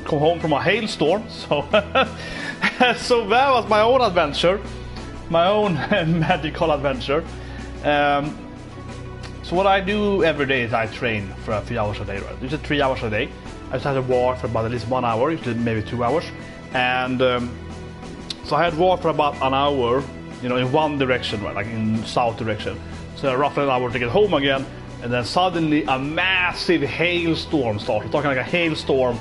come home from a hailstorm, so so that was my own adventure, my own magical adventure. So what I do every day is I train for a few hours a day, right? Usually 3 hours a day. I just had to walk for about at least 1 hour, usually maybe 2 hours, and so I had walked for about an hour, you know, in one direction, right, like in south direction. So roughly an hour to get home again, and then suddenly a massive hailstorm started. We're talking like a hailstorm,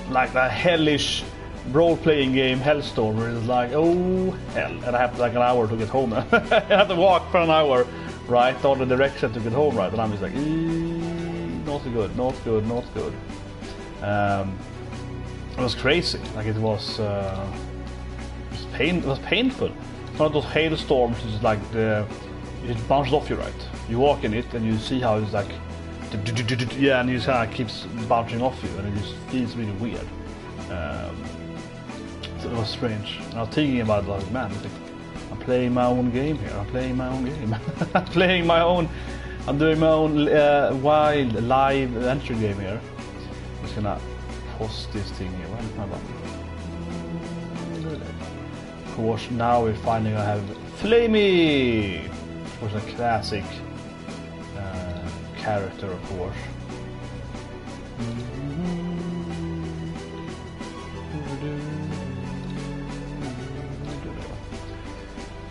like a hellish role-playing game Hellstorm, where it's like, oh hell, and I have like an hour to get home. I have to walk for an hour, right, all the direction to get home, right, and I'm just like, not good, not good, not good. It was crazy, like it was painful. It's one of those hailstorms, it's like it bounces off you, right? You walk in it and you see how it's like, yeah, and you see how it keeps bouncing off you, and it just feels really weird. So it was strange. And I was thinking about it, like, man, I'm playing my own game here. I'm playing my own game. I'm playing my own. I'm doing my own wild live adventure game here. I'm just gonna post this thing here. Where is my button? Of course, now we're finding I have Flammie, of course, a classic character, of course.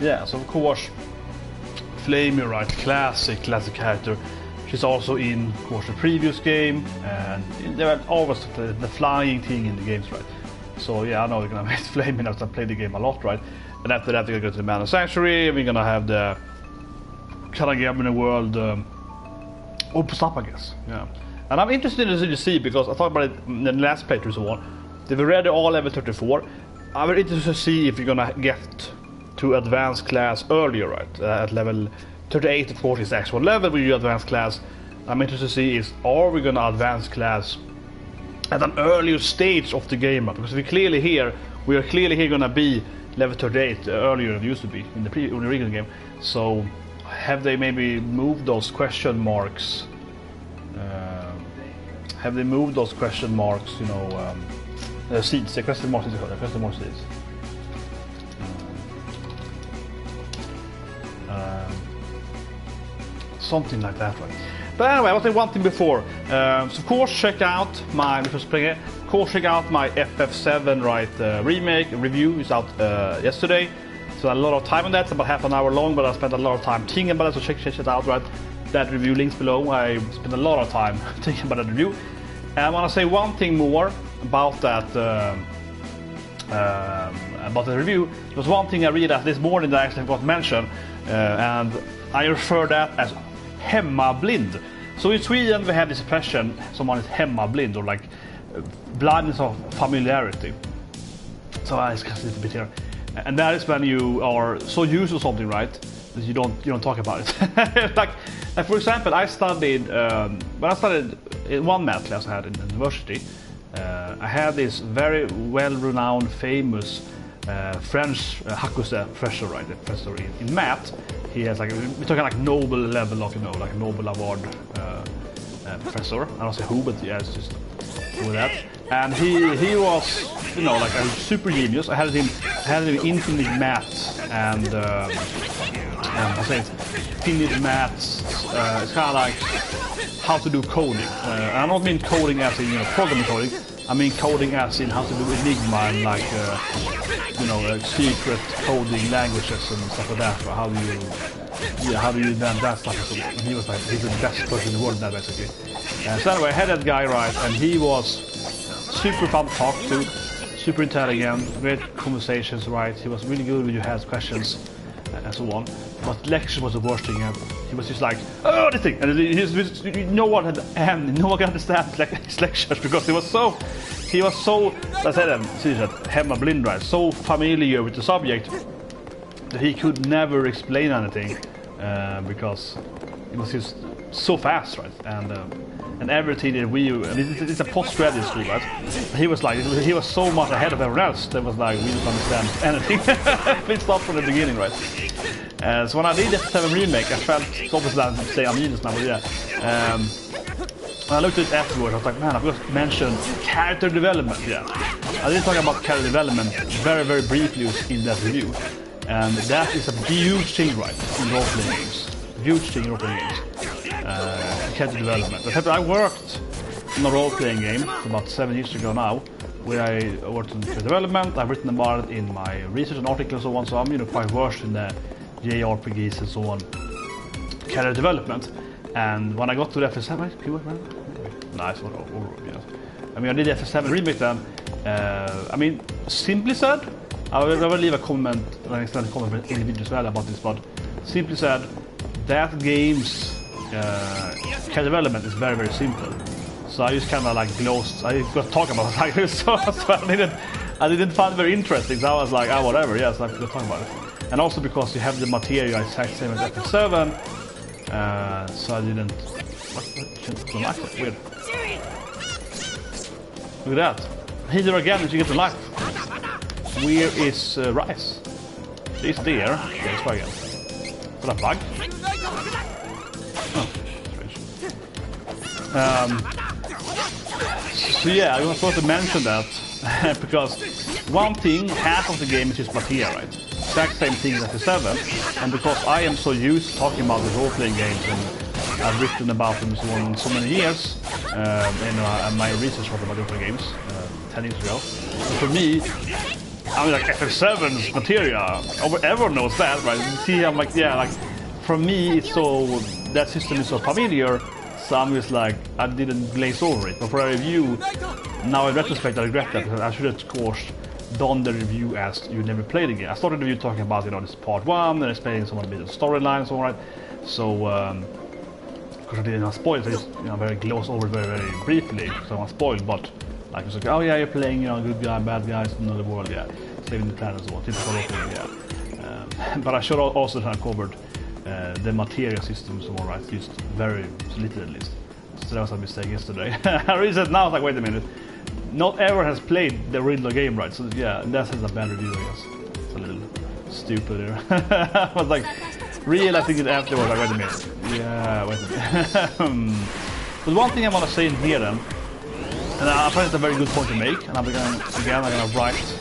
Yeah, so of course, Flammie, right? Classic character. She's also in, of course, the previous game, and there are always the flying thing in the games, right? So yeah, I know we're gonna make Flammie now, because I played the game a lot, right? And after that, we're gonna go to the Man of Sanctuary, and we're gonna have the kind of game in the world opens up, I guess. Yeah, and I'm interested to see, because I talked about it in the last playthrough, so on. They've already all level 34. I'm very interested to see if you're gonna get to advanced class earlier, right? At level 38 to 40 is the actual level with your advanced class. I'm interested to see is, are we gonna advance class at an earlier stage of the game, right? Because we are clearly here gonna be level 38 earlier than it used to be in the original game. So have they maybe moved those question marks? Have they moved those question marks? You know, seeds. The question marks is called the question mark seeds. Something like that, right? But anyway, I was saying one thing before. So of course, check out my FF7 remake review is out yesterday. So a lot of time on that. It's about half an hour long, but I spent a lot of time thinking about it. So check it out, right? That review links below. I spent a lot of time thinking about that review. And I want to say one thing more about that. About the review. There was one thing I read this morning that I actually forgot to mention, and I refer that as hemmablind. So in Sweden we have this expression, someone is hemmablind, or like blindness of familiarity. So I discussed it a bit here, and that is when you are so used to something, right, that you don't talk about it. like for example, I studied when I studied in one math class I had in university. I had this very well-renowned, famous French Hakuse professor, right? The professor in math. He has like, we're talking like Nobel level of, you know, like Nobel Award professor. I don't say who, but yeah, it's just with that. And he was, you know, like a super genius. I had him infinite maths and I say infinite maths. It's kind of like how to do coding. And I don't mean coding as in, you know, programming coding. I mean coding as in how to do Enigma and like, you know, like secret coding languages and stuff like that. How do you invent that stuff? And he was like, he's the best person in the world now, basically. So anyway, I had that guy, right, and he was super fun to talk to, super intelligent, great conversations, right. He was really good when you had questions and so on. But lecture was the worst thing ever. He was just like, oh, this thing, and no one could understand his lectures because he was so, I said, hemmablind, right, so familiar with the subject that he could never explain anything because it was just so fast, right, and everything that it's a post-graduate school, right? He was like, he was so much ahead of everyone else that was like, we didn't understand anything. Let's start from the beginning, right? So when I did the FF7 remake, I felt, it's obviously I'm saying I'm genius now, but yeah. When I looked at it afterwards, I was like, man, I forgot to mention character development. Yeah, I didn't talk about character development very, very briefly in that review. And that is a huge thing, right, in role-playing games. Huge thing in role-playing games. Character development. I worked in a role-playing game about 7 years ago now, where I worked in development. I've written about it in my research and articles and so on, so I'm quite versed in the JRPGs and so on. Character development. And when I got to the FF7, nice one over, yes. I mean, I did the FF7 remake then. I mean, simply said, I will leave a comment, an extended comment in the video as well about this, but simply said, that game's character development is very, very simple. So I just kind of like glossed. I got to talk about it like this, so I didn't find it very interesting. So I was like, oh, whatever. Yes, I could talk about it. And also because you have the material exact same as FF7, so I didn't. What like it? Weird. Look at that. Healer again, and you get the life. Where is Rice? She's there. Okay, let's try again. Is that a bug? Oh, strange. So yeah, I was supposed to mention that because one thing, half of the game is just materia, right? Exact same thing as FF7, and because I am so used to talking about the role-playing games and I've written about them so many years, and my research was about role-playing games 10 years ago. So for me, I mean, like FF7's materia, everyone knows that, right? You see, I'm like, yeah, like for me, it's so that system is so familiar. So I'm just like, I didn't glaze over it. But for a review, now in retrospect, I regret that because I should have, of course, done the review as you never played the game. I started the review talking about, this part 1, and explaining some of the storylines, all right. So, of course, I didn't spoil it. I just, very glossed over very, very briefly. So I'm spoiled, but like, it's like, oh yeah, you're playing, good guy, bad guys in the world, yeah, saving the planet and so on. Typical role-playing, yeah. But I should also have covered the materia system, so all right, used very little at least. So that was a mistake yesterday. I realized that now, I was like, wait a minute, not everyone has played the original game, right? So yeah, that has a bad review, I guess. It's a little stupid here. I was like, realizing it afterwards, like, wait a minute. Yeah, wait a minute. But one thing I want to say in here then, and I find it a very good point to make, and I'm gonna write this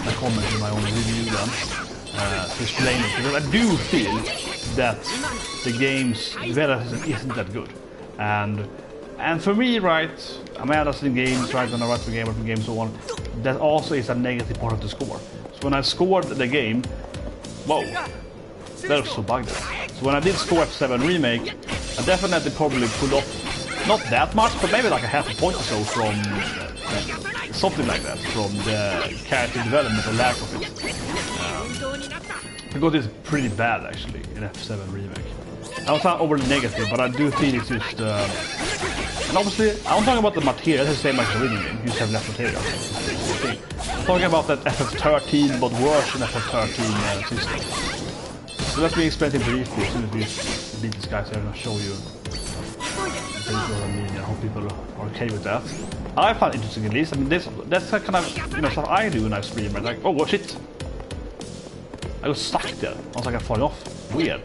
in the comment in my own review then. To explain it, because I do feel that the game's development isn't that good, and for me, right, I'm analyzing games, right, when I write the game, working games, so on. That also is a negative part of the score. So when I scored the game, whoa, that was so bugged. So when I did score FF7 remake, I definitely probably pulled off not that much, but maybe like a half a point or so from something like that, from the character development or lack of it. Because it's pretty bad actually in FF7 remake. I was not overly negative, but I do feel it's just and obviously I'm talking about the material. It's the same like the original game. You just have less material. I'm talking about that FF13 but worse than FF13 system. So let me explain it briefly as soon as we beat this guy, so I'm gonna show you what I mean and how people are okay with that. I find it interesting at least. I mean that's kind of stuff I do when I stream, right? Like, oh shit, I got stuck there. I was like, I'm falling off. Weird.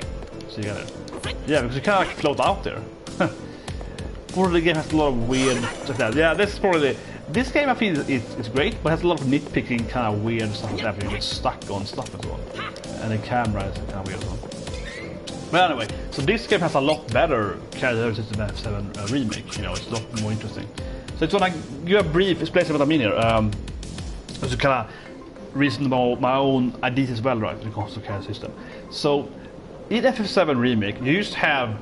So you get it. Yeah, because you kind of like float out there. The game has a lot of weird stuff like that. Yeah, this is probably this game I feel it's great, but has a lot of nitpicking kind of weird stuff like that. You get stuck on stuff and so on. And the camera is kind of weird as well. But anyway, so this game has a lot better character system than FF7 remake. It's a lot more interesting. So it's gonna give a brief explanation of what I mean here. So kind of reason about my own ideas as well, right, when it comes to character system. So in FF7 remake, you used to have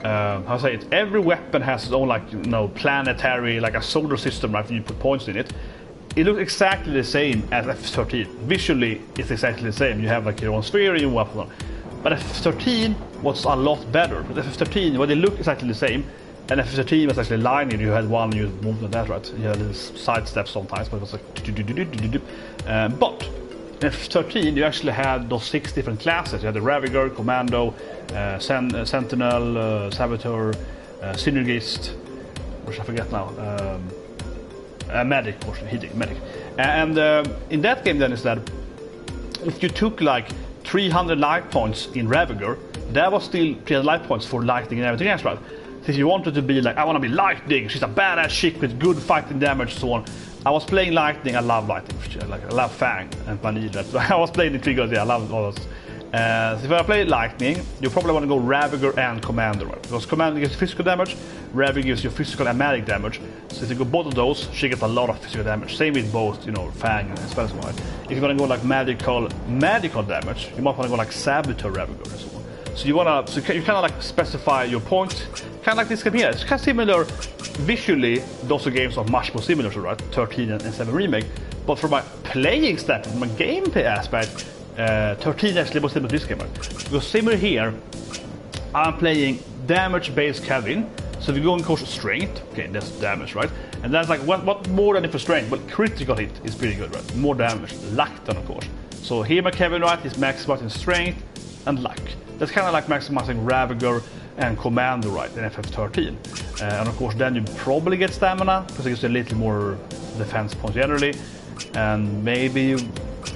every weapon has its own planetary, like a solar system, right? You put points in it. It looks exactly the same as FF13. Visually, it's exactly the same. You have like your own sphere and your weapon. But FF13 was a lot better. But FF13, well, they look exactly the same. And FF13 was actually linear. You had one, you moved on that, right? You had little side steps sometimes, but it was like but in FF13 you actually had those 6 different classes. You had the Ravager, Commando, Sentinel, Saboteur, Synergist, which I forget now, Medic, Medic. And in that game then is that if you took like 300 life points in Ravager, that was still 300 life points for lighting and everything else, right? since you wanted to be like, I want to be lightning, she's a badass chick with good fighting damage and so on. I was playing lightning, I love lightning, like I love Fang and Vanilla. I was playing the triggers, yeah, I love all those. So if I play lightning, you probably want to go Ravager and Commander, right? Because Commander gives physical damage, Ravager gives you physical and magic damage. So if you go both of those, she gets a lot of physical damage. Same with both, you know, Fang and Spells. If you're gonna go like magical damage, you might want to go like Saboteur Ravager and so on. So you wanna, you kind of like specify your point, kind of like this game here. It's kind of similar visually. Those two games are much more similar, right? 13 and 7 Remake. But from a playing standpoint, from a gameplay aspect, 13 actually was similar to this game, right? Because similar here, I'm playing damage-based Kevin. So if you go and course strength, okay, that's damage, right? And that's like what more than for strength, but critical hit is pretty good, right? More damage, luck then of course. So here my Kevin, right, is maximizing strength and luck. That's kind of like maximizing Ravager and Commander, right, in FF13. And of course then you probably get stamina, because it gives you a little more defense points generally. And maybe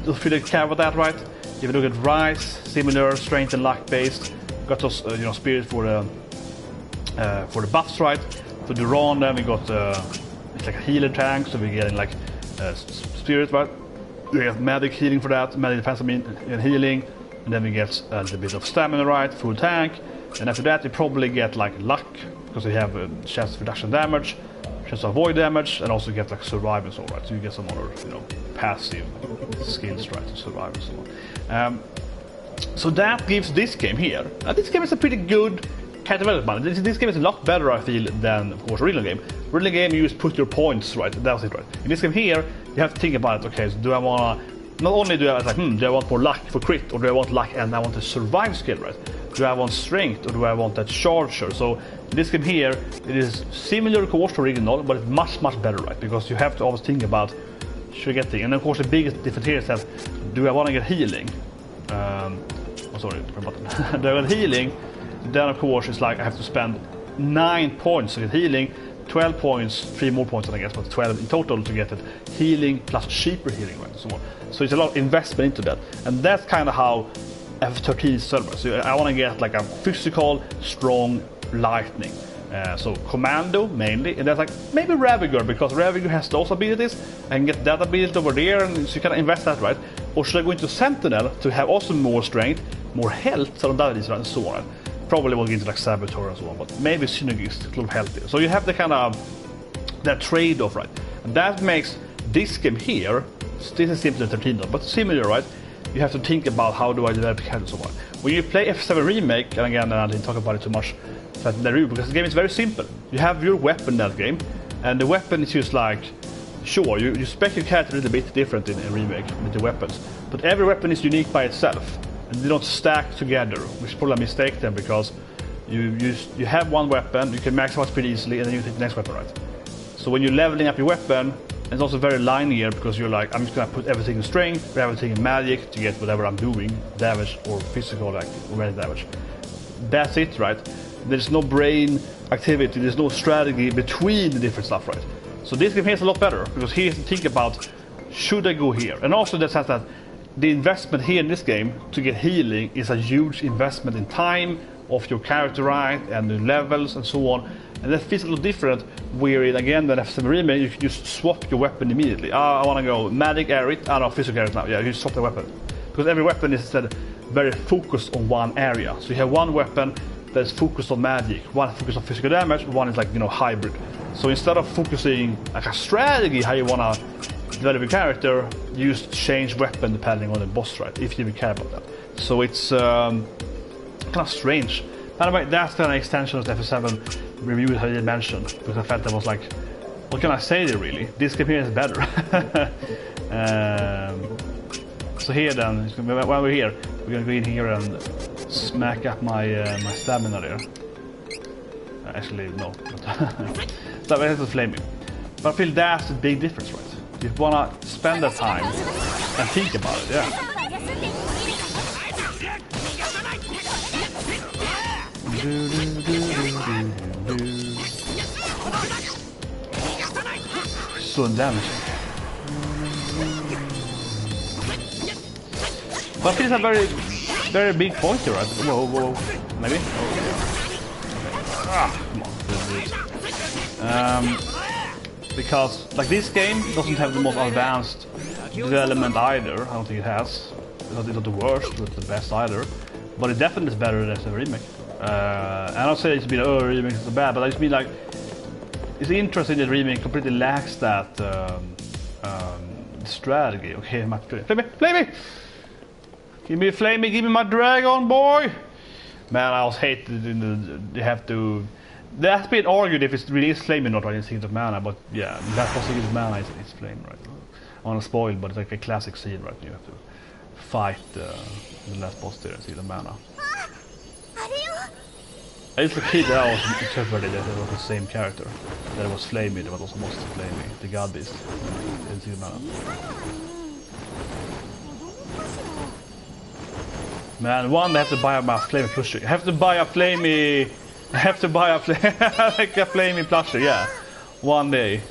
you feel like care about that, right? If you look at Rise, similar strength and luck based. Got those, you know, spirit for the buffs, right? For Duran, then we got it's like a healer tank, so we're getting like spirit, right? We get magic healing for that, magic defense, I mean, and healing, and then we get a little bit of stamina, right? Full tank, and after that, you probably get like luck because you have a chance of reduction damage, chance to avoid damage, and also get like survive and so on, right? So you get some other, you know, passive skills, right, to survive and so on. So that gives this game here. And this game is a pretty good character development. This game is a lot better, I feel, than of course original game. Original game, you just put your points, right? That was it, right? In this game here, you have to think about it. Okay, so do I wanna? Not only do I like, do I want more luck for crit, or do I want luck and I want a survive skill, right? Do I want strength, or do I want that charger? So in this game here, it is similar of course to original, but it's much better, right? Because you have to always think about should I get things. And of course the biggest difference here is that do I want to get healing? Sorry, button. Do I want healing? Then of course it's like I have to spend 9 points to get healing, 12 points, 3 more points I guess, but 12 in total to get it healing plus cheaper healing, right? So it's a lot of investment into that, and that's kind of how F13 is served. So I want to get like a physical, strong lightning. So Commando mainly, and that's like maybe Ravager, because Ravager has those abilities and get that ability over there, and so you can invest that, right? Or should I go into Sentinel to have also more strength, more health, so that is right, and so on. Probably will get into like Saboteur and so on, but maybe Synergist, a little healthier. So you have the kind of that trade-off, right? And that makes this game here, this is simply 13, but similar, right? You have to think about how do I develop the character and so on. When you play F7 Remake, and again, I didn't talk about it too much, because the game is very simple. You have your weapon in that game, and the weapon is just like, sure, you spec your character a little bit different in Remake with the weapons, but every weapon is unique by itself, and they don't stack together, which is probably a mistake then, because you have one weapon, you can maximize pretty easily, and then you take the next weapon, right? So when you're leveling up your weapon, it's also very linear, because you're like, I'm just gonna put everything in strength, everything in magic to get whatever I'm doing, damage or physical, like magic damage. That's it, right? There's no brain activity, there's no strategy between the different stuff, right? So this game here is a lot better, because here you have to think about, should I go here? And also the sense that the investment here in this game to get healing is a huge investment in time of your character, right? And the levels and so on. And that feels a little different, wherein again, when F7 Remake, you can just swap your weapon immediately. I want to go magic, air it, I don't know, physical air it now. Yeah, you swap the weapon. Because every weapon is instead very focused on one area. So you have one weapon that's focused on magic, one focused on physical damage, one is like, you know, hybrid. So instead of focusing like a strategy, how you want to develop your character, you just change weapon depending on the boss, right? If you even care about that. So it's kind of strange. By the way, that's kind of extension of the F7 review that I didn't mention, because I felt that was like, what can I say there really? This game here is better. So here then, while we're here, we're gonna go in here and smack up my my stamina there. Actually, no. So I have to Flammie. But I feel that's the big difference, right? You wanna spend that time and think about it, yeah. So damaging. But I feel it's a very big point here, right? Whoa, maybe? Ah, come on. it. Because like this game doesn't have the most advanced development either. I don't think it has. It's not the worst, but the best either. But it definitely is better than the remake. I don't say it's been remake is so bad, but I just mean like it's interesting that remake completely lacks that strategy. Okay, Flammie! Give me Flammie, give me my dragon, boy! Man, I always hate they have to. That's been argued if it really is Flammie or not right in Scenes of Mana, but yeah, that's possible is Mana is Flammie, right? I want to spoil, but it's like a classic scene, right? You have to fight the last boss there in Scenes of Mana. I used to kid that I was interpreted that it was the same character. That it was Flammie, that was also most Flammie, the god beast in Scenes of Mana. Man, one, they have to buy a Flammie plushie. I have to buy a Flammie. I have to buy a like a Flammie plushie, yeah. One day.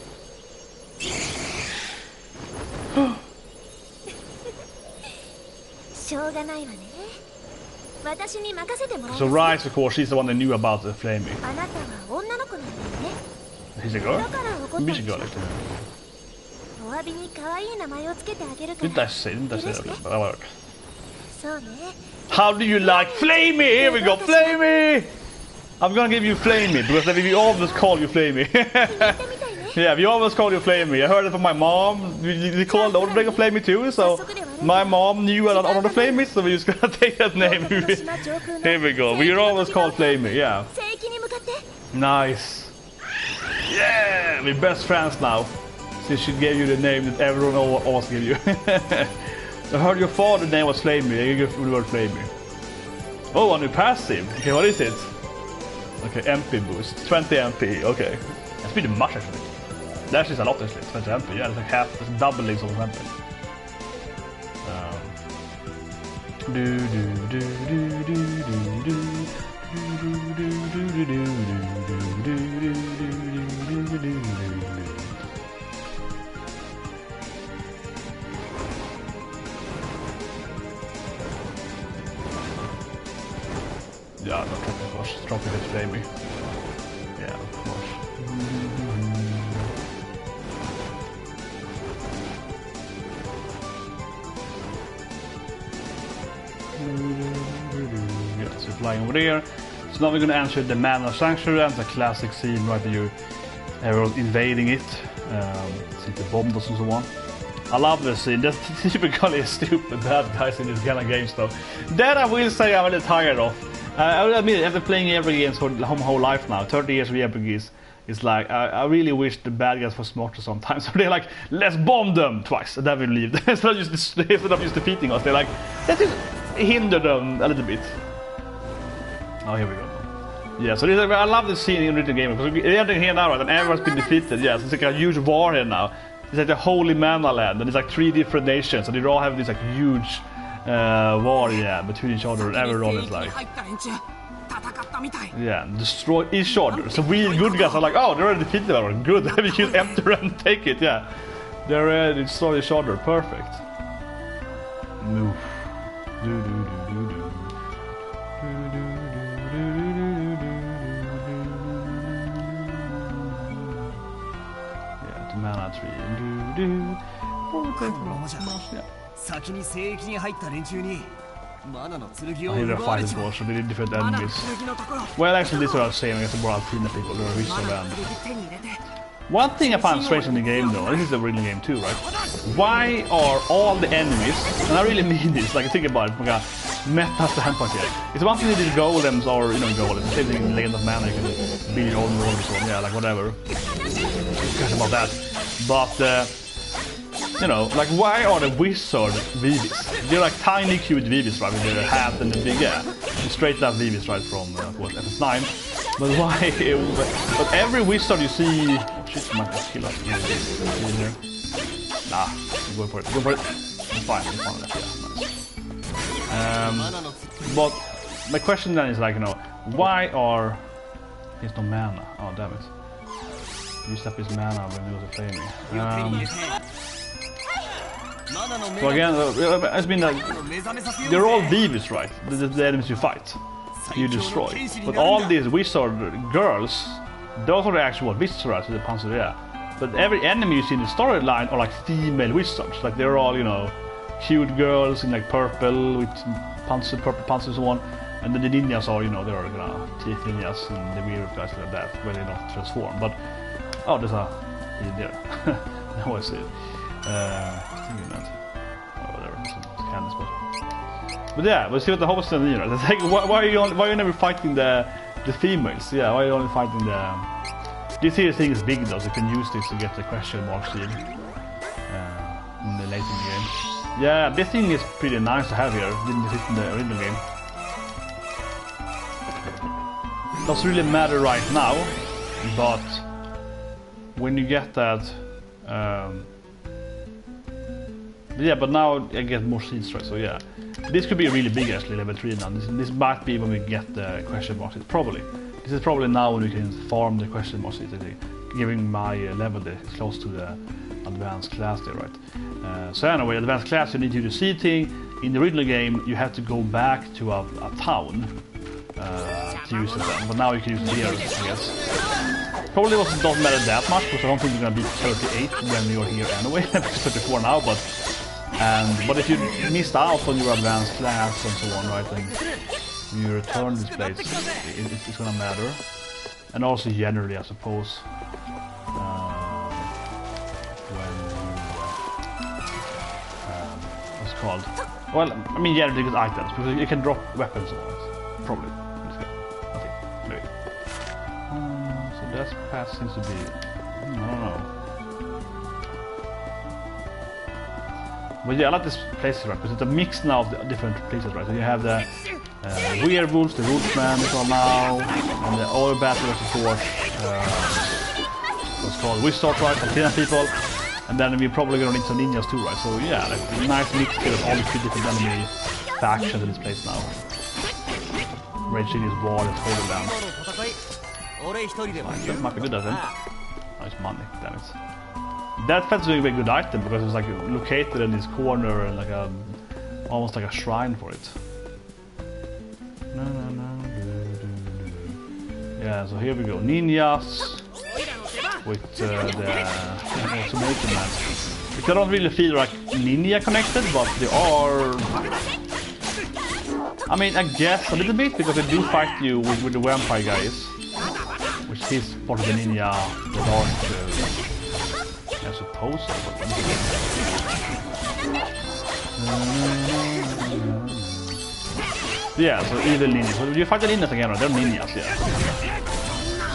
So Rise, of course, she's the one that knew about the Flammie. She's a girl? Maybe she's a girl, actually. Didn't I say that? But I work. How do you like Flammie? Here we go, Flammie! I'm gonna give you Flammie, because we always call you Flammie. Yeah, we always call you Flammie. I heard it from my mom. We called older dragon Flammie too, so my mom knew a lot of the Flammies, so we're just gonna take that name. Here we go. We're always called Flammie, yeah. Nice. Yeah, we're best friends now. Since she gave you the name that everyone always give you. I heard your father's name was Flammie. I give you the word Flammie. Oh, a new passive. Okay, what is it? Okay, MP boost. 20 MP. Okay. That's pretty much actually. That's just a lot actually. 20 MP. Yeah, it's like half. It's doubling of MP. Yeah, no, of course. Dropping it Flammie. Yeah, of course. Yeah, so flying over there. So now we're gonna enter the Mana Sanctuary, and it's a classic scene right there. Everyone's invading it. See the bombs and so on. I love this scene. That's typically stupid bad guys in this kind of games though. That I will say I'm a little tired of. I will admit, after playing RPG games for my whole life now, 30 years of RPGs, it's like, I really wish the bad guys were smarter sometimes. So they're like, let's bomb them twice, and then we leave. Instead of just defeating us, they're like, let's just hinder them a little bit. Oh, here we go. Yeah, so I love this scene in written game, because we're entering here now, right, and everyone's been defeated. Yeah, so it's like a huge war here now. It's like the Holy Mana Land, and it's like 3 different nations, and they all have this like huge war, yeah, between each other, and everyone is like, yeah, destroy each other. So we good guys are like, oh, they're already defeated, everyone. Good, we should enter and take it, yeah. They're ready to destroy each other, perfect. Move. Yeah, the mana tree. Yeah. Oh, here they're fighting for, so they need different enemies. Well, actually, this is what I was saying against the more Alpina people, they're rich so bad. One thing I find strange in the game though, and this is a real game too, right? Why are all the enemies, and I really mean this, like think about it from a meta standpoint here. It's one thing to do golems or, you know, golems, the same thing in Legend of Mana, you can build your own golems, or, yeah, like whatever. Cares about that. But, you know, like why are the wizard Vivis? They're like tiny cute Vivis, right, with their hat and the big, yeah, straight up Vivis, right, from FS9. But why, but every wizard you see, oh shit, might have kill us in here. Nah, go for it, go for it. It's fine, it's fine, yeah, nice. But my question then is like, you know, why are, there's no mana, oh damn it. Used up his mana when he was a Flammie. So again, it's been like, they're all Vivis, right? The enemies you fight, you destroy. But all these wizard girls, Those are the actual wizards in the Panzer, yeah. But every enemy you see in the storyline are like female wizards. Like they're all, you know, cute girls in like purple with purple panzer and so on. And then the ninjas are, you know, they're teeth ninjas and the weird guys like that, where they don't transform. But oh, there's a in there. Now I see it. Whatever, some candy spot. But yeah, we'll see what the host and you know. It's like, why are you never fighting the females? Yeah, why are you only fighting the? This here thing is big though, so you can use this to get the question mark shield in the later in the game. Yeah, this thing is pretty nice to have here. Didn't fit in the original game. Doesn't really matter right now, but when you get that, yeah. But now I get more seeds, right? So yeah, this could be really big actually, level 3 now. This might be when we get the question marks. Probably. This is probably now when we can farm the question marks, giving my level there close to the advanced class there, right? So anyway, advanced class, you need to do the seed thing. In the original game, you have to go back to a town to use it then, but now you can use it here, I guess. Probably doesn't matter that much, because I don't think you're gonna be 38 when you're here anyway. 34 now, but if you missed out on your advanced class and so on, right? And when you return this place, it's gonna matter, and also generally, I suppose, when what's it called? Well, I mean, generally good items because you can drop weapons on it, probably. I think maybe. So that path seems to be, I don't know. But yeah, I like this place, right? Because it's a mix now of the different places, right? So you have the werewolves, the wolfmen now, and the other battle support, what's called wizards, right? Latina people, and then we're probably gonna need some ninjas too, right? So yeah, like a nice mix of all the 3 different enemy factions in this place now. Rage in his wall is holding down. That might be good, doesn't it? Nice money, damn it. That felt to be a good item because it's like located in this corner and like almost like a shrine for it. Yeah, so here we go. Ninjas with the automation man. Which I don't really feel like ninja connected, but they are. I mean, I guess a little bit because they do fight you with the vampire guys, which is part of the ninja that aren't. I suppose so, but yeah, so evil ninjas. So you fight the ninjas again, right? They're ninjas, yeah.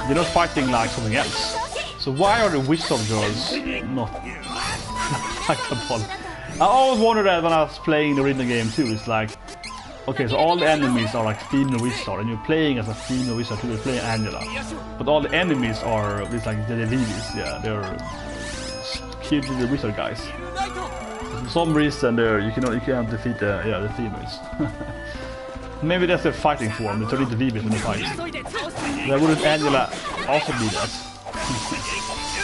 They're not fighting like something else. So why are the wizard girls not fightable? I always wondered that when I was playing the original game too. It's like, okay, so all the enemies are like female wizard, and you're playing as a female wizard too. You're playing Angela, but all the enemies are it's like the Vivis, yeah, they're cute little wizard guys. For some reason, you can't defeat the females. Maybe that's their fighting form. They turn into Vivis when they fight. Then wouldn't Angela also be that?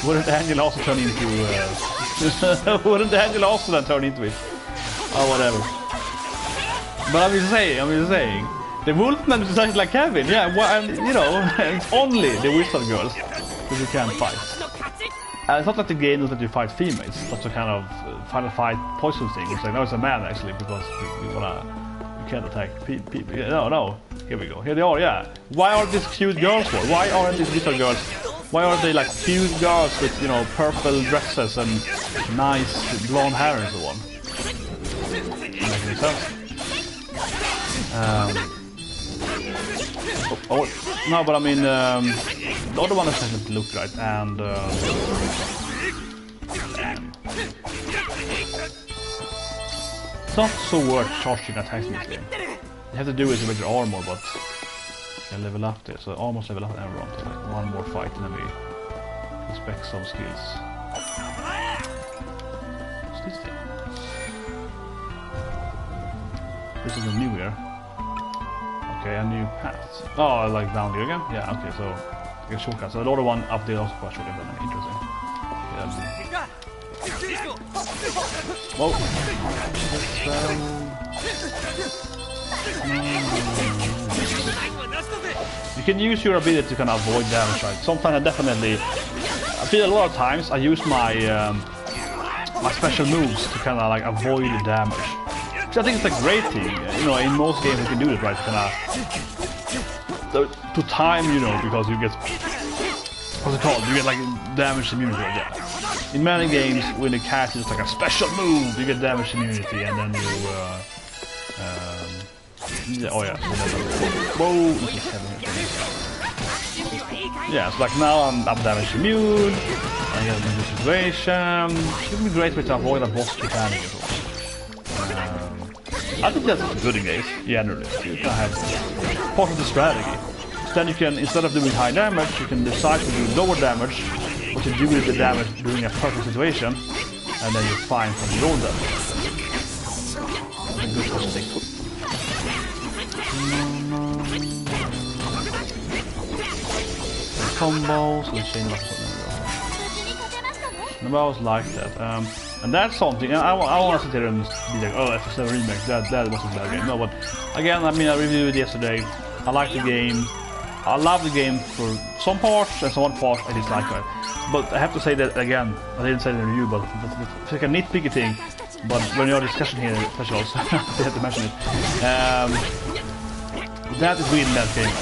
Wouldn't Angela also turn into? Wouldn't Angela also then turn into it? Or whatever. But I'm just saying. The Wolfman is actually like Kevin, yeah. Well, you know, it's only the wizard girls that you can't fight. It's not that the game doesn't let you fight females. That's a kind of final fight poison thing. It's like, no, it's a man actually because you can't attack people. No. Here we go. Here they are. Yeah. Why aren't these cute girls for? Why aren't these little girls? Why aren't they like cute girls with purple dresses and nice blonde hair and so on? Doesn't make any sense. No, but I mean, the other one doesn't look right, and it's not so worth charging attacks in this game. You have to do it with your armor, but you level up there, so almost level up everyone to like one more fight, and then we expect some skills. What's this thing? This is a new here. Okay, a new path. Oh, like down here again? Yeah, okay, so like a shortcut. So the other one up there also quite shortcut, but interesting. Yeah. Whoa. You can use your ability to kind of avoid damage, right? Sometimes I feel a lot of times I use my my special moves to kind of like avoid the damage. Which I think it's a great thing. You know, in most games you can do it, right? To kind of to time, you know, because you get what's it called? You get like damage immunity. Yeah. In many games, when the character is like a special move, you get damage immunity, and then you yeah, oh yeah. Whoa! Yeah, it's like now I'm damage immune. I get a new situation. It would be great way to avoid a boss mechanic as well. I think that's good in games, generally. You can have part of the strategy. So then you can, instead of doing high damage, you can decide to do lower damage, what you do with the damage during a perfect situation, and then you're fine from your own damage. That's a good possibility. Combos, we change I always like that. And that's something, and I want to sit here and be like, oh, that's a remake, that was a bad game. No, but again, I mean, I reviewed it yesterday. I like the game. I love the game for some parts, and some parts I dislike it. But I have to say that again, I didn't say it in the review, but it's like a nitpicky thing. But when you're discussing here, especially also, I have to mention it. That is weird in that game.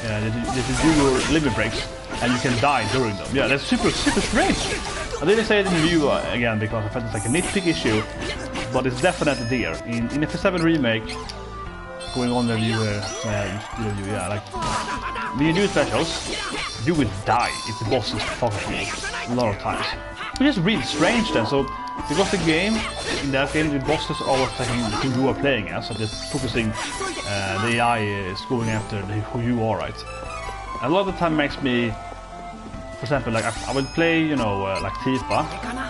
That you do your limit breaks, and you can die during them. Yeah, that's super strange. I didn't say it in the review again because I felt it's like a nitpick issue, but it's definitely there. In FF7 Remake, going on the review yeah, like when you do specials, you will die if the boss is fucking you a lot of times. Which is really strange then, so because the game, in that game, the bosses are always taking who you are playing as, so just focusing, the AI is going after who you are, right? A lot of the time makes me, for example, like I will play, you know, like Tifa,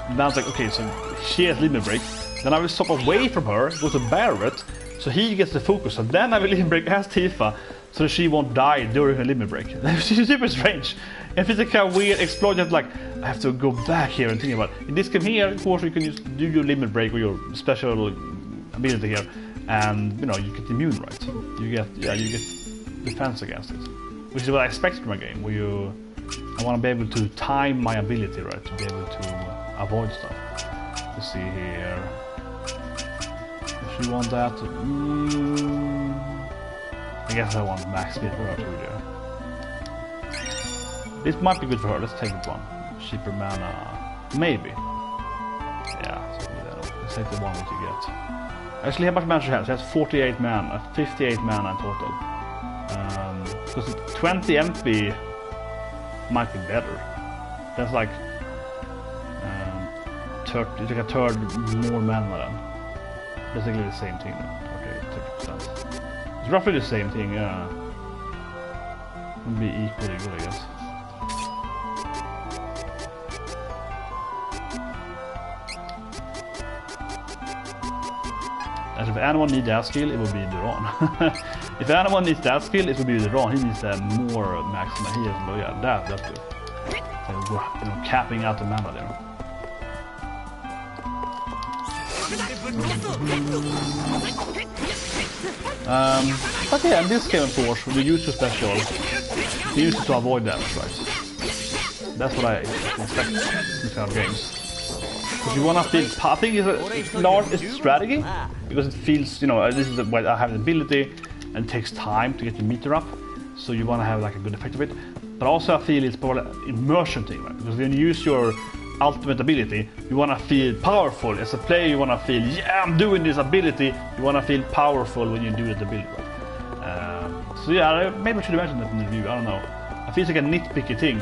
and I was like, okay, so she has limit break, then I will stop away from her, go to Barrett, so he gets the focus, and then I will limit break as Tifa, so that she won't die during her limit break. It's super strange. And it's like a weird explosion, like, I have to go back here and think about it. In this game here, of course, you can just do your limit break or your special ability here, and, you know, you get immune, right? You get defense against it. Which is what I expect from a game, where I want to be able to time my ability, right? To be able to avoid stuff. Let's see here. If you want that, I guess I want max speed for her too there. This might be good for her. Let's take this one. Cheaper mana, maybe. Yeah, let's take the one that you get. Actually, how much mana she has? She has 48 mana, 58 mana in total. Because 20 MP might be better. That's like 30, it's like a third more mana then. Basically the same thing then. Okay, 30%. It's roughly the same thing, yeah. Would be equally good, I guess. As if anyone needs that skill, it would be Duran. If anyone needs that skill, it would be Duran. He needs more maximum. He has low, yeah, that's good. So we're, you know, capping out the mana there. But yeah, in this game, of course, when you use your special, you use it to avoid damage, right? That's what I expect in these kind of games. Because you wanna feel, I think it's a strategy, because it feels, you know, this is where I have the ability, and it takes time to get the meter up, so you wanna have like a good effect of it. But also I feel it's probably an immersion thing, right? Because when you use your ultimate ability, you wanna feel powerful. As a player, you wanna feel, yeah, I'm doing this ability. You wanna feel powerful when you do that ability, right? So yeah, maybe I should have mentioned that in the review, I don't know. I feel it's like a nitpicky thing.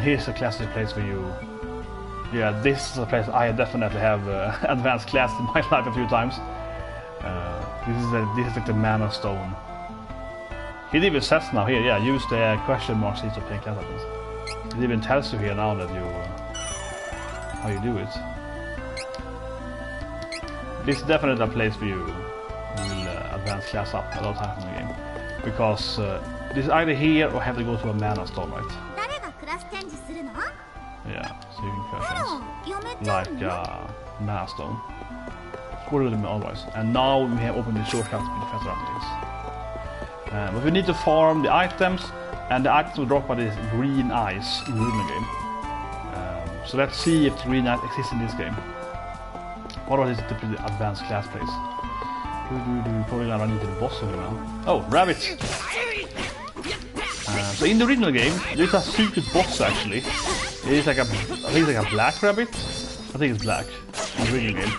Here's a classic place for you. Yeah, this is a place I definitely have advanced class in my life a few times. This is like the mana stone. It even says now here, yeah, use the question mark seeds to play class items. It even tells you here now that you how you do it. This is definitely a place for you will advance class up a lot of times in the game, because this is either here or have to go to a mana stone, right? Yeah, so you can crash like mana stone. What do them otherwise? And now we have opened the shortcuts with the faster updates. But we need to farm the items, and the items will drop by this green eyes in the original game. So let's see if the green eyes exist in this game. Otherwise it's typically the advanced class place. Probably gonna run into the boss over now. Oh, rabbit! So in the original game, there's a secret boss actually. It's like I think it's like a black rabbit. I think it's black in the original game.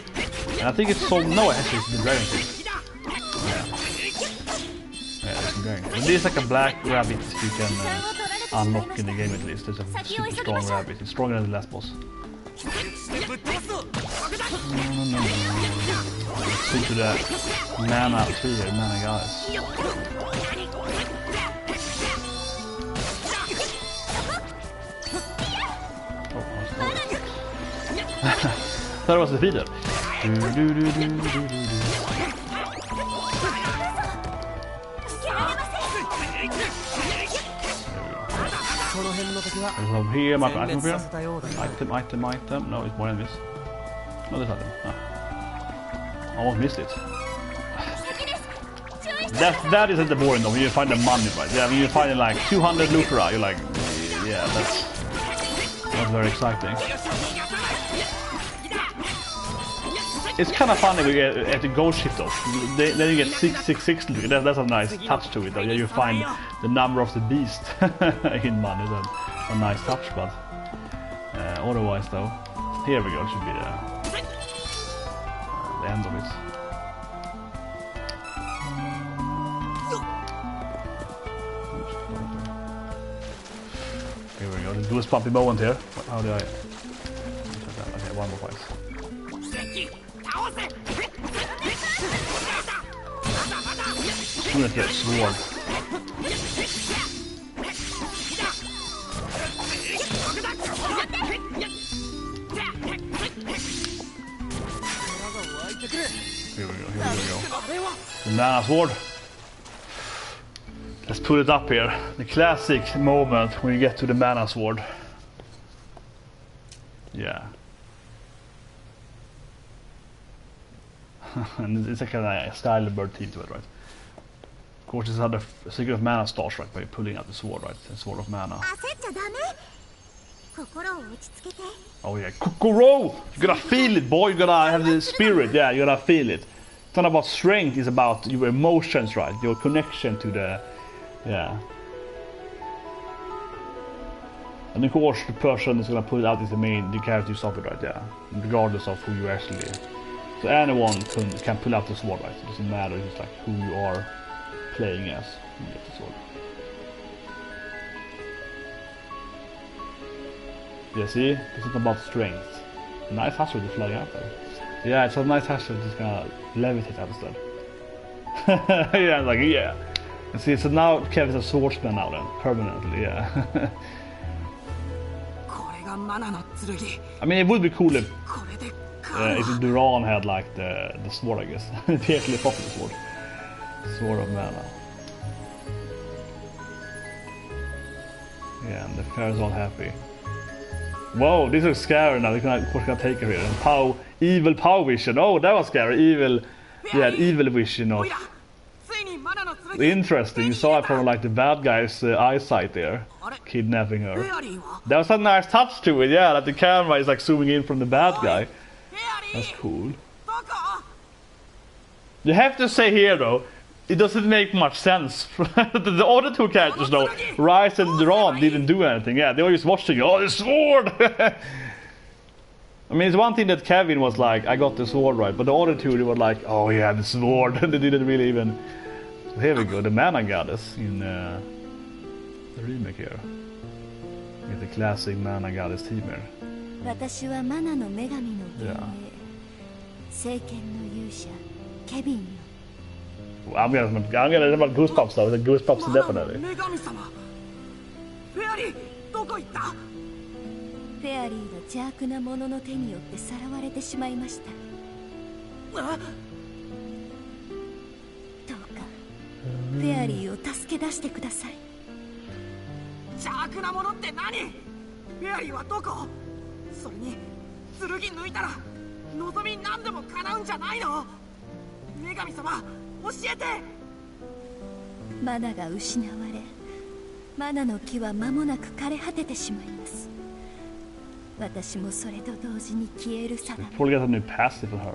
And I think it's so actually it's the dragon thing. Yeah, it's the dragon. And there's like a black rabbit you can unlock in the game at least. There's a super strong rabbit. It's stronger than the last boss. No. Let's see to the mana tree here, mana guys. That was defeated. From here, my item here. Item. No, it's more enemies. No, this item. Ah. Almost missed it. That isn't the boring though. When you find the money, right? Yeah, when you find like 200 Lucra, you're like, yeah, that's very exciting. It's kind of funny we get at the gold ship though. Then you get 666. That's a nice touch to it though. Yeah, you find the number of the beast in money. That's a nice touch, but otherwise though, here we go. Should be the end of it. Here we go. The goosebumpy moment here. How do I? Okay, one more fight. I'm gonna get sword. Here we go. The mana sword. Let's put it up here. The classic moment when you get to the mana sword. Yeah. And it's like a style bird team to it, right? Of course, it's another secret of mana stars, right? By pulling out the sword, right? The sword of mana. Oh yeah, Kokoro! You gotta feel it, boy. You gotta have the spirit. Yeah, you gotta feel it. It's not about strength. It's about your emotions, right? Your connection to the, yeah. And of course, the person is gonna put it out is the character you stop it, right? Yeah, regardless of who you actually. So anyone can pull out the sword, right? It doesn't matter. It's like who you are playing as. You get the sword. Yeah, see? It's not about strength. Nice hazard to fly out there. Yeah, it's a nice hazard just gonna levitate out instead. Yeah, like, yeah. And see, so now Kevin's a swordsman now then, permanently, yeah. I mean, it would be cool if Duran had like the sword, I guess. The actually popular sword. Sword of mana. Yeah, and the fair is all happy. Whoa, this is scary now. They're gonna take her here. And evil power vision. Oh, that was scary. Evil, yeah, evil vision of. Interesting. You saw it from like the bad guy's eyesight there, kidnapping her. That was a nice touch to it. Yeah, that the camera is like zooming in from the bad guy. That's cool. You have to say here though, it doesn't make much sense. The other two characters though, Rice and Duran, didn't do anything. Yeah, they were just watching. Oh, the sword! I mean, it's one thing that Kevin was like, I got the sword right, but the other two they were like, oh yeah, the sword. They didn't really even. So here we go, the mana goddess in the remake here. With the classic mana goddess team here. Yeah. I'm gonna have goosebumps though. The goosebumps definitely. マナが失われ、マナの木は間もなく枯れ果ててしまいます。私もそれと同時に消えるさだ。Probably get a new passive for her.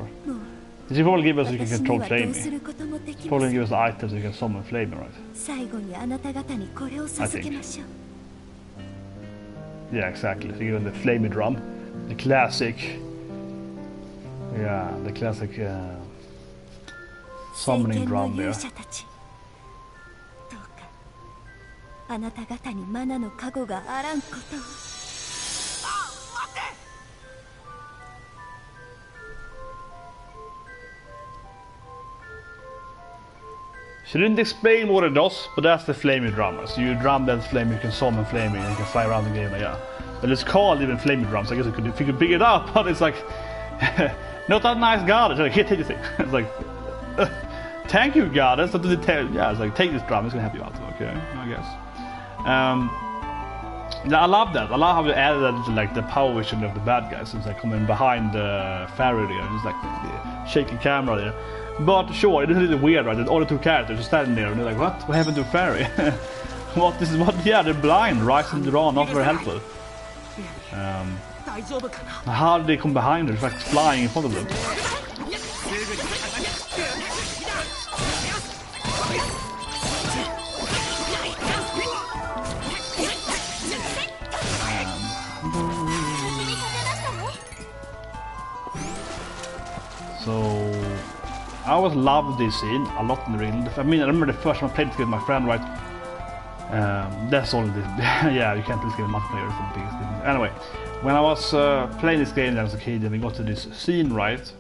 She probably give us so you can control Flammie. Probably give us items so you can summon Flammie, right? 最後にあなた方にこれを授けましょう。Yeah, exactly. So you give them the Flammie drum, the classic. Yeah, the classic summoning drum there. どうかあなた方にマナの加護があらんことを。She didn't explain what it does, but that's the Flammie drum. So you drum that Flammie, you can summon Flammie, and you can fly around the game. Yeah, but it's called even Flammie drums. I guess if you could pick it up, but it's like not that nice goddess. Like, here, take this thing. It's like, thank you, goddess. Yeah, it's like, take this drum. It's gonna help you out. Okay, I guess. Yeah, I love that. I love how you added that to like the power vision of the bad guys. It's like coming behind the fairy there, just like the shaky camera there. But sure, it is a little weird, right? That all the two characters are standing there and they're like, what? What happened to Fairy? What? This is what? Yeah, they're blind, right? And they're all not very helpful. How did they come behind her? It's like flying in front of them. So I always loved this scene a lot in the real. I mean, I remember the first time I played this game with my friend, right? That's all this. Yeah, you can't play this game with multiplayer, it's the biggest thing. Anyway, when I was playing this game as a kid, and we got to this scene, right,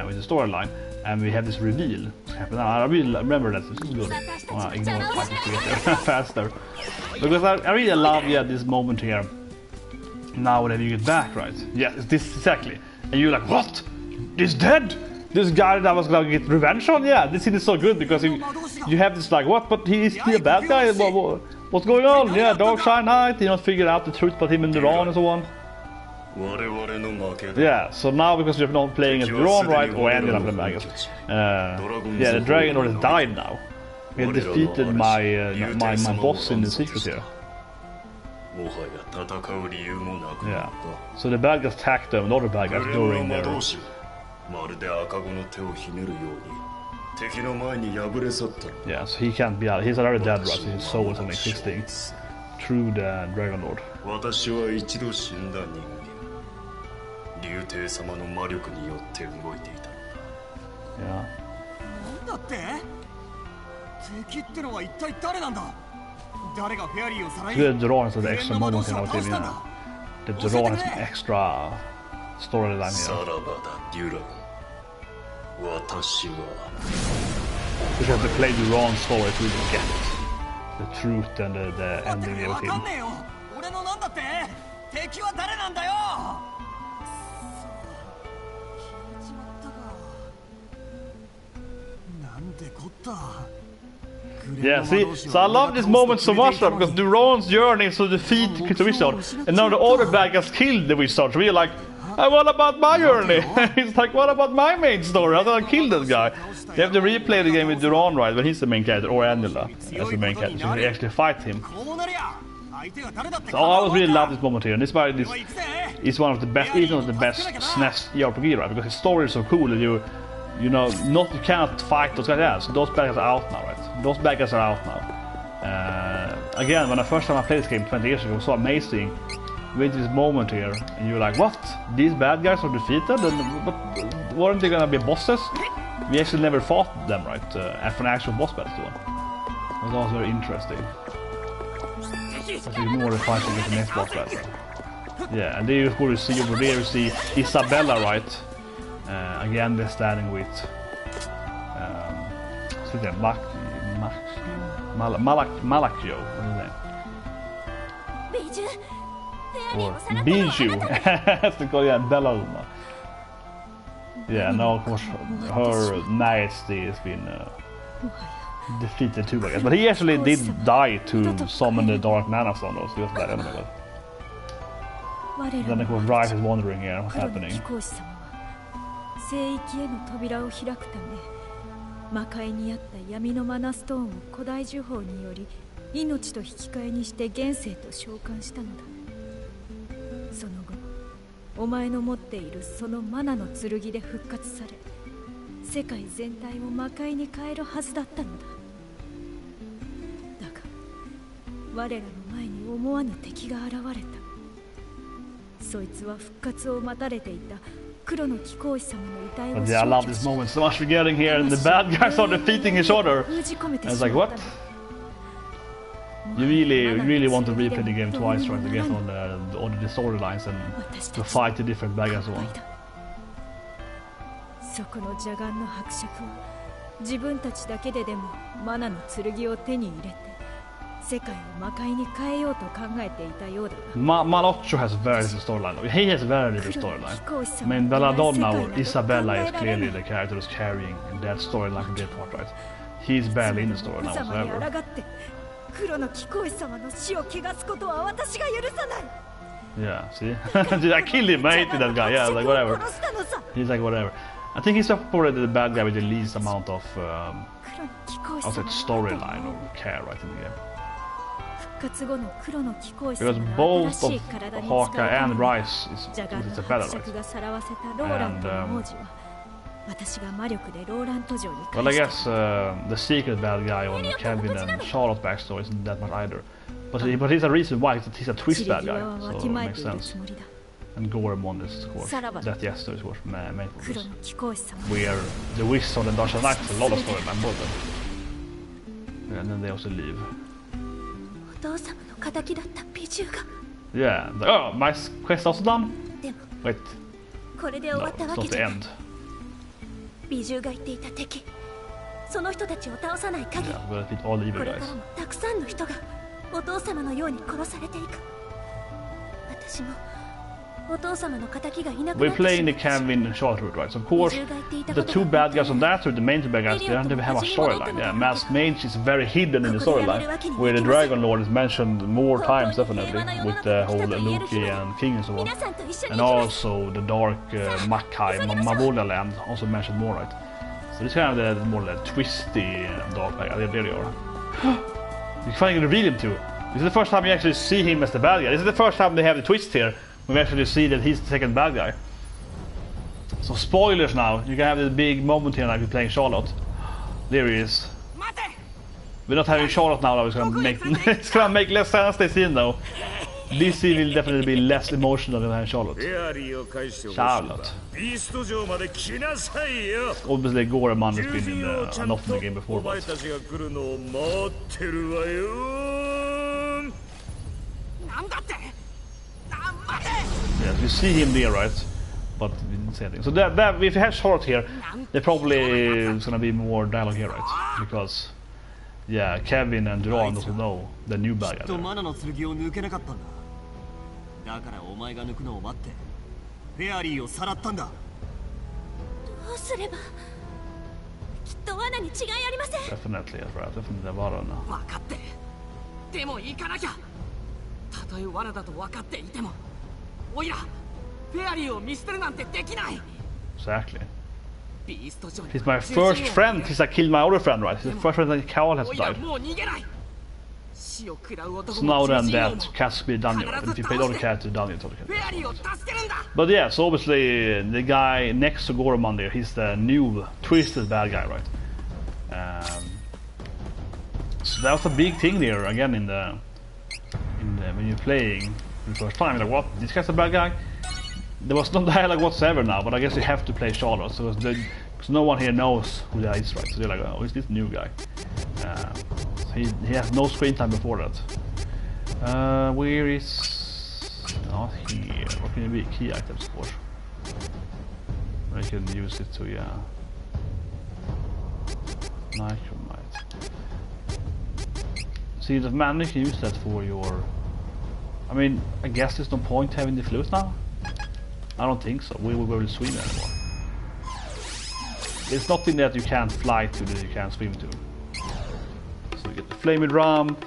with the storyline, and we had this reveal. I really remember that. This is good. I ignore fighting to get there faster. Because I really love, yeah, this moment here. Now that you get back, right? Yeah, it's this exactly. And you're like, what? He's dead? This guy that I was gonna get revenge on? Yeah, this scene is so good because you have this like, what? But he's still a bad guy? What's going on? Yeah, Dark Side Knight, you know, figure out the truth about him and Duran and so on. Yeah, so now because you're not playing as Duran, right? Or any of them, I guess. Yeah, the Dragon Lord has died now. He had defeated my boss in the secret here. Yeah, so the bad guys attacked them, not the bad guys during their... Yeah, so he can't be out. He's already dead, right? So his soul is only existing through the Dragon Lord. Yeah. The Duran has an extra moment in our TV now. The Duran has an extra storyline here. We have to play Duran's story to really get it. The truth and the ending of him. Yeah, see, so I love this moment so much now, because Duran's journey is to defeat the Wizard, and now the other bad guys killed the Wizard, so we're like, what about my journey? It's like, what about my main story? How did I kill this guy? You have to replay the game with Duran, right, when he's the main character, or Angela as the main character, so you actually fight him. So I always really love this moment here, and this is one of the best, even one of the best SNES JRPG, right, because his story is so cool that you can't fight those guys. Yeah, so those bad guys are out now, right? Those bad guys are out now. Again, when the first time I played this game 20 years ago, it was so amazing. We had this moment here, and you're like, what? These bad guys are defeated? But weren't they gonna be bosses? We actually never fought them, right? After an actual boss battle to one. That was very interesting. As you ignore the fight against the next boss battle. Yeah, and there you see over there, you see Isabella, right? Again, they're standing with Malakio, what is his name? Or Bijou, that's the Korean Bella. Yeah, now of course her majesty has been defeated too, I guess. But he actually did die to summon the Dark Mana Stone, though, so he was that anyway. Then of course Rice is wondering here what's happening. 魔界にあった闇のマナストーンを古代呪法により命と引き換えにして現世と召喚したのだ。その後お前の持っているそのマナの剣で復活され、世界全体を魔界に変えるはずだったのだ。だが我らの前に思わぬ敵が現れた。そいつは復活を待たれていた黒の貴公子様の遺体を But yeah, I love this moment so much. We're getting here and the bad guys are defeating each other. And it's like, what? You really want to replay the game twice, right? To get all the storylines and to fight the different bad guys on. そこの邪眼の伯爵は自分たちだけででもマナの剣を手に入れて世界を魔界に変えようと考えていたようだな。Maloccio has very little storyline. He has very little storyline. I mean, Belladonna or Isabella is clearly the character who's carrying that storyline from that part, right? He's barely in the storyline whatsoever. 黒の貴公子様の死を汚すことは私が許さない。 Yeah, see? I killed him, I hated that guy, yeah, like whatever. He's like whatever. I think he's probably the bad guy with the least amount of storyline or care right in the game. Because both of Hawkeye and Rice is Isabella, right? And well, I guess the secret bad guy on Kevin and Charlotte's backstory isn't that much either. But he's a reason why he's a twist bad guy, so it makes sense. And Goremon is, of course, that yesterday is, of course, main focus. Where the Wizard and Darshan Knight has a lot of storyline, both of them. And then they also leave. Yeah, oh, my quest also done? Wait, no, it's not the end. Yeah, I'm gonna defeat all the evil guys. We're playing the Kevin and Charlotte route, right? So of course, the two bad guys on that route, the main two bad guys, they don't have a storyline. Yeah, Masked Mage is very hidden in the storyline, where the Dragon Lord is mentioned more times, definitely, with the whole Loki and King and so on. And also the Dark Makai, Mavola land, also mentioned more, right? So this kind of the more like twisty dark bad guy, they really are. You can finally reveal him too. This is the first time you actually see him as the bad guy. This is the first time they have the twist here. We actually see that he's the second bad guy. So spoilers now. You can have this big moment here like we're playing Charlotte. There he is. We're not having Charlotte now, though. It's gonna make less sense this scene though. This scene will definitely be less emotional than having Charlotte. Charlotte. Obviously Goremon has been in not in the game before, but yes, you see him there, right? But we didn't say anything. So that if you have Charlotte here, there probably is gonna be more dialogue here, right? Because yeah, Kevin and Duran doesn't know the new bad guy there. Definitely, that's right. Definitely Varana. Exactly. He's my first friend. He's like killed my other friend, right? He's the first friend that Carl has died. So now then that cast be done, right? And if you pay all the cats to done it, all the cats. But yeah, so obviously the guy next to Goremon there, he's the new twisted bad guy, right? So that was a big thing there again in the when you're playing for the first time. Like, what? This guy's a bad guy? There was no dialogue whatsoever now, but I guess you have to play Charlotte, so because no one here knows who that is, right? So they're like, oh, it's this new guy. So he has no screen time before that. Where is... Not here. What can it be? Key items, of course. I can use it to, yeah. Micromite. See, the man, you can use that for your... I mean, I guess there's no point having the flute now? I don't think so. We will swim anymore. It's nothing that you can't fly to that you can't swim to. So you get the Flammie drum,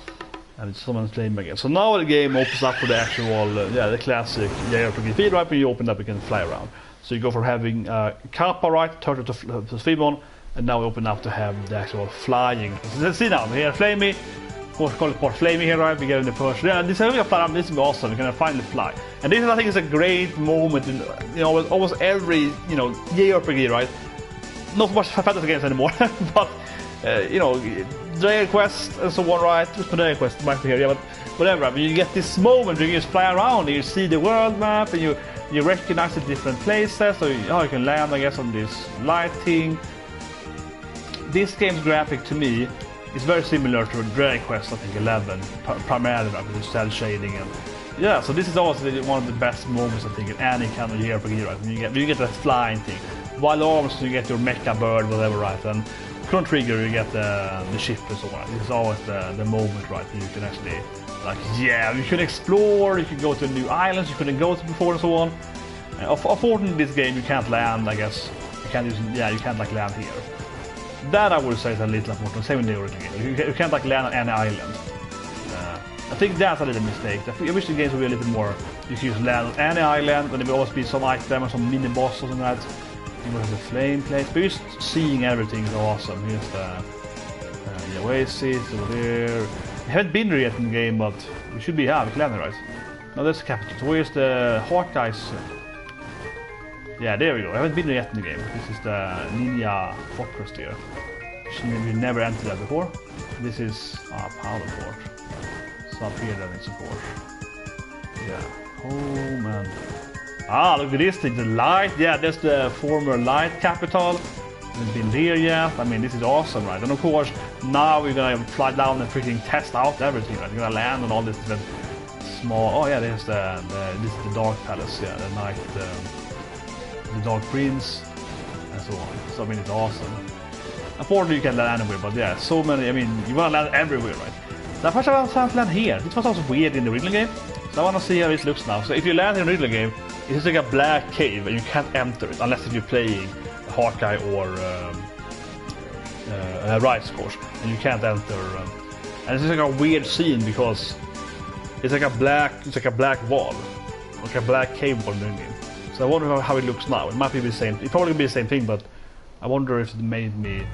and it's someone's Flammie again. So now the game opens up for the actual, yeah, the classic JRPG feed, right? When you open up, you can fly around. So you go from having Kappa, right, turtle to swim on, And now we open up to have the actual flying. Let's see now, here Flammie. Of course, call it part Flammie here, right? We get in the first. Yeah, this is going to be awesome. We're gonna finally fly. And this, I think, is a great moment in, you know, almost every, you know, JRPG, right? Not so much fantasy games anymore, but you know, Dragon Quest and so on, right? Just Dragon Quest might be here, yeah, but whatever. I mean, you get this moment where you just fly around and you see the world map and you recognize the different places. So you can land, I guess, on this lighting. This game's graphic to me is very similar to Dragon Quest, I think, 11, primarily with the cell shading and yeah. So this is also one of the best moments, I think, in any kind of JRPG, right? When you get that flying thing. Wild Arms, you get your mecha bird, whatever, right? And Chrono Trigger, you get the ship and so on. This is always the moment, right? You can actually, like, yeah, you can explore, you can go to new islands you couldn't go to before and so on. Unfortunately, in this game, you can't land, I guess. You can't use, yeah, you can't, like, land here. That I would say is a little important, same in the original game. You can't, like, land on any island. I think that's a little mistake. I wish the games would be a little bit more, you can just land on any island, and there will always be some item or some mini-boss or something like that. You have the flame place, but just seeing everything is awesome. Here's the oasis over there. We haven't been there yet in the game, but we should be, yeah, we can land there, right? No, that's the capital. So where's the Hawk guys? Yeah, there we go. I haven't been there yet in the game. This is the Ninja Fortress there. We never entered that before. This is Powder Fort. So up here then it's support. Yeah. Oh man. Ah, look at this thing, the light. Yeah, that's the former light capital. Haven't been there yet. I mean, this is awesome, right? And of course, now we're gonna fly down and freaking test out everything, right? We're gonna land on all this different small. Oh yeah, there's this is the Dark Palace. Yeah, the night, the Dark Prince, and so on. So I mean, it's awesome. Unfortunately, you can land anywhere, but yeah, so many. I mean, you wanna land everywhere, right? So first I want to land here. This was also weird in the original game. So I want to see how it looks now. So if you land in the original game, it's like a black cave and you can't enter it unless if you're playing Hawkeye or Rise, of course. And you can't enter. And it's like a weird scene because it's like a black wall, like a black cave wall in the game. So I wonder how it looks now. It might be the same. It probably be the same thing, but I wonder if it made me.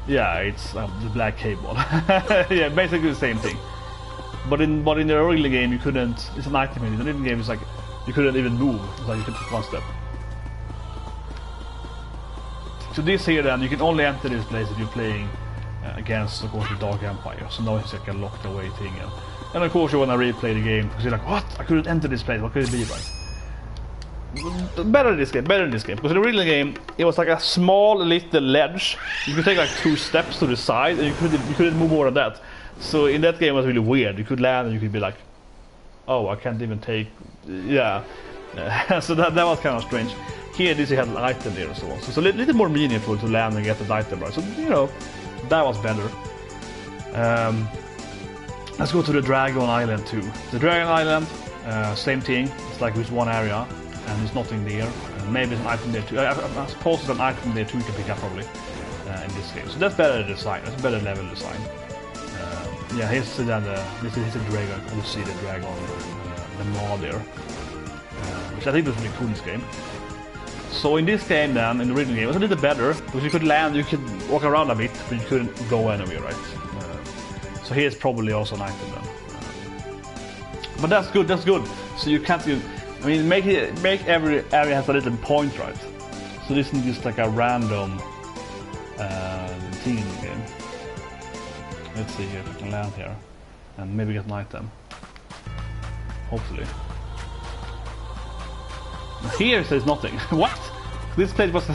Yeah, it's the black cave wall. Yeah, basically the same thing. But in the original game you couldn't. It's an item in the original game. It's like you couldn't even move. It's like you could take one step. So this here then, you can only enter this place if you're playing against, of course, the Dark Empire. So now it's like a locked away thing. And of course you want to replay the game because you're like, what? I couldn't enter this place. What could it be, right? Better in this game. Because in the original game, it was like a small little ledge. You could take like 2 steps to the side, and you couldn't move more than that. So in that game it was really weird. You could land and you could be like, oh, I can't even take, yeah. So that was kind of strange. Here, this you had an item there and so on. So it's a little more meaningful to land and get the item, right? So, you know, that was better. Let's go to the Dragon Island too. The Dragon Island, same thing. It's like with one area, and there's nothing there. Maybe there's an item there too. I suppose there's an item there too you can pick up probably in this game. So that's better design. That's better level design. Yeah, here's the this is the dragon. You see the dragon, the maw there, which I think was really cool in this game. So in this game then, in the original game, it was a little better because you could land, you could walk around a bit, but you couldn't go anywhere, right? So here's probably also an item then. But that's good. That's good. So you can't. I mean, make every area has a little point, right? So this isn't just like a random thing in the game. Let's see here if I can land here and maybe get an item. Hopefully. Here says nothing. What? This place was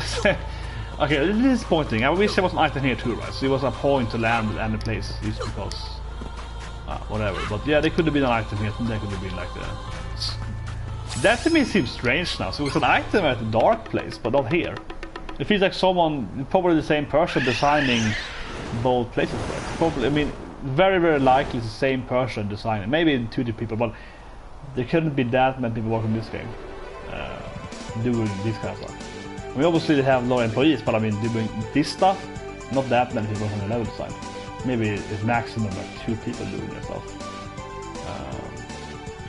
okay, this is disappointing. I wish there was an item here too, right? So it was a point to land at any place just because whatever. But yeah, there could have been an item here, there could have been like that to me seems strange now. So it was an item at the dark place, but not here. It feels like someone, probably the same person designing both places, right? Probably, I mean, very, very likely it's the same person designing. Maybe 2 different people, but there couldn't be that many people working this game doing this kind of stuff. I mean, obviously they have no employees, but I mean, doing this stuff, not that many people on the level design. Maybe it's maximum like 2 people doing this stuff.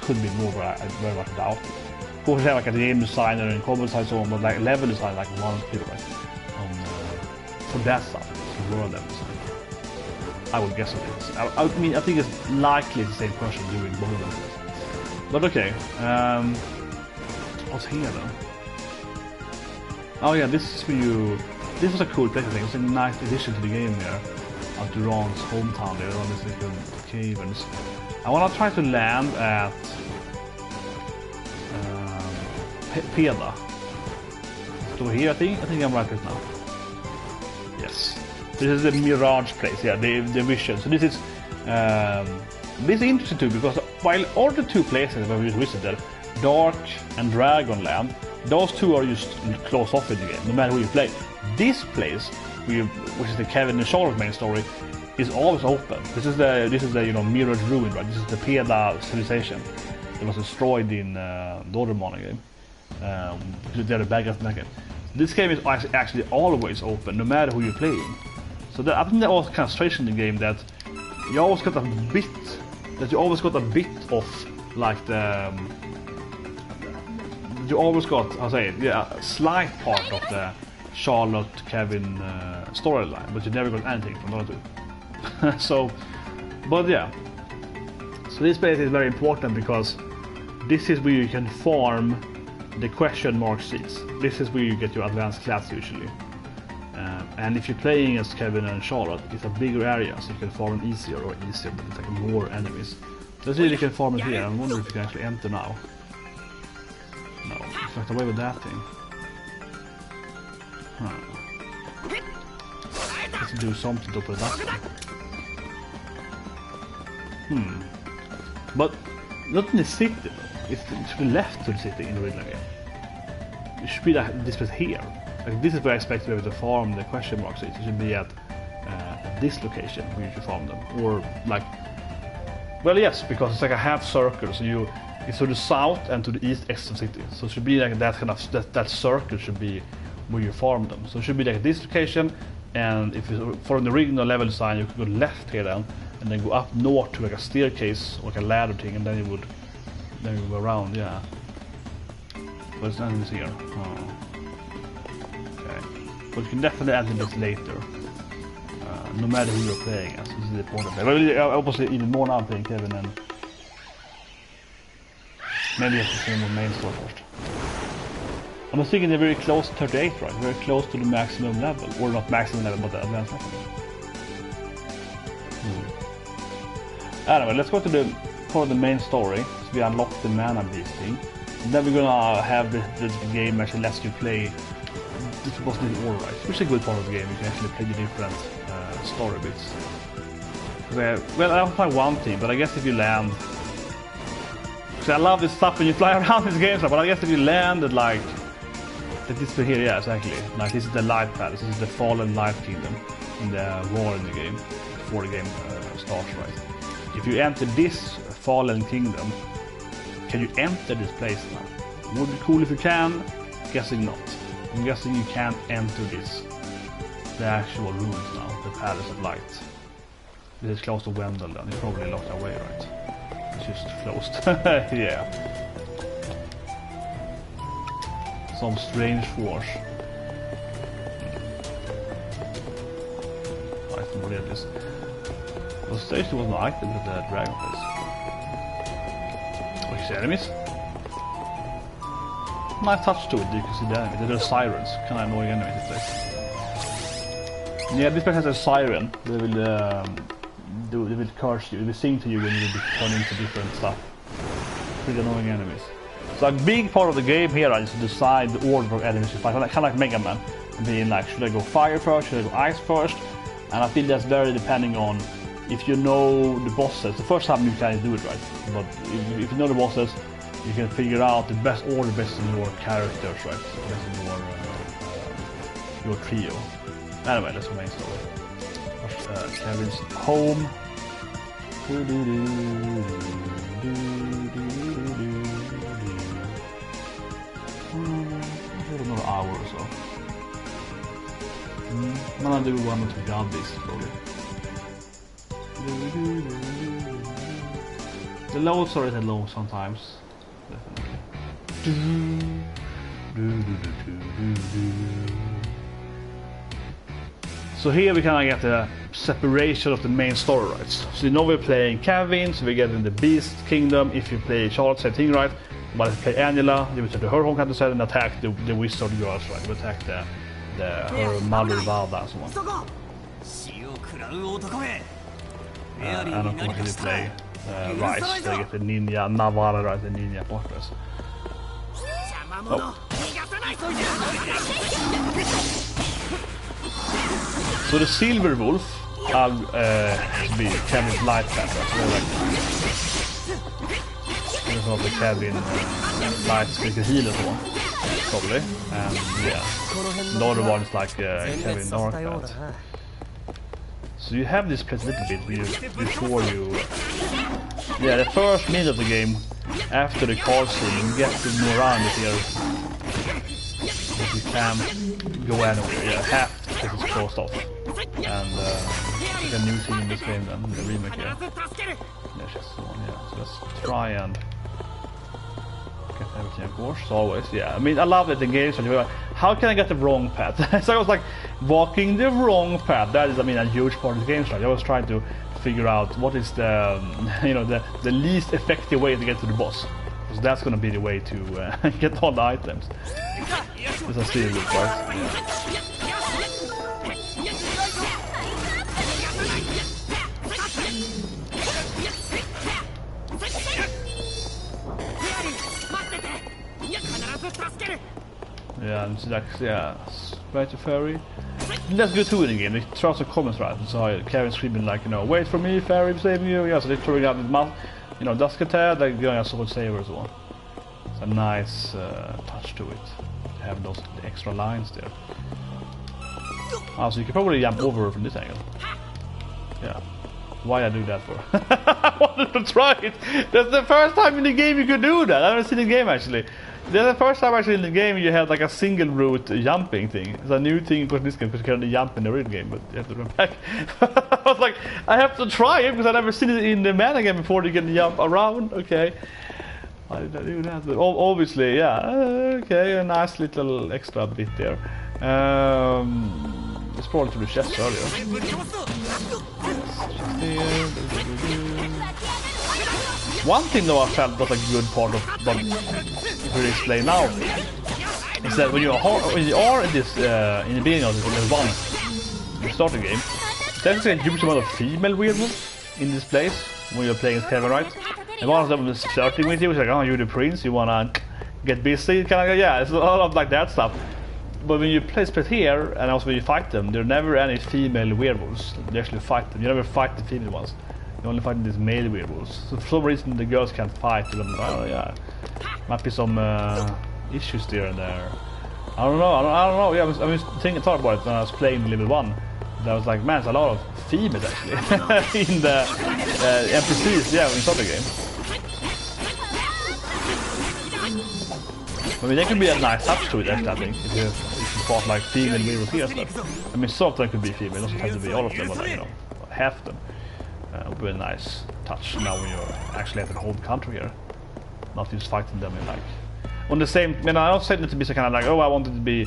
Could be more, but I very much doubt it. Of course, you have like a game designer and combat design, so on, but like level design, like 1 people, right? for that stuff. It's world level design. I would guess it is. I mean, I think it's likely the same person doing both of them. But okay, what's here then? Oh yeah, this is where you... This was a cool place, I think. It's a nice addition to the game here. Out to Ron's hometown there, on this little caverns. I wanna try to land at... Peda. So here, I think I'm right now. Yes. This is the Mirage place, yeah, the vision. So this is interesting too, because while all the two places where we visited, Dark and Dragonland, those two are just closed off in the game, no matter who you play. This place, which is the Kevin and Charlotte main story, is always open. This is the Mirage ruin, right? This is the Peda civilization that was destroyed in the other Mono game. They're the bad guys in that game. This game is actually always open, no matter who you're playing. So I think that was kind of strange in the game that you always got a bit of like the you always got, I'll say, yeah, a slight part of the Charlotte Kevin storyline, but you never got anything from the other two. So, but yeah. So this place is very important because this is where you can farm the question mark seats. This is where you get your advanced class usually. And if you're playing as Kevin and Charlotte, it's a bigger area, so you can farm easier, but it's like more enemies. So you can farm it here. I wonder if you can actually enter now. No, it's not away with that thing. Huh. Let's do something to put that one. But not in the city though. It should be left to the city in the original game. It should be like this place here. Like this is where I expect to be able to farm the question mark seats. It should be at this location where you should farm them. Or like, well yes, because it's like a half circle, so it's to the south and to the east of the city. So it should be like that kind of, that circle should be where you farm them. So it should be like this location, and if you follow the original level design, you could go left here then, and then go up north to like a staircase, or like a ladder thing, and then you would go around, yeah. But it's nothing here. Oh. Okay. But you can definitely enter this later. No matter who you're playing as. This is the important thing. Well, obviously even more now I'm playing Kevin, and maybe I have to see more main story first. I'm thinking they're very close to 38, right? Very close to the maximum level. Or not maximum level, but the advanced level. Anyway, let's go to the part of the main story. So we unlock the mana beast thing. And then we're gonna have the game actually lets you play different order, right? Which is a good part of the game. You can actually play the different story bits. Well, I don't find one thing, but I guess if you land... So I love this stuff when you fly around these games, but I guess if you land at like... This here, yeah, exactly. Like this is the life palace, this is the fallen life kingdom in the war in the game, before the game starts, right? If you enter this fallen kingdom, can you enter this place now? It would be cool if you can, guessing not. I'm guessing you can't enter this. The actual ruins now, the Palace of Light. This is close to Wendell then, it's probably locked away, right? It's just closed. Yeah. Some strange force. Item release. The station was no item with the dragon place. Oh, you see enemies? Nice touch to it, you can see the enemies. They're sirens, kind of annoying enemies this place. Yeah, this place has a siren. They will curse you, they will sing to you when you turn into different stuff. Pretty annoying enemies. So a big part of the game here is to decide the order of enemies you fight, kind of like Mega Man. Being like, should I go fire first, should I go ice first? And I feel that's very depending on if you know the bosses. The first time you can do it right, but if you know the bosses, you can figure out the best order based on your characters, right? Based on your trio. Anyway, that's the main story. Kevin's home. Another hour or so. I'm gonna do one or two zombies probably. The loads are a little long sometimes. Definitely. So here we kind of get a separation of the main story, right? So you know we're playing Kevin, so we get in the Beast Kingdom. If you play Charlotte, same thing, right? But if you play Angela, you return to her home countryside and attack the Wizard girls, right? We attack her mother Valda and so on. And of course you play Rise, so you get the ninja, Navarra, right? The ninja partners. Oh. So the Silver Wolf be Kevin's light pattern. It's not the Kevin light speaker healer one, probably. And yeah, the other one is like Kevin dark path. So you have this place a little bit before you. Yeah, the first minute of the game, after the card scene, you get to move around it here. But you can't go anywhere. Yeah, half because it's closed off. And like a new thing in this game then, the remake here. There's just one, yeah. So let's try and get everything of course, always, yeah. I mean, I love it in games when you're like, how can I get the wrong path? So I was like, walking the wrong path. That is, I mean, a huge part of the games, right? I was trying to figure out what is the, you know, the least effective way to get to the boss. Because that's gonna be the way to get all the items. This is still good, right? Yeah. Yeah, and it's like, yeah, right to fairy. Let's go to it again. They throw some comments, right? So Kevin screaming like, you know, wait for me, fairy, I'm saving you. Yeah, so they're throwing out his mouth, you know, Duskater, they're going a sword saver as well. It's a nice touch to it. To have those extra lines there. So you can probably jump over from this angle. Yeah. Why I do that for? I wanted to try it. That's the first time in the game you could do that. I haven't seen the game actually. That's the first time actually in the game you had like a single route jumping thing. It's a new thing for this game because you can only jump in the real game, but you have to run back. I was like, I have to try it because I've never seen it in the mana game before. You can jump around. Okay. Why did I do that? But obviously, yeah. Okay, a nice little extra bit there. It's probably to the chest earlier. One thing though I felt was a good part of what we explain now is that when you are in this in the beginning of this one, you start the game, there's a huge amount of female werewolves in this place when you're playing as Kevin, right? And one of them is flirting with you, it's like, oh, you're the prince, you wanna get busy, kind of, yeah, it's a lot of like that stuff. But when you place here, and also when you fight them, there are never any female werewolves. You actually fight them. You never fight the female ones. You only fight these male werewolves. So for some reason the girls can't fight. Oh yeah, might be some issues there and there. I don't know. I don't know. Yeah, I was thinking about it when I was playing level 1. I was like, man, there's a lot of females actually in the NPCs. Yeah, when you start the game. I mean, there could be a nice touch to it actually, I think, if you fought like female werewolves here and stuff. I mean, some of them could be female, it doesn't have to be all of them, but like, you know, half of them. Would be a nice touch now when you're actually at the whole country here. Not just fighting them in like... On the same... I mean, I don't say it to be so kind of like, oh, I want it to be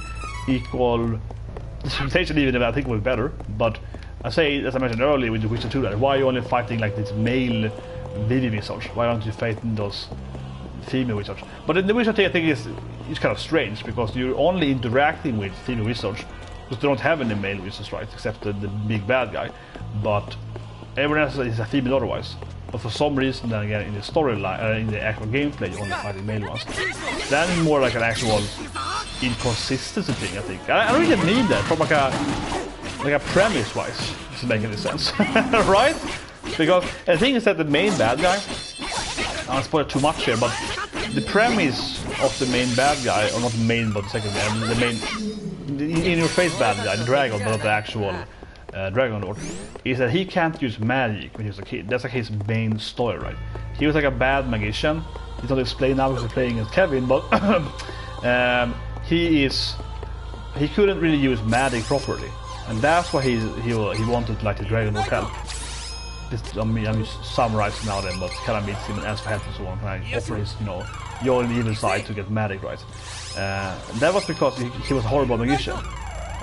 equal... Disputation even if I think it was better, but I say, as I mentioned earlier with the Witcher 2, why are you only fighting like these male Vivi wizards? Why aren't you fighting those female wizards? But in the Witcher 3 I think it's kind of strange because you're only interacting with female wizards because they don't have any male wizards, right? Except the big bad guy. But everyone else is a female otherwise. But for some reason then again in the storyline, in the actual gameplay, you're only fighting male ones. Then more like an actual inconsistency thing, I think. I don't even mean that from like a premise wise, doesn't make any sense. Right? Because the thing is that the main bad guy, I don't spoil too much here, but the premise of the main bad guy, or not the main but the second guy, the main in your face bad guy, the dragon, but not the actual Dragon Lord, is that he can't use magic when he was a kid. That's like his main story, right? He was like a bad magician. He's not explained now because he's playing as Kevin, but he couldn't really use magic properly, and that's why he wanted like the Dragon Lord help. This, I'm just summarizing now then, but kind of meets him and asks for help and so on. And I offer his, you know, you're on the evil side to get magic right. That was because he was a horrible magician.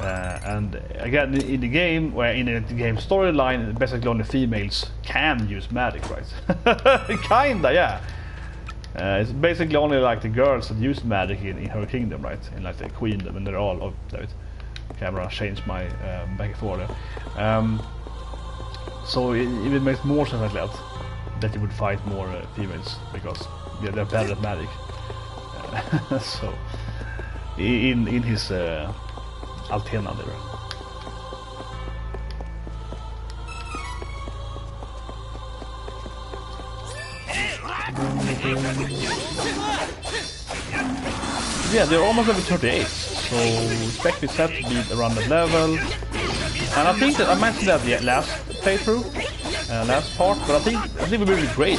And again, in the game, where in the game storyline, basically only females can use magic, right? Kinda, yeah. It's basically only like the girls that use magic in her kingdom, right? In like the queendom, and they're all. Oh, David, camera changed my back and forth. So it makes more sense like that you would fight more females because they're better at magic. So in his Altena there. Yeah, they're almost level 38, so expect me set to be around that level. And I think that I mentioned that the last playthrough, last part, but I think it would be really great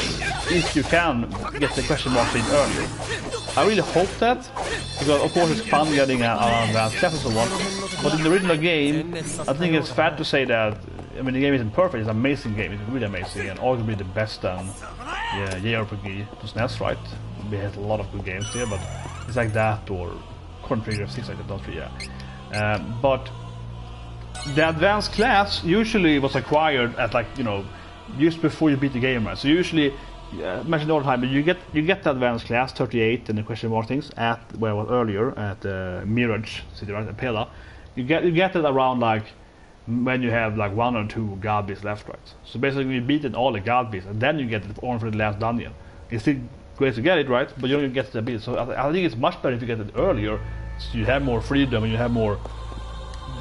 if you can get the question marks in early. I really hope that, because of course it's fun getting an advanced class and so on, but in the original game, I think it's fair to say that, I mean, the game isn't perfect, it's an amazing game, it's really amazing, and arguably the best JRPG to SNES, right? We had a lot of good games there, but it's like that, or Chrono Trigger 6 like that, don't we? Yeah. But the advanced class usually was acquired at, like, you know, just before you beat the game, right? So usually, I mentioned all the time, but you get the advanced class 38 and the question mark things at where I was earlier at Mirage City, right? At Pela. You get it around like when you have like 1 or 2 god beasts left, right? So basically you beat all the god beasts, and then you get it on for the last dungeon. It's still great to get it, right? But you don't get the ability. So I think it's much better if you get it earlier, so you have more freedom and you have more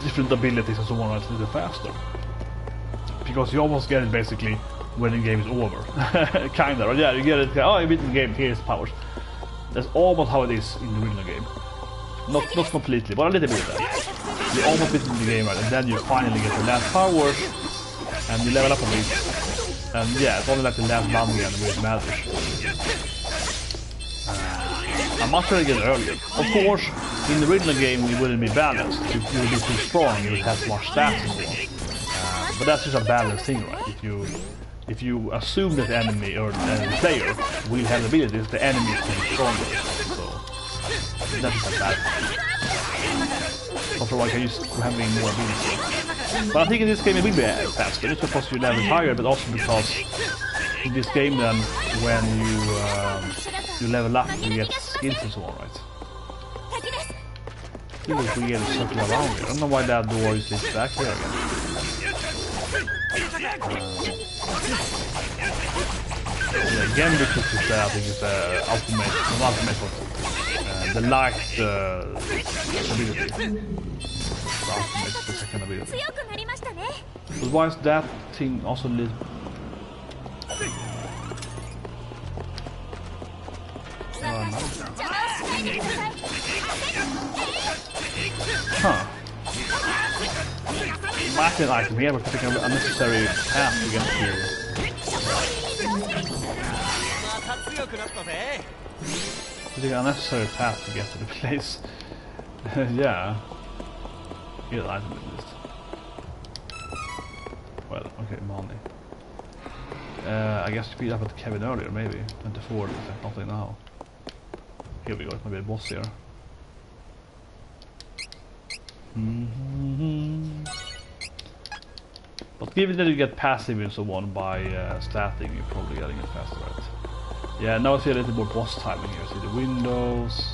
different abilities and so on, right? A little faster. Because you almost get it basically when the game is over. Kinda, right? Yeah, you get it, oh, you beat the game, here's powers. That's almost how it is in the original game. Not completely, but a little bit of that. You almost beat the game, right? And then you finally get the last powers, and you level up a bit. And yeah, it's only like the last bound again where it matters. I'm much rather get it earlier. Of course, in the original game it wouldn't be balanced. You would be too strong, you would have more stats and so on. But that's just a balanced thing, right? If you assume that the enemy or the player will have abilities, the enemy is getting stronger. So that is a bad thing. Also, like I used to having more abilities. But I think in this game it will be faster. It's because you level higher, but also because in this game then when you level up you get skills and so on, right? It was weird to circle around here. I don't know why that door is back here again. Yeah, again because it's, I think it's ultimate, the light ability. The ultimate, the second ability. But why is that thing also lit? Huh. Might be an item here, but I think an unnecessary path to get here. I think an unnecessary path to get to the place. Yeah. Get an item at least. Well, okay, money. I guess to beat up at Kevin earlier, maybe. 24, is like nothing now. Here we go, it might be a boss here. But given that you get passive and so on by stating, you're probably getting it faster, right? Yeah, now I see a little more boss timing here. See the windows.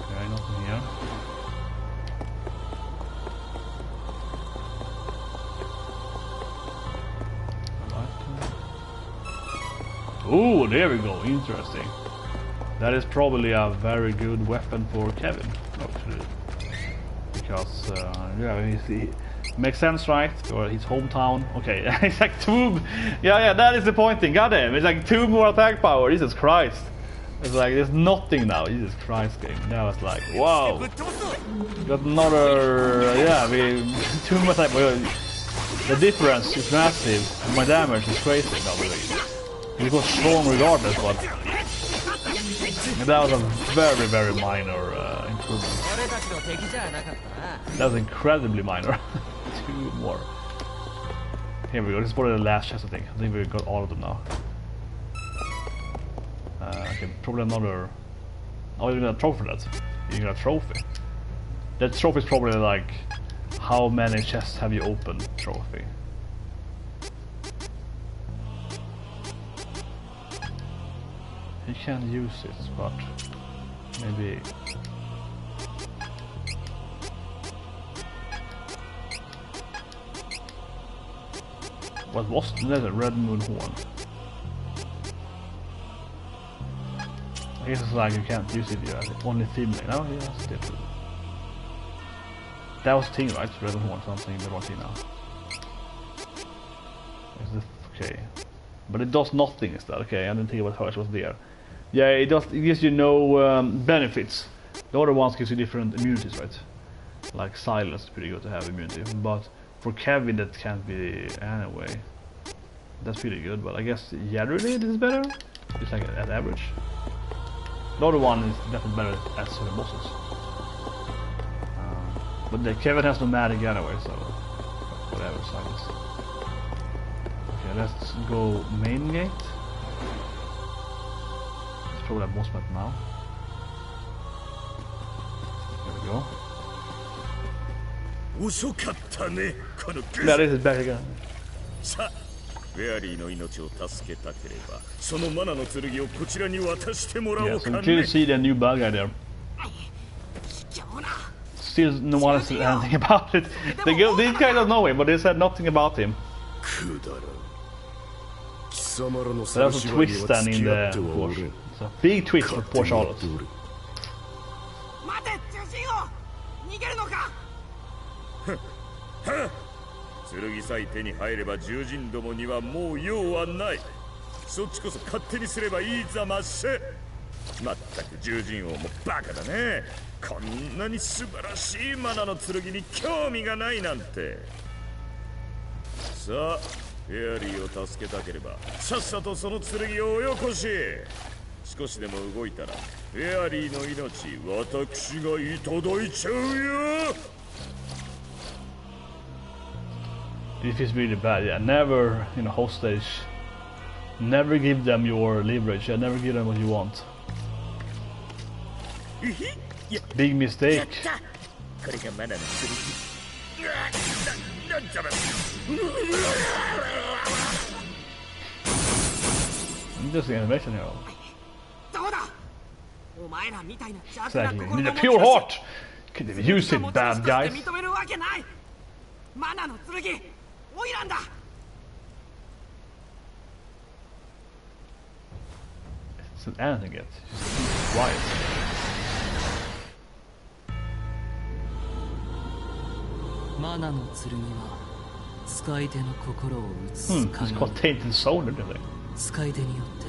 Okay, nothing here. Oh, there we go. Interesting. That is probably a very good weapon for Kevin, actually. Because, yeah, he makes sense, right? Or his hometown. Okay, it's like 2... Yeah, that is the point thing. Goddamn, it's like 2 more attack power. Jesus Christ. It's like, there's nothing now. Jesus Christ, game. Now it's like, wow. Got another... Yeah, 2 more attack power. The difference is massive. My damage is crazy now, really. It was strong regardless, but that was a very, very minor improvement. That was incredibly minor. 2 more. Here we go. This is probably the last chest, I think. I think we got all of them now. Okay, probably another... Oh, we're gonna trophy for that. You got a trophy. That trophy is probably like, how many chests have you opened trophy. You can use it, but maybe. What was that? A red moon horn. I guess it's like you can't use it if you're only female. No, yeah, still true. That was the thing, right? Red moon horn, something that was now. Okay. But it does nothing instead. Okay, I didn't think about how it was there. Yeah, it does. It gives you no benefits. The other ones gives you different immunities, right? Like silence is pretty good to have immunity, but for Kevin that can't be anyway. That's pretty good, but I guess generally this is better. It's like at average. The other one is definitely better at certain bosses. But the Kevin has no magic anyway, so whatever. Silence. Okay, let's go main gate. It's probably a boss fight now. There we go. Yeah, this is back again. フェアリーの命を助けたければ、そのマナの剣をこちらに渡してもらおうかね。Yeah, so you clearly see the new bad guy there. Still no one said anything about it. These guys don't know him, but they said nothing about him. There's a twist then in the Porsche. It's a big twist for poor Charlotte. 剣さえ手に入れば獣人どもにはもう用はない。そっちこそ勝手にすればいいざませ。まったく獣人王もバカだね。こんなに素晴らしいマナの剣に興味がないなんて。さあ、フェアリーを助けたければさっさとその剣をおよこし。少しでも動いたらフェアリーの命私がいただいちゃうよ。If it's really bad, yeah, never, hostage. Never give them your leverage, yeah, never give them what you want. Big mistake. Interesting animation here. Exactly, you need a pure heart! Can you use it, bad guys? It's an anything yet. Just quiet. It's called Tainted Soul or something.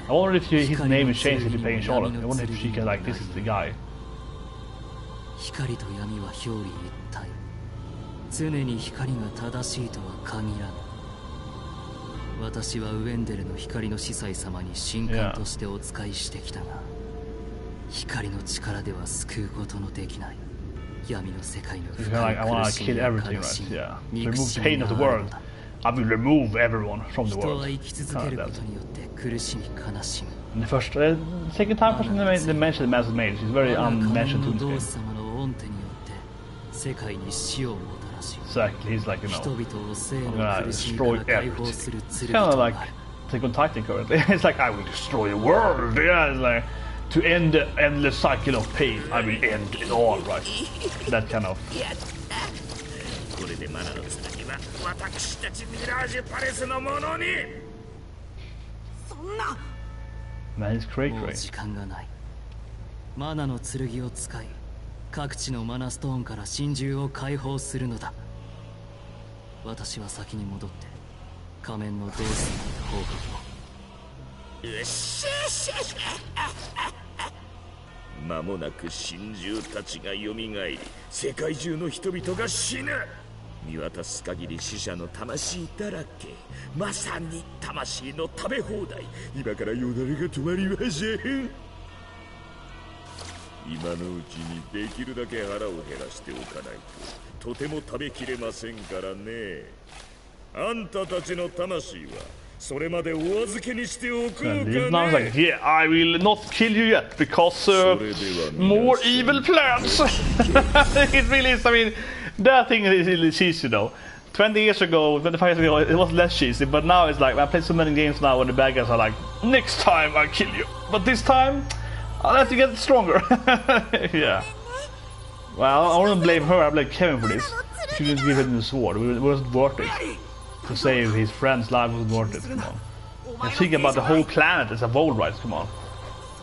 I wonder if his name is changed if you're playing Charlotte. I wonder if she can this is the guy. 常に光が正しいとは限らぬ。私はウェンデルの光の司祭様に神官としてお仕えしてきたが、光の力では救うことのできない闇の世界の深い苦しみや悲しみ、憎しみがあるのだ。I will remove everyone from the 人 world. は生き続けることによって苦しみ悲しむ。 The first, second time person they mentioned the Master Mage. He's very unmentioned to this game. 様の恩手によって世界に死をもたらし。 Exactly, he's like, I'm gonna destroy everything. It's kind of like Attack on Titan currently. It's like, I will destroy the world. Yeah, it's like, to end the endless cycle of pain, I will end it all, right? That kind of... Man, it's cray cray. 時間がない。マナの剣を使い、各地のマナストーンから真珠を解放するのだ。私は先に戻って仮面のドースに報告を。よっしゃしゃしゃ。間もなく真珠たちが蘇り、世界中の人々が死ぬ。見渡す限り死者の魂だらけ。まさに魂の食べ放題。今からよだれが止まりません。今のうちにできるだけ腹を減らしておかないととても食べきれませんからね。あんたたちの魂はそれまでお預けにしておこうか Now he's like, yeah, I will not kill you yet because more evil plans. It really is. I mean, that thing is really cheesy though. 20 years ago, 25 years ago, it was less cheesy, but now it's like I play so many games now where the bad guys are like, next time I'll kill you, but this time I'll have to get stronger. Yeah. Well, I wouldn't blame her. I blame Kevin for this. She didn't give him the sword. It wasn't worth it. To save his friend's life wasn't worth it. Come on. And think about the whole planet as a whole, right? Come on.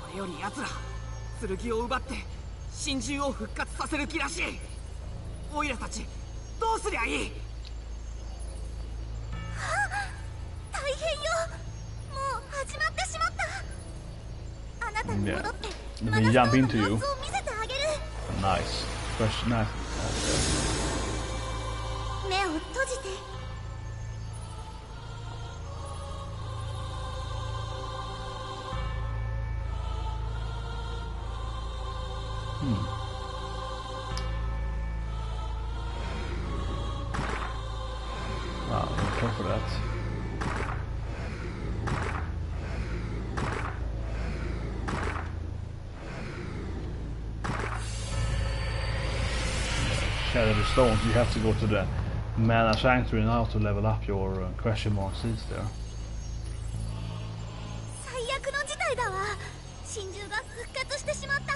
それより奴ら剣を奪って真珠を復活させる気らしい。オイラたちどうすりゃいい？大変よ。もう始まってしまった。あなたに戻ってマナストーンの様子を見せてあげる。Nice. Fresh, nice. 目を閉じて。Wow, I'm sure for that. Shatter the stones, you have to go to the Mana Sanctuary now to level up your question mark seeds there. 最悪の事態だわ。真珠が復活してしまった。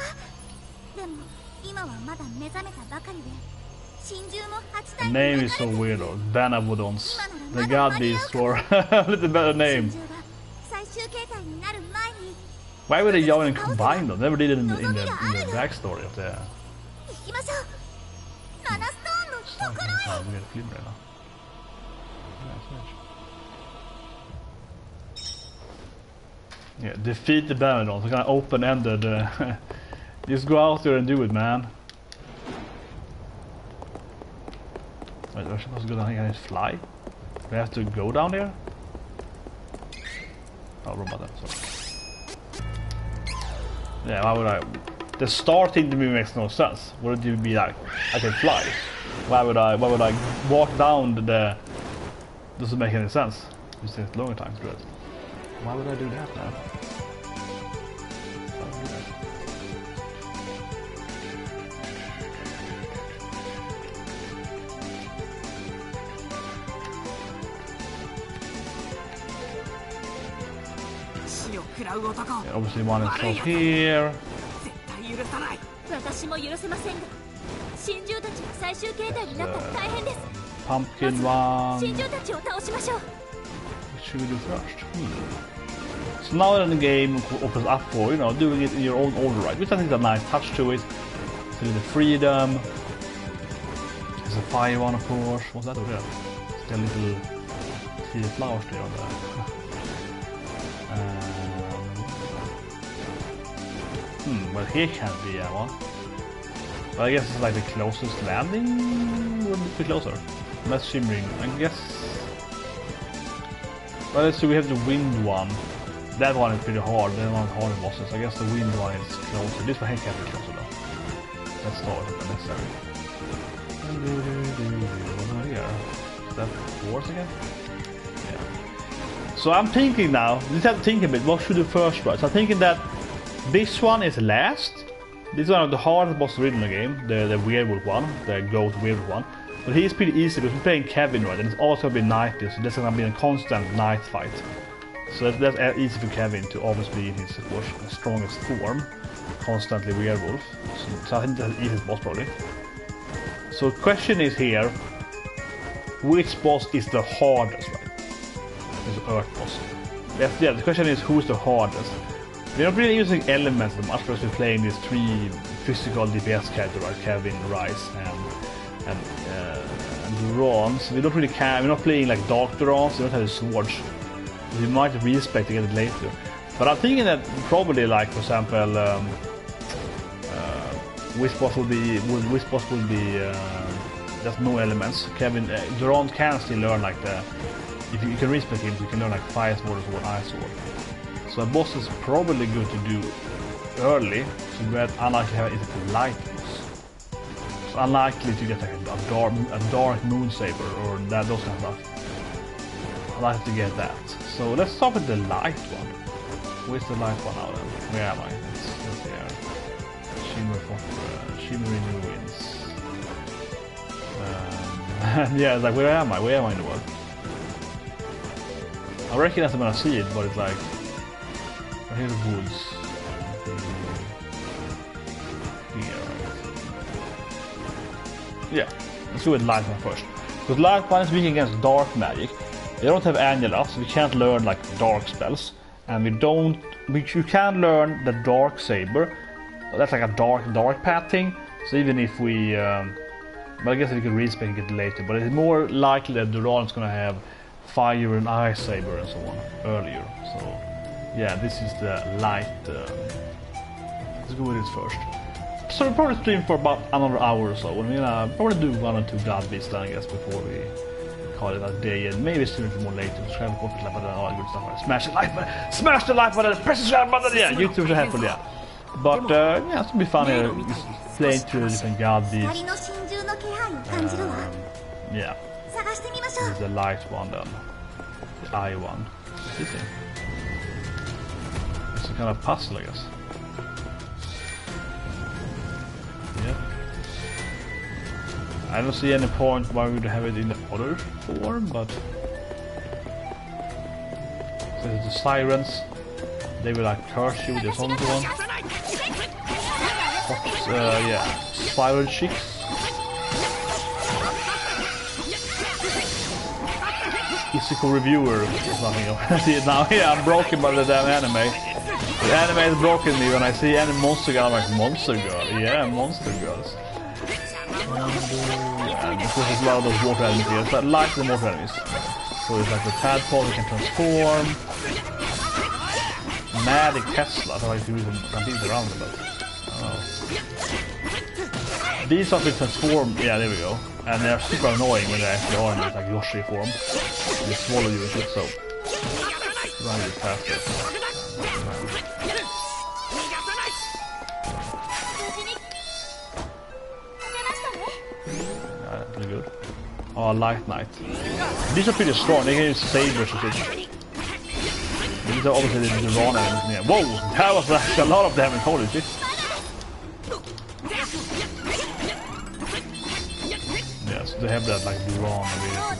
でも今はまだ目覚めたばかりで。The name is so weird though. Benevodons. They got these for a little better name. Why would they join and combine them? Never did it in the backstory of the... Yeah, defeat the Benevodons. Kind of open-ended. Just go out there and do it, man. Wait, we're supposed to go down here and fly? We have to go down there? Oh, wrong button, sorry. Yeah, why would I... The starting to me makes no sense. Would it be like, I can fly? Why would I walk down the... Doesn't make any sense. It takes a longer time to do it. Why would I do that now? Yeah, obviously one is from here. 私も許せませんが、真珠たちが最終形態になったら大変です。 Pumpkin one. 真珠たちを倒しましょう。 What should we do first? So now that the game opens up for, you know, doing it in your own order, right? Which I think is a nice touch to it. So the freedom. There's a fire one, of course. What's that over there? It's a little tea flowers there on there. Well, here can't be one. But I guess it's like the closest landing would be closer. Less shimmering, I guess. Well, let's see, we have the wind one. That one is pretty hard, that one's harder bosses. I guess the wind one is closer. This one here can't be closer though. Let's start with the necessary. What's over here? Is that force again? Yeah. So I'm thinking now, let's have to think a bit, what should do first, right? So I'm thinking that this one is last. This is one of the hardest boss in the game, the werewolf one, the goat werewolf one. But he's pretty easy because we're playing Kevin, right? And it's also going to be nighty, so there's going to be a constant night fight. So that's easy for Kevin to always be in his strongest form, constantly werewolf. So I think that's the easiest boss probably. So the question is here, which boss is the hardest, right? It's the Earth boss. Yeah, the question is who's the hardest? We're not really using elements that much because we're playing these three physical DPS characters, right? Kevin, Rice, and Ron. So we don't really care. We're not playing like Dark Ron, so we don't have the swords. So we might respect to get it later. But I'm thinking that probably, like for example, which boss would be just no elements. Kevin, Ron can still learn like the. If you can respect him, you can learn like fire sword or ice sword. So a boss is probably good to do early, so that unlikely to have it to light boss. So unlikely to get like a dark moon saber or those kind of stuff. Unlikely to get that. So let's start with the light one. Where's the light one now then? Where am I? It's here. Shimmering ruins. Yeah, it's like where am I? Where am I in the world? I recognize it when I see it, but it's like right here the woods. Here, right? Yeah, let's go with light one first. Because light one is weak against dark magic. We don't have Angela, so we can't learn like dark spells, and you can learn the dark saber. That's like a dark path thing. So even if we, but I guess we could respec it later. But it's more likely that Duran is gonna have fire and ice saber and so on earlier. So yeah, this is the light. Let's go with this first. So we'll probably stream for about another hour or so. We're gonna probably do 1 or 2 god beats then, I guess, before we call it a day, and maybe stream for more later. Subscribe, comment, like button, all that good stuff. Smash the like button, smash the like button, press the subscribe button. Yeah, YouTube is helpful, yeah. But yeah, it's gonna be fun here, playing through the different god beats. Yeah, this is the light one then, the eye one. What's this thing? It's a kind of puzzle, I guess. Yeah. I don't see any point why we would have it in the other form, but so the sirens, they will like curse you. There's only one. Yeah, siren chicks. Physical reviewer or something. I see it now. Yeah, I'm broken by the damn anime. The anime has broken me when I see any monster girl. I'm like, monster girl? Yeah, monster girls. Yeah, because there's a lot of those water enemies here. It's like the water enemies. So it's like the tadpole that can transform. Magic Tesla, I like to use them completely around it, but I don't know. These are to transform, yeah, there we go. And they're super annoying when they actually are in this like Yoshi form. They swallow you and shit, so run this faster. Yeah, that's really good. Oh, Light Knight. These are pretty strong, they can use sabers and shit. These are obviously the Duran enemies. Yeah. Whoa, that was actually a lot of damage, holy shit. Yes, they have that like Duran ability.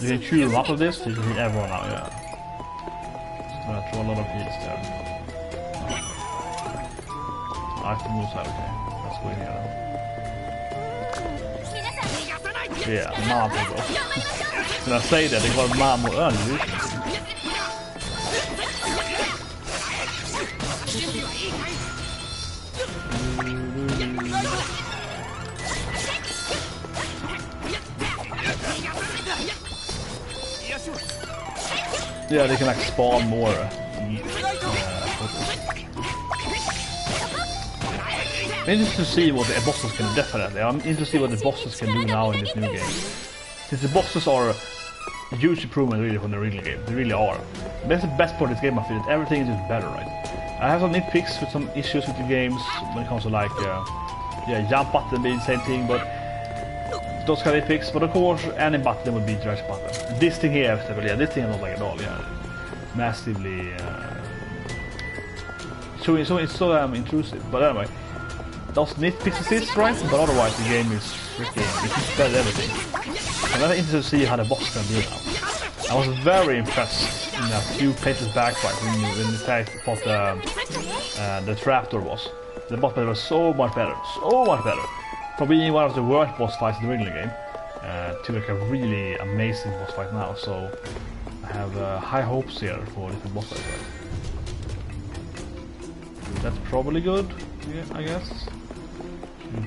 You can chew them up of this, you can hit everyone out, yeah. Just gonna throw a lot of heals there. I have to move side, okay. Let's go in here. Yeah, mom can go. When I say that, they got mom or dude. Yeah, they can like spawn more. I'm interested to see what the bosses can definitely. I'm interested to see what the bosses can do now in this new game. Since the bosses are a huge improvement really from the original game. They really are. That's the best part of this game, I feel that everything is just better, right? I have some nitpicks with some issues with the games when it comes to like yeah, jump button being the same thing, but those kind of nitpicks, but of course any button would be the right button. This thing here, yeah, this thing I don't like at all, yeah. Massively so it's so intrusive, but anyway. Those nitpicks exist, right? But otherwise the game is freaking, it's better than everything. I'm very interested to see how the boss can do now. I was very impressed in a few pages back when the fact what the trapdoor was. The boss battle was so much better. From being one of the worst boss fights in the original game to like a really amazing boss fight now. So I have high hopes here for different boss fights. Right? That's probably good, yeah, I guess.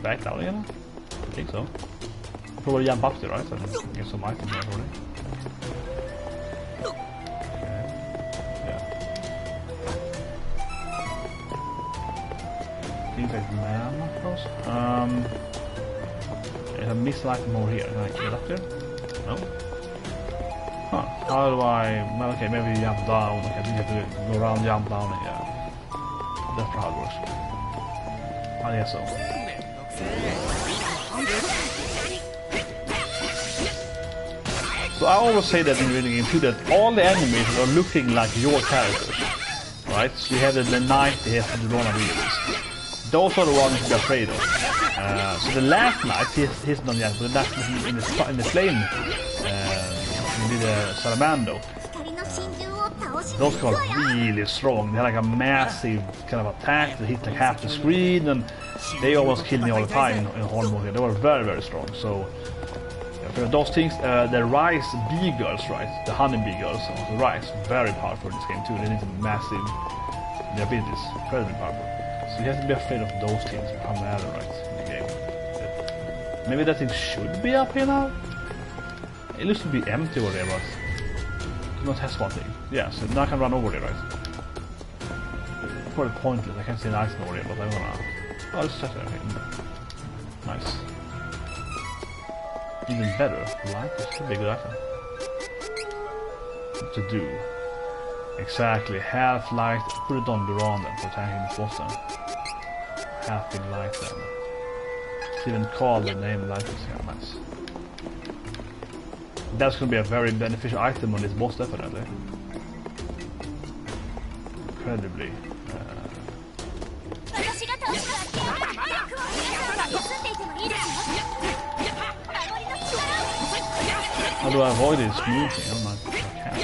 Back down again? I think so. Probably jump up there, right? So I can get some items there already. Okay. Yeah. Things like mana, of course. I missed an item over here. Can I get up there? No? Huh. How do I... Well, okay, maybe jump down. Okay, I think you have to go around, jump down, and yeah. That's how it works. I guess so. So I always say that in video game too, that all the enemies are looking like your characters, right? So you have the knight, the head, and the Rona abilities. Those are the ones to be afraid of. So the last knight, he's not yet, but that's in the flame, the Salamando. Those guys are really strong. They have like a massive kind of attack that hits like half the screen, and they almost kill me all the time in hard mode. They were very, very strong. So for those things, the rice bee girls, right? The honey bee girls, the rice, very powerful in this game too. They need massive, their abilities, incredibly powerful. So you have to be afraid of those things primarily, right, in the game. But maybe that thing should be up here now. It looks to be empty over there, but do not test one thing. Yeah, so now I can run over there, right? Probably pointless. I can't see an item over here, but I'm gonna. Oh, let's check everything. Nice. Even better, light is a big item. What to do? Exactly, half light, put it on Duran then for attacking the boss then. Half big light then. It's even called the name light is yeah, nice. That's gonna be a very beneficial item on this boss definitely. Incredibly. How do I avoid this smoothing? I'm not, I can't.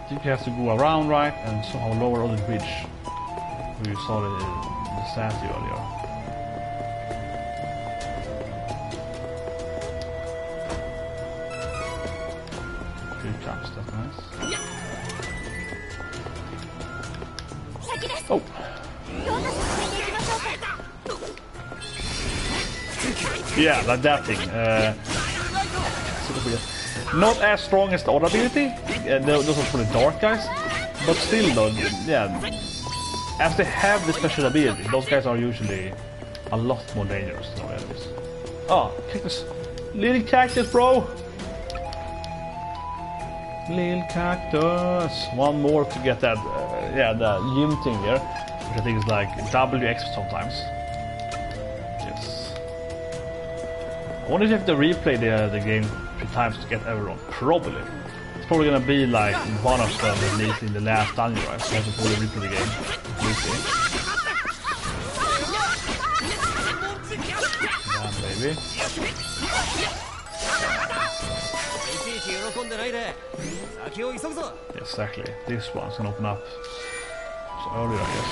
I think you have to go around, right, and somehow lower on the bridge. Where you saw the statue earlier. Good jumps, that's nice. Oh! Yeah, like that thing. Not as strong as the other ability. Those are for the dark guys. But still though, yeah. As they have the special ability, those guys are usually a lot more dangerous than the others. Oh, cactus. Little cactus, bro! Little cactus. One more to get that, yeah, the gym thing there, which I think is like WX sometimes. Yes. I wonder if you have to replay the game 3 times to get everyone. Probably. It's probably gonna be like one of them at least in the last dungeon, right? So you have to probably replay the game. Yeah, baby. Exactly. This one's gonna open up so earlier, I guess.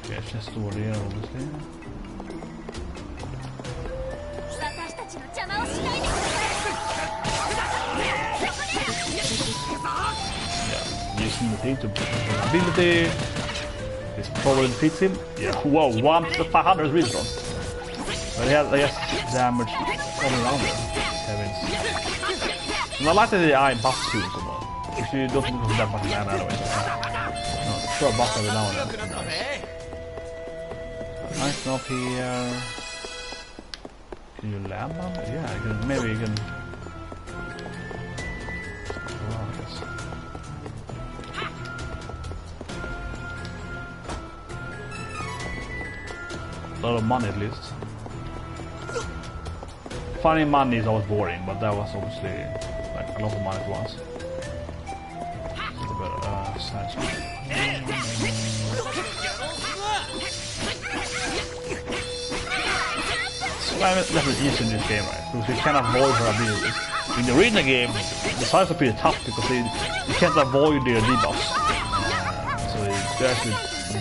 Okay, it's just over there, obviously. Using the thing to ability. This probably fits him. Yeah, whoa, 1 to 500 is really strong. But he has, I guess, damage all around there. Heavens. And I like that the eye buff too, so much. If you don't think that much mana anyway. No, throw a buff every now and then. Nice up here. Can you land on it? Yeah, you can, maybe you can. A lot of money at least. Finding money is always boring, but that was obviously like a lot of money at once. It's definitely easy in this game, right? Because you can't avoid her abilities. In the arena game, the sides are pretty tough because you can't avoid their debuffs. So they're actually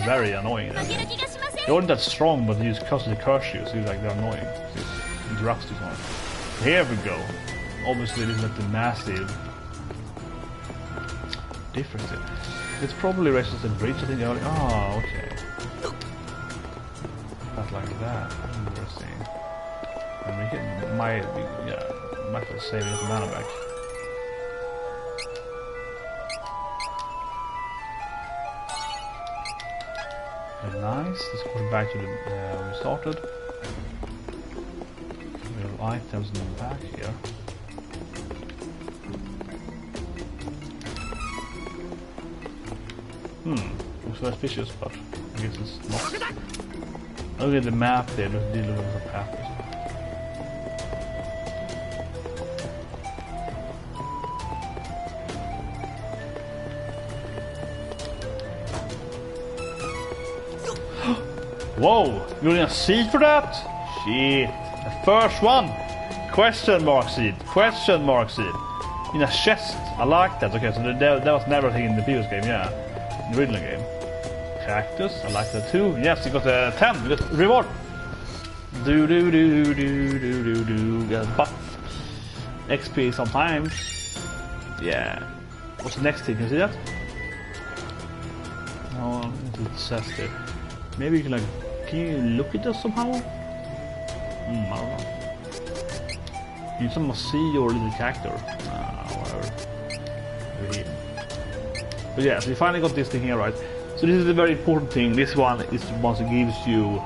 very annoying. They aren't that strong, but they use constantly curse you, so like they're annoying. So it interrupts too much. Here we go. Obviously, this is like the massive difference here. It's probably raises the bridge, I think. Oh, okay. Not like that. Interesting. And we can might be saving the mana back. Okay, nice. Let's go back to the where we started. We have items in the back here. Looks suspicious, but I guess it's not. Look at the map there, look at the path. Whoa! You're in a seed for that? Shit. The first one! Question mark seed. Question mark seed. In a chest. I like that. Okay, so that was never a thing in the previous game, yeah. In the original game. Cactus. I like that too. Yes, you got a 10. You got reward. Do. Got buff. XP sometimes. Yeah. What's the next thing? Can you see that? Oh, it says there. Maybe you can like. Can you look at this somehow? I don't know. You somehow see your little character. Whatever. Over here. But yeah, so you finally got this thing here, right? So this is a very important thing. This one is the one that gives you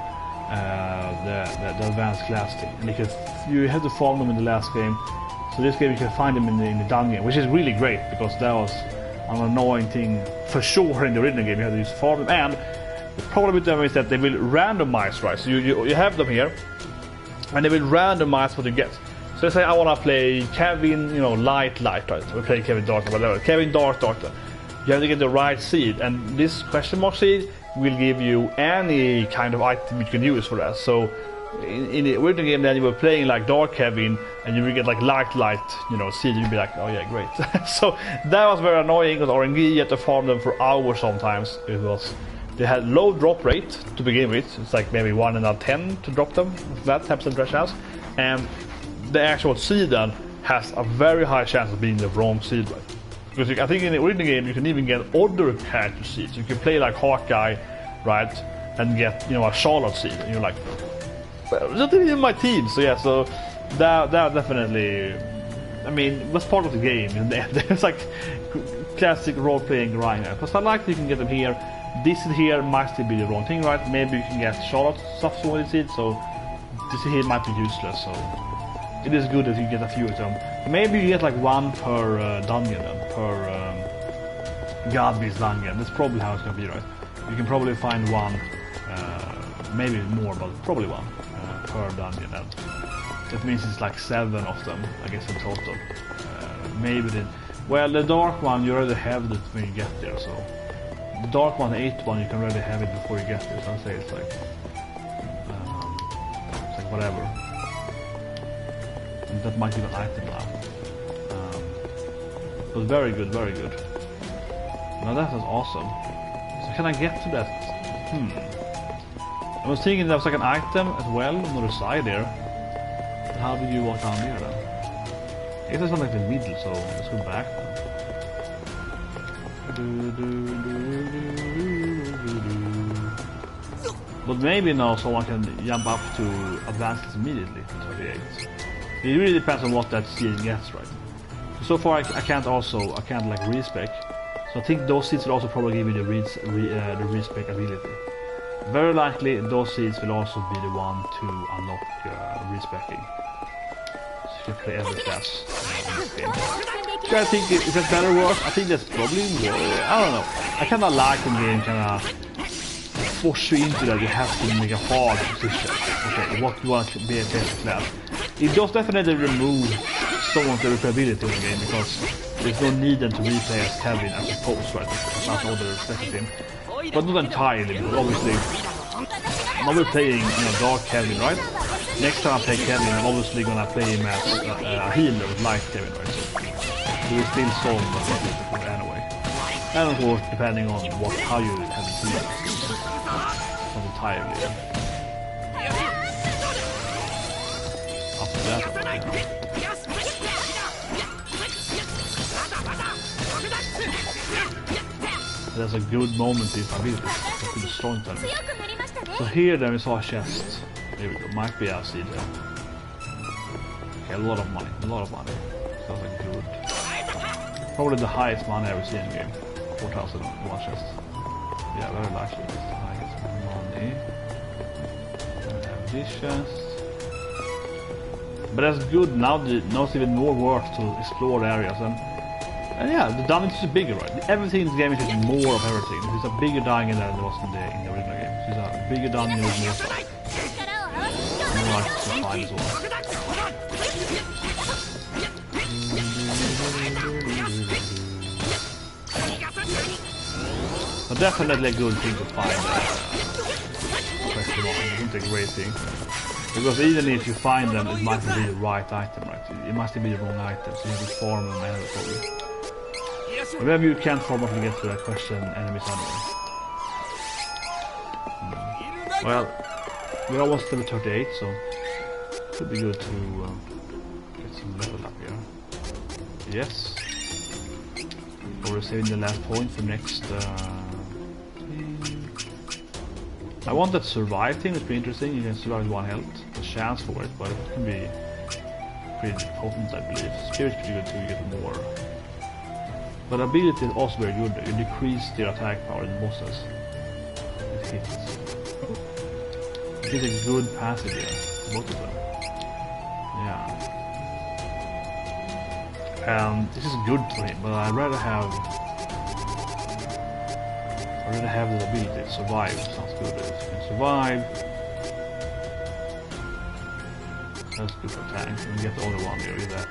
the advanced class thing. And you have to farm them in the last game. So this game you can find them in the dungeon, which is really great because that was an annoying thing for sure in the original game. You had to use farm them, and the problem with them is that they will randomize, right? So you have them here, and they will randomize what you get. So let's say I want to play Kevin, light, right? We play Kevin Dark, whatever. Kevin Dark. You have to get the right seed, and this question mark seed will give you any kind of item you can use for that. So in the original game, then you were playing like Dark Kevin, and you will get like light, seed. You'd be like, oh yeah, great. So that was very annoying because RNG you had to farm them for hours sometimes. They had low drop rate to begin with. It's like maybe 1 in 10 to drop them. That types of trash house, and the actual seed then has a very high chance of being the wrong seed, right? Because I think in the original game you can even get other character seeds. You can play like Hawkeye, right, and get a Charlotte seed, and you're like, well, it's not even in my team. So yeah, so that definitely, I mean, was part of the game. It's like classic role-playing grind. Because I like that you can get them here. This here might still be the wrong thing, right? Maybe you can get Charlotte stuff so with it, so this here might be useless. So it is good that you get a few of them. Maybe you get like one per dungeon, per God-Beast dungeon. That's probably how it's gonna be, right? You can probably find one, maybe more, but probably one per dungeon. And that means it's like 7 of them, I guess, in total. Maybe the dark one you already have it when you get there, so. The dark one, the 8th one, you can already have it before you get there. So I'd say it's like whatever. And that might be an item now. But very good, very good. Now that was awesome. So can I get to that? I was thinking there was like an item as well on the other side there. But how did you walk down there then? I guess there's something like the middle, so let's go back then. But maybe now someone can jump up to advanced immediately. 38. It really depends on what that seed gets, right? So far I can't like respec. So I think those seeds will also probably give you the respec ability. Very likely those seeds will also be the one to unlock respecing. So you can play every class in this game. So I think is that better or worse? I think that's probably more. I don't know. I kinda like the game kinda force you into that you have to make a hard decision. Okay, what you want to be a best class. It does definitely remove some of the replayability in the game because there's no need then to replay as Kevin as opposed, right? That's all the respect him. But not entirely, because obviously now we're playing Dark Kevin, right? Next time I play Kevin, I'm obviously gonna play him as a healer with Light Kevin, right? So we're still solving the anyway. And of course, depending on how you have it selected. Not entirely. Up to that one, yeah. There's a good moment in ability. It's a good strong time. So here then we saw a chest. There we go. Might be our seed there. Okay, a lot of money. Sounds like good. Probably the highest money I've ever seen in a game. 4,000 watches. Yeah, very likely it's the highest money. Additions. But that's good now. Now it's even more work to explore the areas, and yeah, the dungeon is bigger, right? Everything in this game is just more of everything. It's a bigger dungeon than it was in the original game. It's a bigger dungeon with more stuff. More items to find as well. But definitely a good thing to find. It's a great thing. Because even if you find them, it must be the right item, right? It must be the wrong item, so you have to farm them manually probably. But maybe you can't farm up to get to that question enemies anyway. Well, we're almost level 38, so it could be good to get some level up here. Yes. We're saving the last point for next... I want that survive thing, it's pretty interesting. You can survive with 1 health. The chance for it, but it can be pretty potent, I believe. Spirit's pretty good too, you get more. But ability is also very good. You decrease their attack power in the bosses. It hits. It is a good passive here, both of them. Yeah. This is good for him, but I'd rather have the ability to survive. Sounds good. If you can survive, that's good for tanks. And we get the other one here, that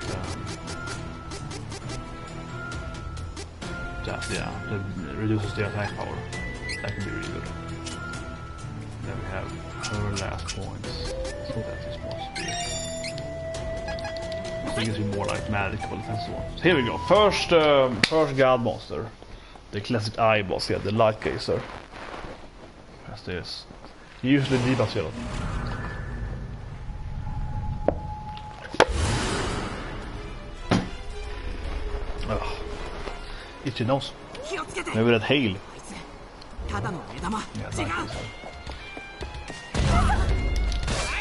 reduces the attack power. That can be really good. Then we have her last points. So that's his boss. So it gives you more like magical defense one. So here we go. First god monster. The classic eye boss here, the light gazer. That's this. He usually debuffs yellow. Itchy nose. Maybe that hail. Yeah,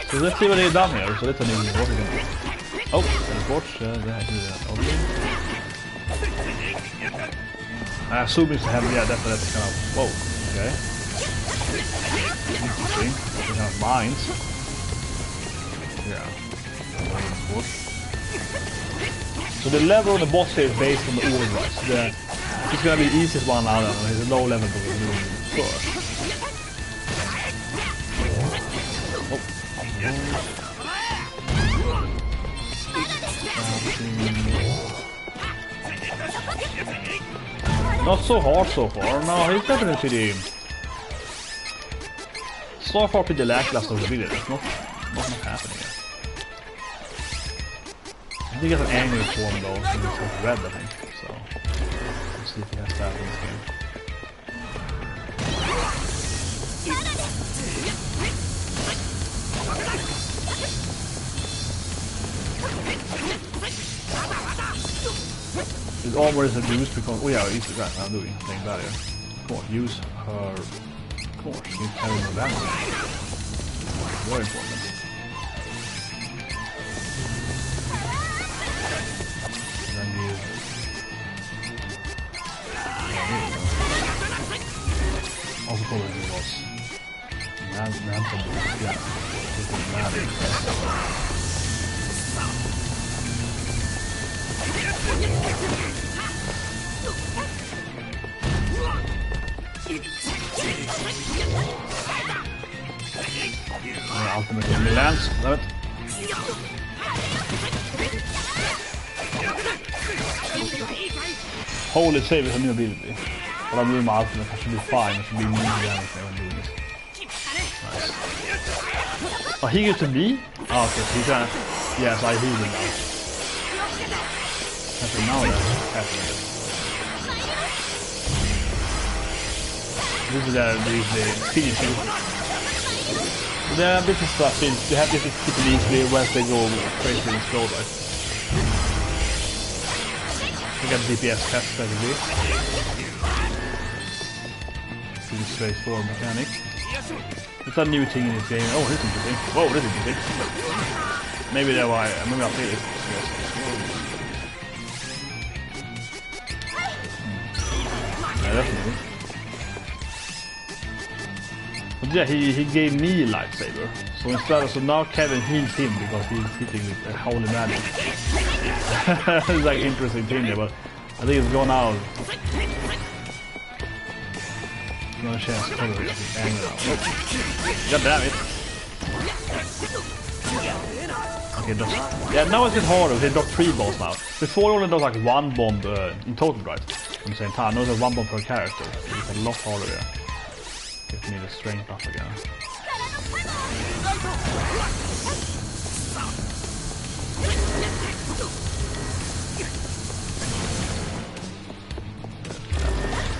so let's see what they've done here. So let's see what we can do. Oh, teleports. That actually I assume it's to have, yeah, that's kind of, whoa, okay. Interesting, what kind of mines. Yeah. So the level on the boss here is based on the order, right? So it's gonna be the easiest one out of them, it's a low level to do first. Not so hard so far. No, he's definitely so far pretty lackluster ability. It's not happening yet. I think he has an angry form though, so he's like red, I think. So let's see if he has that in this game. His armor is reduced because, oh yeah, easy right, I'm doing something bad here. Of course, use her, of course, you need carry more damage. Very important. And then you... Also probably he was... yeah. Ultimate only lands, love it. Holy save is a new ability. But I'm doing my ultimate, I should be fine, I should be immune to damage when I'm doing this. Nice. Oh, he gives to me? Oh, okay, so he's gonna... Yeah, so I heal him now. Actually, now that's happening. This is the finishing. There are different stuff in. You have different people easily once they go crazy and slow, right? You got DPS test strategy. Pretty straightforward mechanic. It's a new thing in this game. Oh, this is interesting. Whoa, this is interesting. Maybe that's why. Maybe I'll play this. Yeah, definitely. But yeah, he gave me lightsaber. So now Kevin heals him because he's hitting with a holy magic. It's like interesting thing there, but I think it's gone out. No chance to cover it. God damn it. Okay, yeah, now it's getting harder. They drop 3 bombs now. Before only does like 1 bomb in total, right? At the same time. Now there's 1 bomb per character. It's a lot harder there. Get me the strength up again.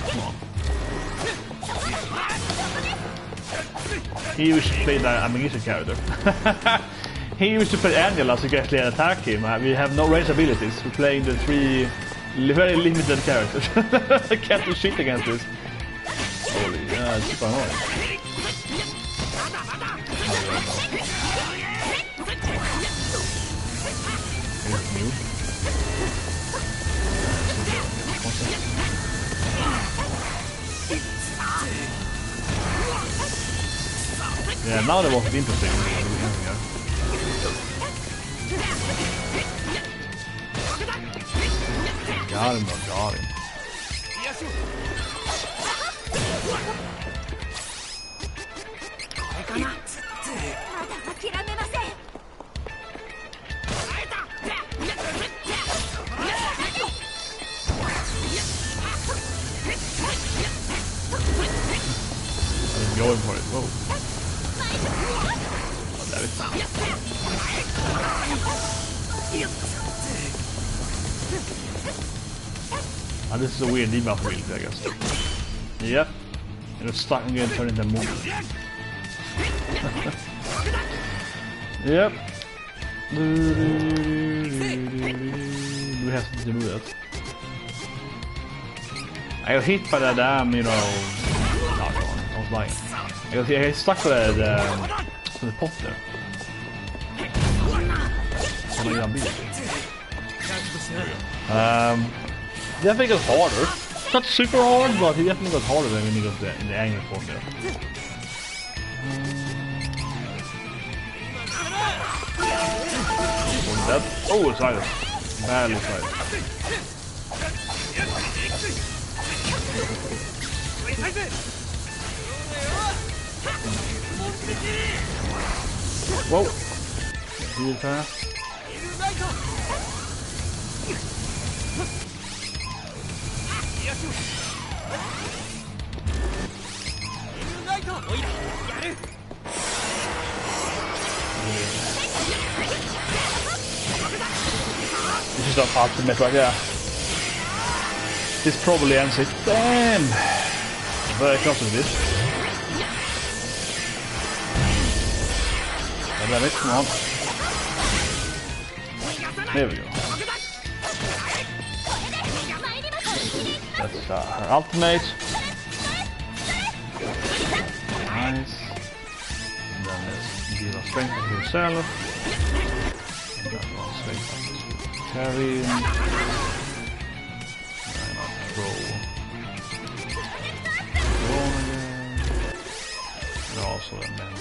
Come on. He used to play that ammunition character. He used to play Angela so you can actually attack him. We have no range abilities. We're playing the 3 very limited characters. I can't do shit against this. Holy, yeah, it's super annoying. Here's new. Yeah, now that was interesting. Got him, got him. I'm going for it. Whoa. Oh, there it is. Oh, this is a weird debuff ability, I guess. Yep. And it's stuck and getting turned into a movie. Yep. Do we have to do that? I got hit by that damn, you know... No, I was lying. I got stuck for the pot there. Yeah, I think it's harder. It's not super hard, but he definitely got harder than when he got in the angry form there. Oh, it's either. Badly tried. Whoa! Heal fast. This is not ultimate right here. This probably ends it. Damn! Very close to this. Damn it, come on. There we go. That's her ultimate. Nice. And then let's give her strength to herself. And then one strength to carry. And I'll throw. Roll again. And also a man.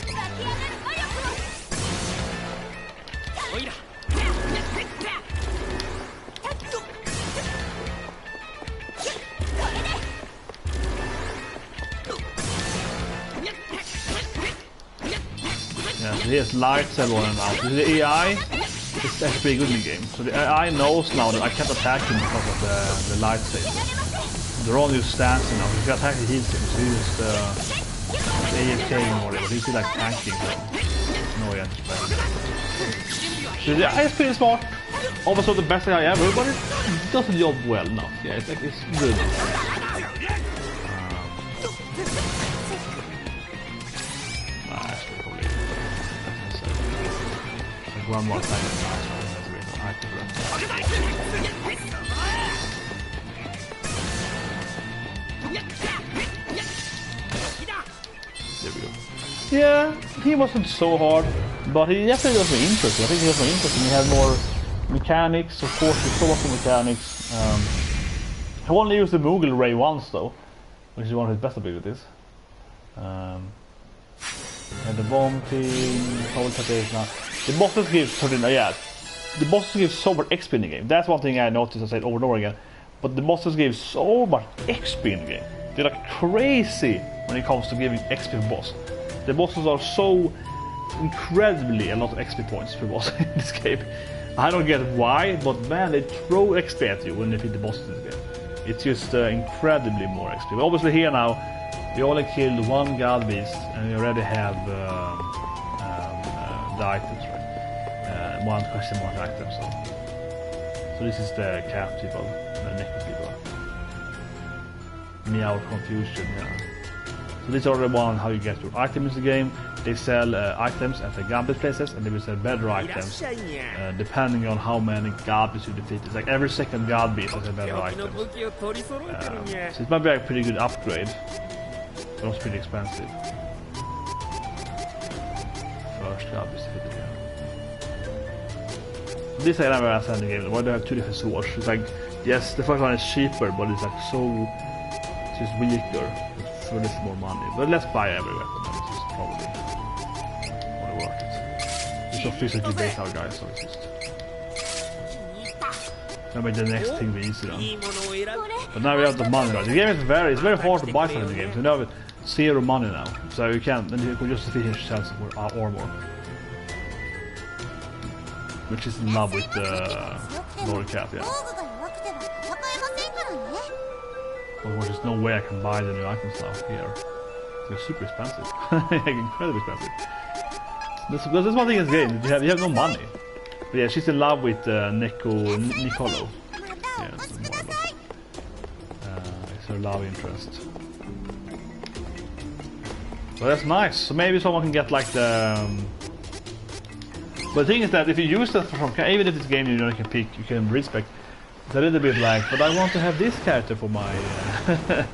Yeah, so here's lightsaber on now. So the AI is actually pretty good in the game. So the AI knows now that I can't attack him because of the lightsaber. The Ron just stands now. If you attack, he heals him. So he's just AFK or whatever. He's still like tanking. No, yeah. So the AI is pretty smart. Almost the best AI ever, but it does the job well enough. Yeah, it's like it's good. One more time. There we go. Yeah, he wasn't so hard, but he definitely was more interesting. I think he was more interesting. He had more mechanics, of course, there's so much more mechanics. I only used the Moogle Ray once though, which is one of his best abilities. And the bomb team, now. The bosses give the bosses give so much XP in the game. That's one thing I noticed, I said over and over again. But the bosses give so much XP in the game. They're like crazy when it comes to giving XP per boss. The bosses are so incredibly a lot of XP points per boss in this game. I don't get why, but man, they throw XP at you when they beat the bosses in this game. It's just incredibly more XP. But obviously here now, we only killed one god beast, and we already have the items, right? One question mark item, so this is the cat people, the naked people. Meow confusion, yeah. So these are the one how you get your items in the game. They sell items at the garbage places, and they will sell better items depending on how many garbage you defeat. It's like every second god beast has a better item. So it might be a pretty good upgrade. It was pretty expensive. First god beast defeated, yeah. This I never understand the game. Why do they have two different swords? It's like, yes, the first one is cheaper, but it's like so, it's just weaker. So there's more money. But let's buy every weapon. This is probably more worth it. It's so physically based out, guys. So it's just. Maybe the next thing be easy then. But now we have the money. Right? The game is it's very hard to buy stuff in the game. So now we have 0 money now. So you can just finish yourself with armor. Which is in love with the Lord Cat, yeah. But there's no way I can buy the new items now here. They're super expensive. Incredibly expensive. That's one thing in this game, you have no money. But yeah, she's in love with Nicolo. Yeah, so more about it's her love interest. But that's nice. So maybe someone can get like the... But the thing is that if you use that from even if it's a game you can pick, you can respect. It's a little bit like, but I want to have this character for my. I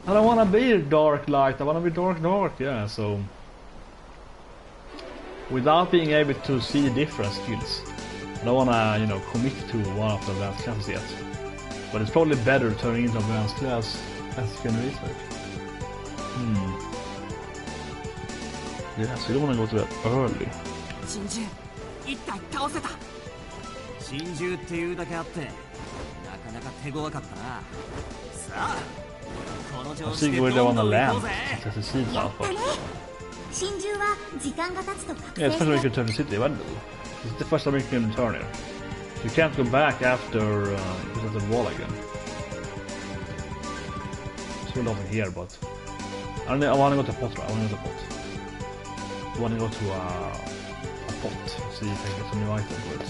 don't want to be dark light. I want to be dark. Yeah. So without being able to see different skills, I don't want to commit to one of the advanced classes yet. But it's probably better turning into advanced class as you can research. Yeah. So you don't want to go to that early. 真珠一体倒せた。真珠っていうだけあってなかなか手強かったな。さあこの調子でどんどん行こうぜ。やったね。真珠は時間が経つと覚醒。 Yeah, especially when you can turn the city. It's the first time you can turn it. You can't go back after because of the wall again. So nothing here, but I want to go to pot. Right? I want to go to pot. I want to go to pot, see if I can get some new items for it.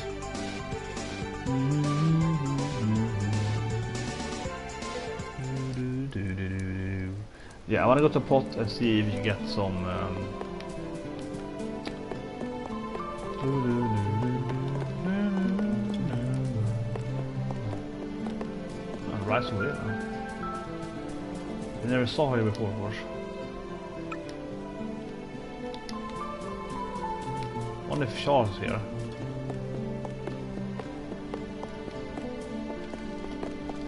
Yeah, I want to go to pot and see if you can get some rice over there. I never saw her before, of course. One if Charles here.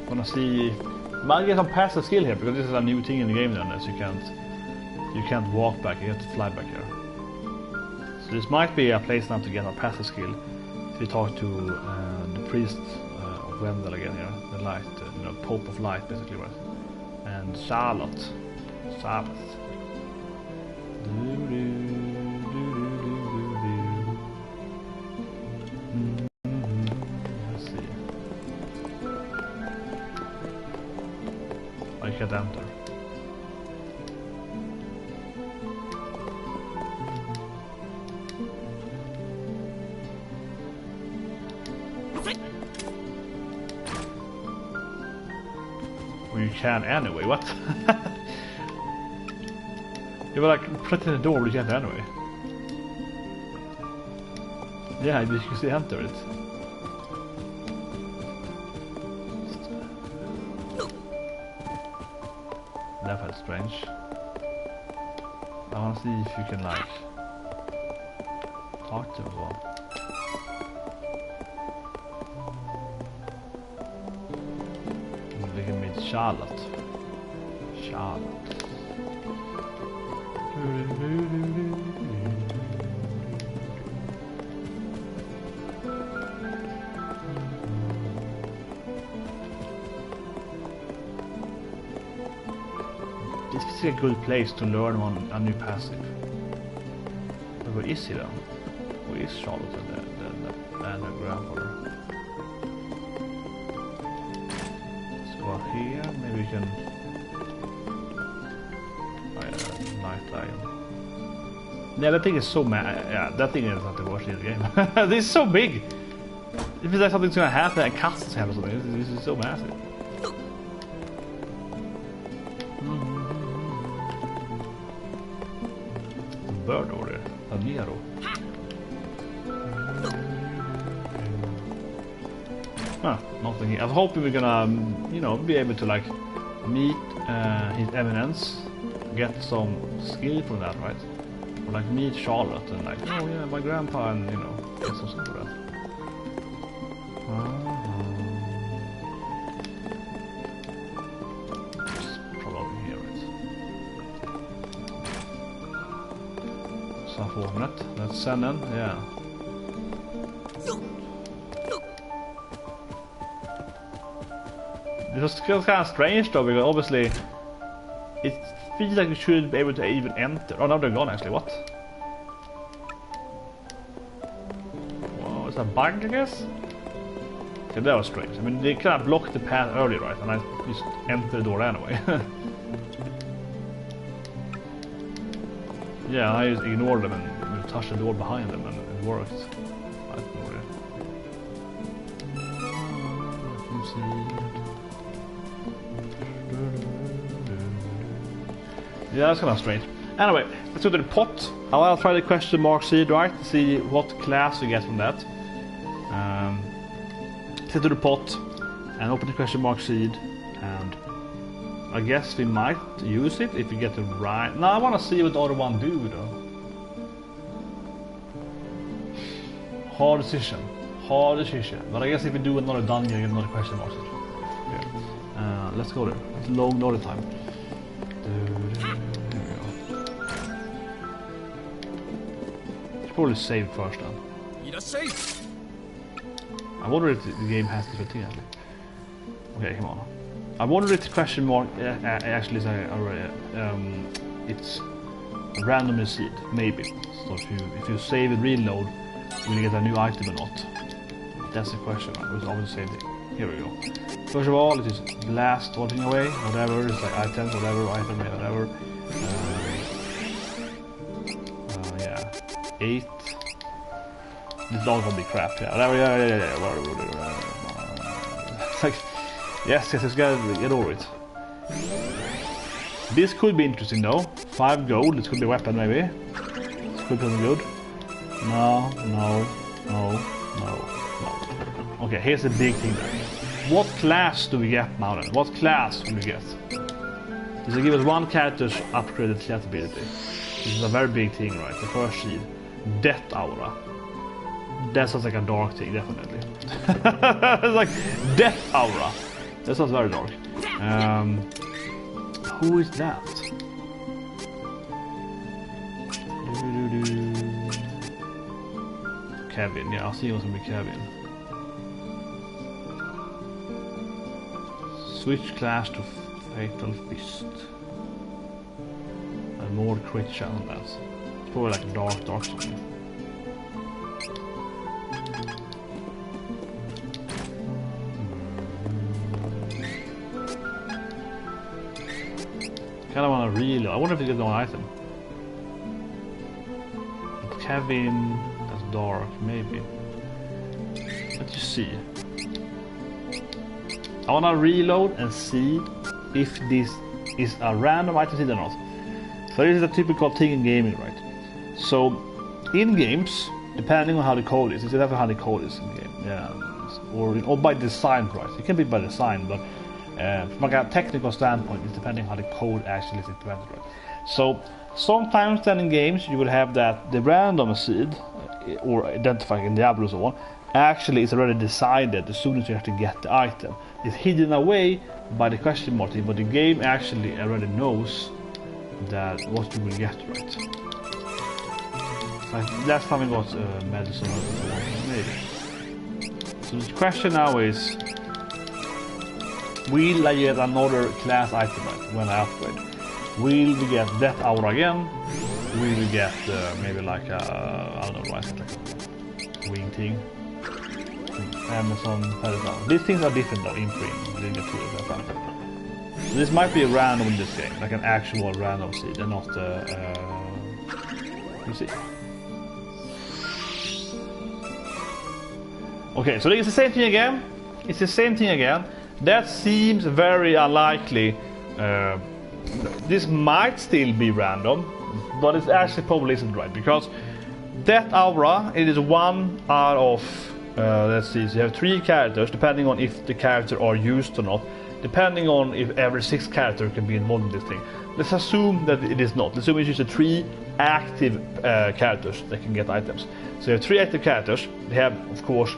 Wanna see? Might get some passive skill here because this is a new thing in the game. Then, as you can't walk back. You have to fly back here. So this might be a place now to get a passive skill. If you talk to the priest of Wendell again here, the light, Pope of Light, basically, right? And Charlotte. I can't enter. Well, you can anyway, what? You were like protecting the door, but you can't anyway. Yeah, you can still enter it. That felt strange. I want to see if you can like talk to him as well. We can meet Charlotte. This is a good place to learn a new passive. But where is he then? Where is Charlotte and her grandfather? Let's go up here, maybe we can... Night Lion. Yeah, that thing is so that thing is not the worst in the game. This is so big! It feels like something's gonna happen and cast his head or something. This is so massive. Bird over there. A Nero. Huh, nothing here. I was hoping we're gonna, you know, be able to like meet his eminence, get some skill from that, right? Or like meet Charlotte and like, oh yeah, my grandpa, and you know, get some skill for that. Probably here, right? Fortnite. That's Sennen, yeah. It was kind of strange though, because obviously it feels like we shouldn't be able to even enter. Oh, now they're gone actually, what? Whoa, is that a bug, I guess? Okay, that was strange. I mean, they kind of blocked the path earlier, right? And I just entered the door anyway. Yeah, I just ignored them and touched the door behind them and it worked. I ignored it. Yeah, that's kind of strange. Anyway, let's go to the pot. I'll try the question mark seed, right? To see what class you get from that. Sit to the pot and open the question mark seed, and I guess we might use it if we get the right... Now I want to see what the other one do though. Hard decision. But I guess if we do another dungeon, we get another question mark. Yeah. Let's go there. It's long loading time. There we go. Should probably save first then. I wonder if the game has this thing. Okay, come on. I wonder if the question mark actually is it's a random seed, maybe. So if you save and reload, will you get a new item or not? That's the question. It's always the same thing. Here we go. First of all, it is blast all thing away, whatever. It's like items, whatever, item, whatever. Yeah, 8. This is all gonna be crap. Yeah, whatever. Yeah. It's like. Yes, let's get over it. This could be interesting though. 5 gold, this could be a weapon maybe. This could be something good. No. Okay, here's the big thing then. What class do we get now then? What class will we get? Does it give us one character's upgraded class ability? This is a very big thing, right? The first seed. Death Aura. That sounds like a dark thing, definitely. It's like Death Aura. That sounds very dark. Who is that? Kevin, yeah, I'll see what's gonna be Kevin. Switch class to Fatal Fist. And more crit chance on that. It's probably like a dark something. Kinda wanna reload. I wonder if he gets one item. But Kevin, that's dark, maybe. Let's just see. I wanna reload and see if this is a random item seed or not. So this is a typical thing in gaming, right? So in games, depending on how the code is, it's definitely how the code is in the game. Yeah. Or by design, right? It can be by design, but from like a technical standpoint, it's depending how the code actually is implemented, right? So sometimes then in games you will have that the random seed or identified in Diablo so on actually is already decided as soon as you have to get the item. It's hidden away by the question mark, but the game actually already knows that what you will get, right? Like last time we got medicine maybe. So the question now is, will I get another class item right, when I upgrade? Will we get that aura again? Will we get maybe like a, I don't know, right, like a wing thing? Amazon, these things are different though in print. So this might be a random in this game, like an actual random seed and not you see. Okay, so it's the same thing again. It's the same thing again. That seems very unlikely. This might still be random, but it actually probably isn't, right? Because that aura, it is one out of let's see, so you have 3 characters, depending on if the character are used or not, depending on if every 6 character can be involved in this thing. Let's assume that it is not. Let's assume it's just 3 active characters that can get items. So you have 3 active characters. They have, of course,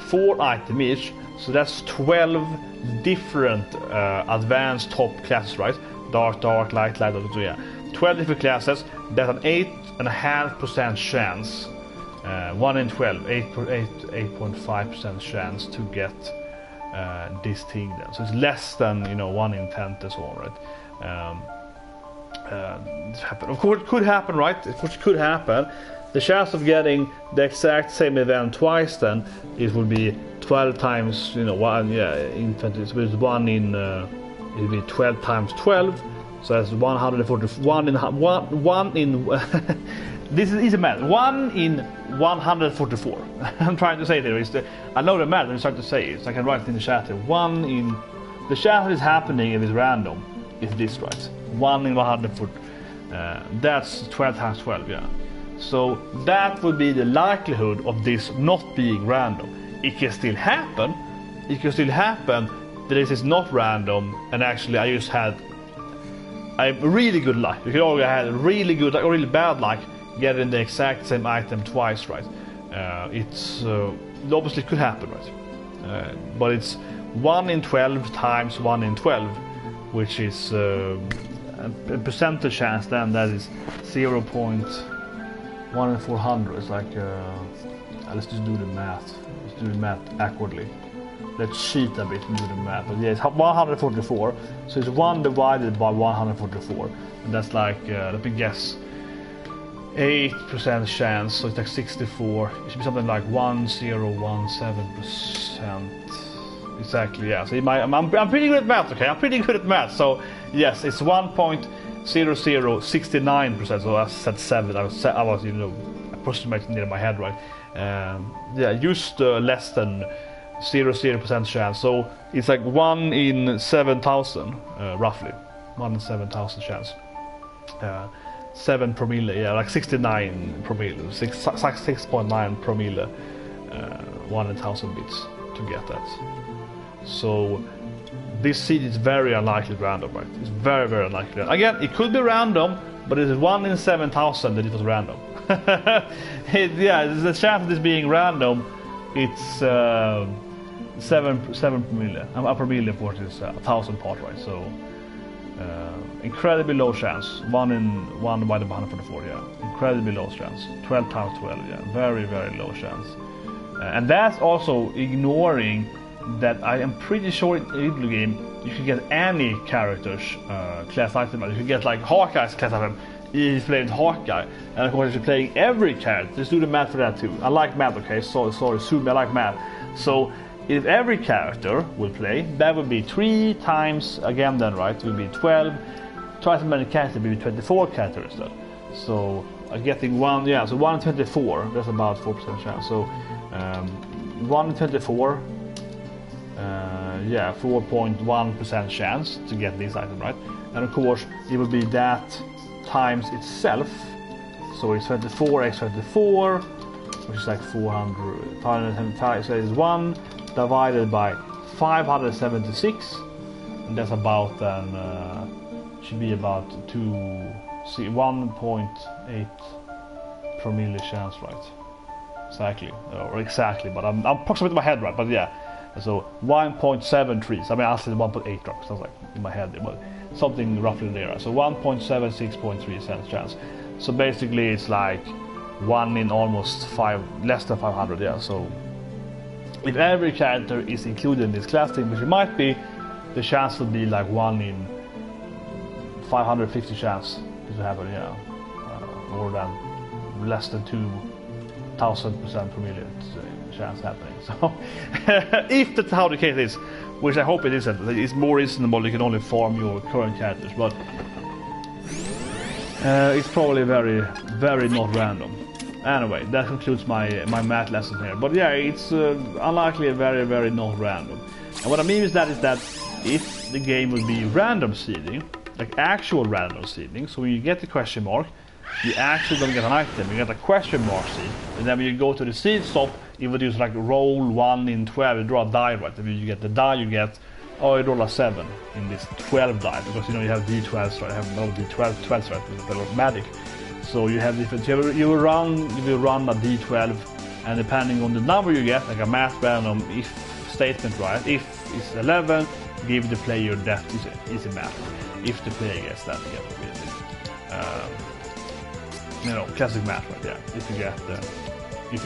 4 items each. So that's 12 different advanced top classes, right? Dark, light, so yeah. 12 different classes. That's an 8.5% chance. 1 in 12, 8.5% chance to get this thing then. So it's less than 1 in 10 and so on, right? This happen. Of course it could happen, right? Of course it could happen. The chance of getting the exact same event twice then, it would be 12 times, 1, yeah, in 20, so it's 1 in, it would be 12 times 12, so that's 141 in, 1 in, this is easy math, 1 in 144. I'm trying to say it here, I know the math, I'm trying to say it, so I can write it in the chat here. 1 in, the chance that is happening if it's random is this, right? 1 in 140, that's 12 times 12, yeah. So that would be the likelihood of this not being random. It can still happen. It can still happen that this is not random, and actually I just had a really good luck. You could argue I had really good or really bad luck getting the exact same item twice, right? It's obviously could happen, right? But it's 1 in 12 times 1 in 12, which is a percentage chance. Then that is 0.1 in 400. It's like let's just do the math. Let's do the math accurately. Let's cheat a bit and do the math. But yeah, it's 144. So it's 1 divided by 144, and that's like let me guess, 8% chance. So it's like 64. It should be something like 1017%. Exactly. Yeah. So I'm pretty good at math. Okay, I'm pretty good at math. So yes, it's 1.0069%. So I said 7. I was approximating near my head, right? Yeah, just less than 0% chance. So it's like 1 in 7,000, roughly. 1 in 7,000 chance. 7 promille, yeah, like 69 promille, 6.9 promille, 1 in 1,000 bits to get that. So this seed is very unlikely random, right? It's very, very unlikely. Again, it could be random, but it is 1 in 7,000 that it was random. Yeah, the chance of this being random, it's 7 promille. A promille, of course, is 1,000 part, right? So incredibly low chance. 1 divided by 144, yeah. Incredibly low chance. 12 times 12, yeah. Very, very low chance. And that's also ignoring that I am pretty sure in a video game you can get any character's class item. You can get like Hawkeye's class item if you play with Hawkeye. And of course if you're playing every character, just do the math for that too. I like math, okay? Sorry, assume I like math. So if every character will play, that would be 3 times, again then, right? It would be 12. Twice as many characters would be 24 characters then. So getting 1, yeah, so 1 in 24, that's about 4% chance. So 1 in 24, yeah, 4.1% chance to get this item, right? And of course it would be that times itself. So it's 24 x 24, which is like 400. So it's 1 divided by 576, and that's about then should be about 1.8 per million chance, right? Exactly, but I'm approximating my head, right? But yeah, so 1.73. So I mean, I said 1.8 drops. Sounds like in my head, but something roughly there. So 1.76.3 cents chance. So basically, it's like 1 in almost less than 500. Yeah. So if every character is included in this class team, which it might be, the chance will be like 1 in 550 chance to happen. Yeah, more than less than 2,000% per million chance happening. So if that's how the case is, which I hope it isn't, it's more reasonable. You can only farm your current characters, but it's probably very, very not random. Anyway, that concludes my math lesson here. But yeah, it's unlikely very, very not random. And what I mean is that if the game would be random seeding, like actual random seeding, so when you get the question mark, you actually don't get an item, you get a question mark seed, and then when you go to the seed stop, it would use like roll 1 in 12, you draw a die, right? If you get the die, you get, you roll a 7 in this 12 die, because you know you have d12s, right? I have no d12s, right? It's automatic. So you have different, you will run a d12, and depending on the number you get, like a math random if statement, right? If it's 11, give the player that easy math. If the player gets that, you know, classic math, right? Yeah. If you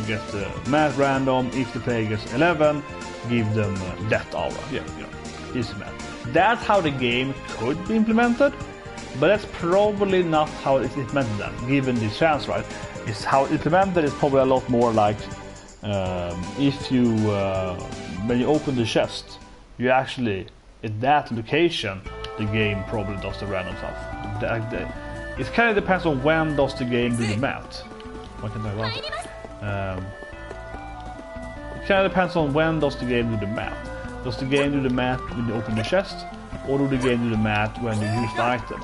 get the math random, if the player gets 11, give them that hour. Yeah, you know, easy math. That's how the game could be implemented, but that's probably not how it's implemented then, given this chance, right? It's how implemented is probably a lot more like if you when you open the chest, you actually at that location the game probably does the random stuff. It kind of depends on when does the game do the math. What can I talk about? It kind of depends on when does the game do the math. Does the game do the math when you open the chest, or do the game do the math when you use the item?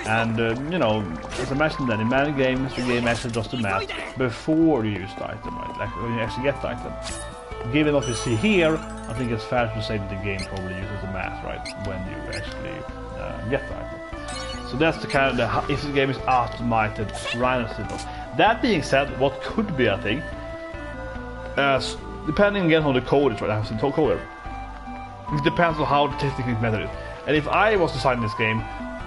And you know, as I mentioned, that in many games the game actually does the math before you use the item, right? Like when you actually get the item. Given what you see here, I think it's fair to say that the game probably uses the math, right, when you actually get the item. So that's the kind of if the game is automated random system. That being said, what could be a thing, depending again on the code is, right? I have some code. It depends on how the technical method is. And if I was designing this game,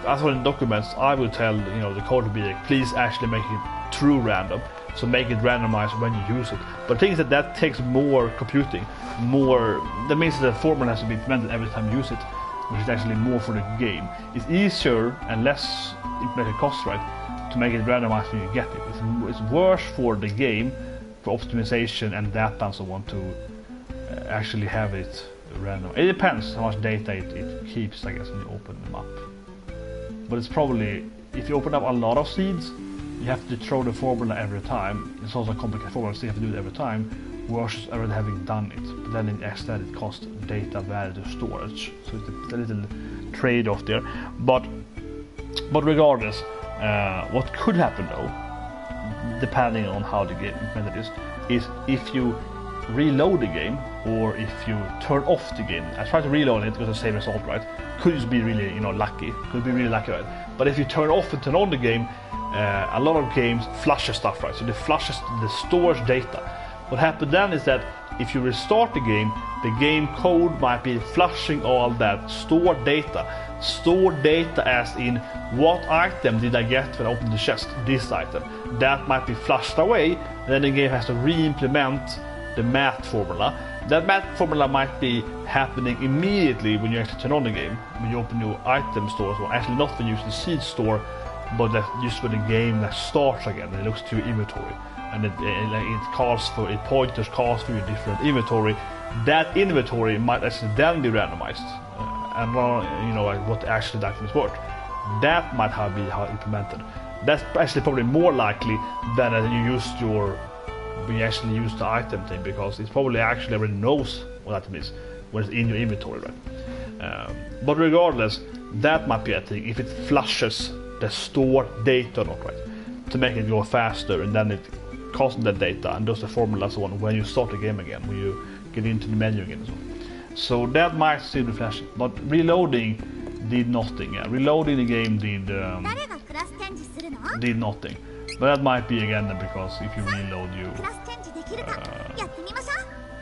as for the documents, I would tell the code to be like, please actually make it true random. So make it randomized when you use it. But the thing is that takes more computing, that means that the formula has to be implemented every time you use it, which is actually more for the game. It's easier and less implemented cost, right, to make it randomized when you get it. It's worse for the game, for optimization and data and so on, to actually have it random. It depends how much data it keeps, I guess, when you open them up. But it's probably, if you open up a lot of seeds, you have to throw the formula every time. It's also a complicated formula, so you have to do it every time, versus already having done it. But then instead it costs data value to storage, so it's a little trade-off there. But regardless, what could happen though, depending on how the game implemented is if you reload the game, or if you turn off the game. I tried to reload it because the same result, right? Could just be really, lucky. Could be really lucky, right? But if you turn off and turn on the game, a lot of games flushes stuff, right? So they flushes the storage data. What happened then is that if you restart the game code might be flushing all that stored data. Stored data as in, what item did I get when I opened the chest? This item. That might be flushed away. Then the game has to re-implement the math formula. That math formula might be happening immediately when you actually turn on the game, when you open your item store. So actually not when you use the seed store, but that's just when the game that starts again. It looks to your inventory, and it pointers calls for your different inventory. That inventory might actually then be randomized, and like what actually the item is worth. That might be how implemented. That's actually probably more likely than that when you actually use the item thing, because it probably actually already knows what item is when it's in your inventory, right? But regardless, that might be a thing if it flushes the stored data or not, right? To make it go faster, and then it costs that data and does the formula so on when you start the game again, when you get into the menu again and so on. So that might still be flashing, but reloading did nothing. Yeah, reloading the game did nothing. But that might be again because if you reload, you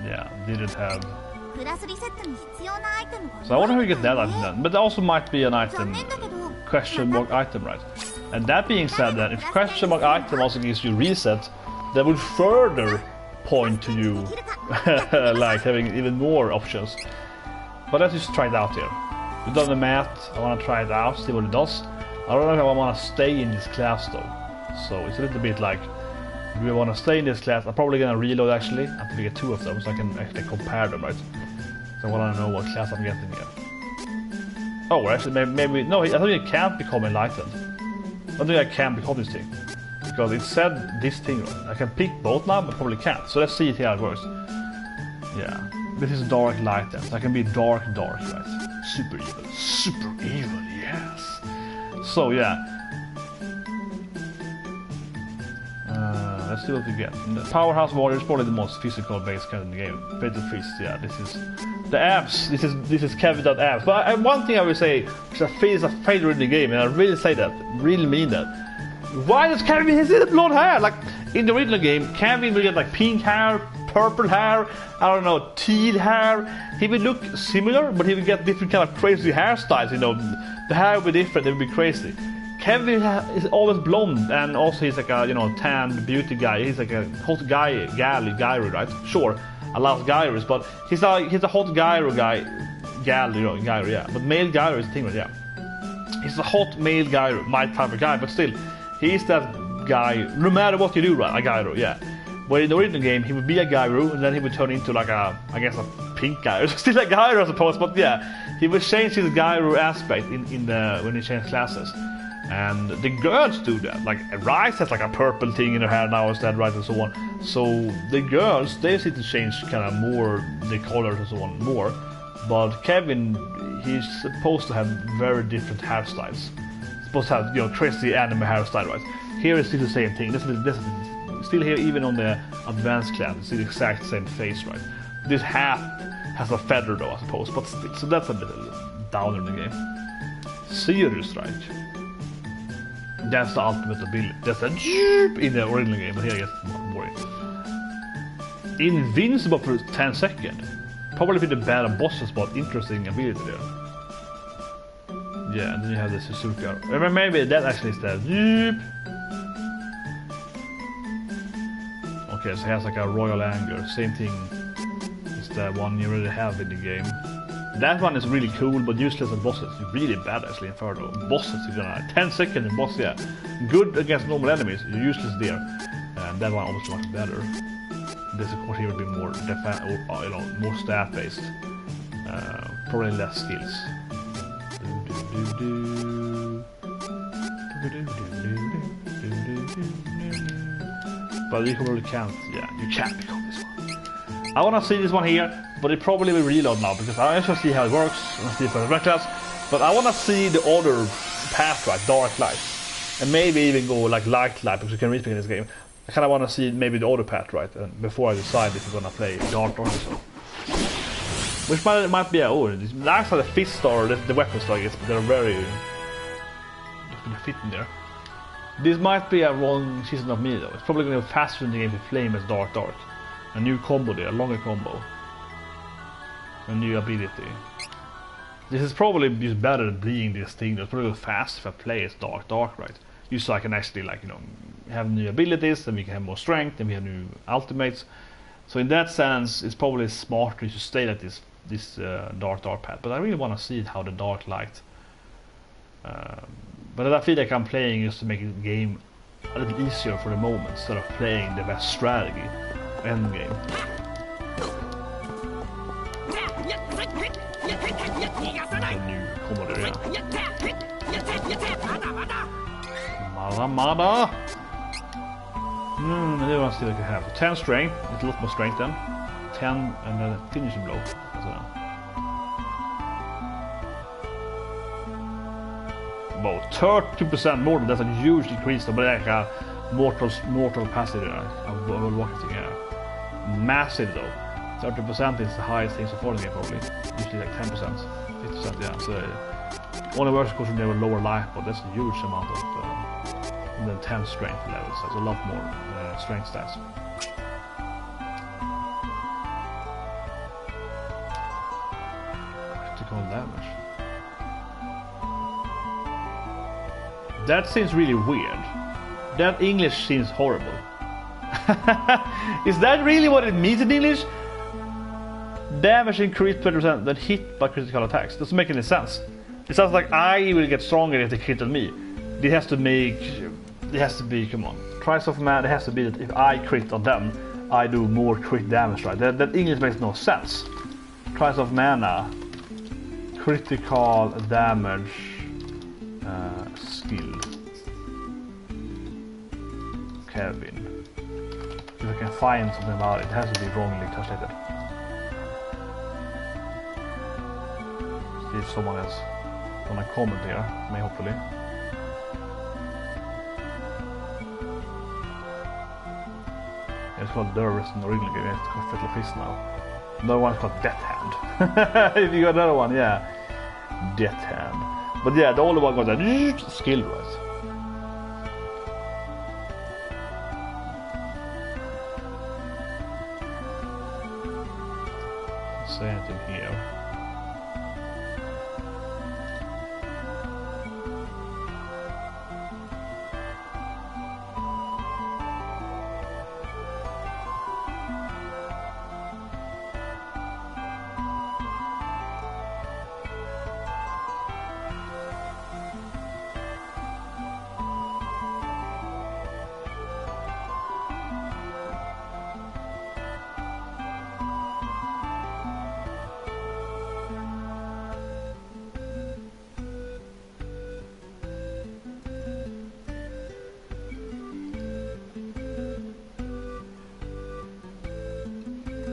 yeah, didn't have. So I wonder how you get that item then. But that also might be an item, question mark item, right? And that being said, then if question mark item also gives you reset, that would further point to you like having even more options. But let's just try it out here. We've done the math. I want to try it out, see what it does. I don't know if I want to stay in this class though. So it's a little bit like, do we want to stay in this class? I'm probably gonna reload actually until we get 2 of them, so I can actually compare them, right? So I want to know what class I'm getting here. Oh, actually, maybe no. I think it can't become enlightened. I don't think I can become this thing because it said this thing. Right? I can pick both now, but probably can't. So let's see it how it works. Yeah, this is dark light then. So I can be dark, right? Super evil, yes. So yeah. Let's see what we get. The Powerhouse Warrior is probably the most physical based kind of the game. Fatal Fist, yeah, this is the abs. This is Kevin abs. But one thing I will say, because I feel is a favorite in the game, and I really say that, really mean that. Why does Kevin have the blonde hair? Like in the original game, Kevin will get like pink hair, purple hair, I don't know, teal hair. He would look similar, but he would get different kind of crazy hairstyles. You know, the hair would be different. It would be crazy. Kevin is always blonde, and also he's like a, you know, tanned beauty guy. He's like a hot guy, gyro, right? Sure, I love gyros, but he's a hot gyro guy, gyro, yeah. But male gyro is the thing, right? Yeah. He's a hot male gyro, my type of guy, but still, he's that guy. No matter what you do, right? A gyro, yeah. But in the original game, he would be a gyro, and then he would turn into like a, I guess, a pink gyro. Still a gyro, I suppose, but yeah, he would change his gyro aspect in the when he changed classes. And the girls do that. Like Rise has like a purple thing in her hair now instead, right, and so on. So the girls, they seem to change kind of more the colors and so on more. But Kevin, he's supposed to have very different hairstyles. He's supposed to have, you know, crazy anime hairstyle, right? Here is still the same thing. This is still here even on the advanced class. It's the exact same face, right? This hat has a feather though, I suppose. But still, so that's a bit down in the game. Serious, right? That's the ultimate ability. That's a jeep in the original game, but here I get more boring. Invincible for 10 seconds. Probably with the bad bosses, but interesting ability there. Yeah, and then you have the Suzuki. Maybe that actually is the jeep. Okay, so he has like a royal anger. Same thing as the one you already have in the game. That one is really cool, but useless at bosses. You're really bad actually in Inferno. Bosses, you're gonna 10 seconds in boss, yeah. Good against normal enemies, you're useless there. And that one obviously much better. This of course here would be more more staff based. Probably less skills. But you probably can't, yeah, you can't become this one. I wanna see this one here, but it probably will reload now because I just want to see how it works. I want to see if it's class, but I want to see the other path, right? Dark light, and maybe even go like light light because you can read in this game. I kind of want to see maybe the other path, right? And before I decide if I'm gonna play dark or so. Which might be it's nice how the fist or the weapons like it, but they're very gonna fit in there. This might be a wrong season of me though. It's probably gonna go faster in the game to flame as dark. A new combo there, a longer combo. A new ability. This is probably just better than bleeding this thing. It's probably fast if I play as dark, right? Just so I can actually, like, you know, have new abilities, then we can have more strength, then we have new ultimates. So in that sense, it's probably smarter to stay at this dark path. But I really want to see how the dark light. But I feel like I'm playing just to make the game a little easier for the moment, instead of playing the best strategy end game. New combo there, yeah. Mada. Det var still I can have 10 strength, it's a lot more strength then. 10 and then finishing blow. About 30% more, that's a huge increase. But like a mortal passive there. Massive though. 30% is the highest thing so far in the game probably. Usually like 10%, 50%, yeah. So Only worse because they have a lower life, but that's a huge amount of and then 10 strength levels. That's a lot more strength stats. Critical damage. That seems really weird. That English seems horrible. Is that really what it means in English? Damage increased 20% then hit by critical attacks. Doesn't make any sense. It sounds like I will get stronger if they crit on me. It has to be, come on. Trials of Man, it has to be that if I crit on them, I do more crit damage, right? That English makes no sense. Trials of Mana, critical damage, skill. Kevin. If I can find something about it, it has to be wrongly translated. See if someone else gonna comment here, may hopefully. It's called Dervis in the original game, it's called Fatal Fist now. Another one is called Death Hand. If you got another one, yeah. Death Hand. But yeah, the only one got that skill, right? Say anything here.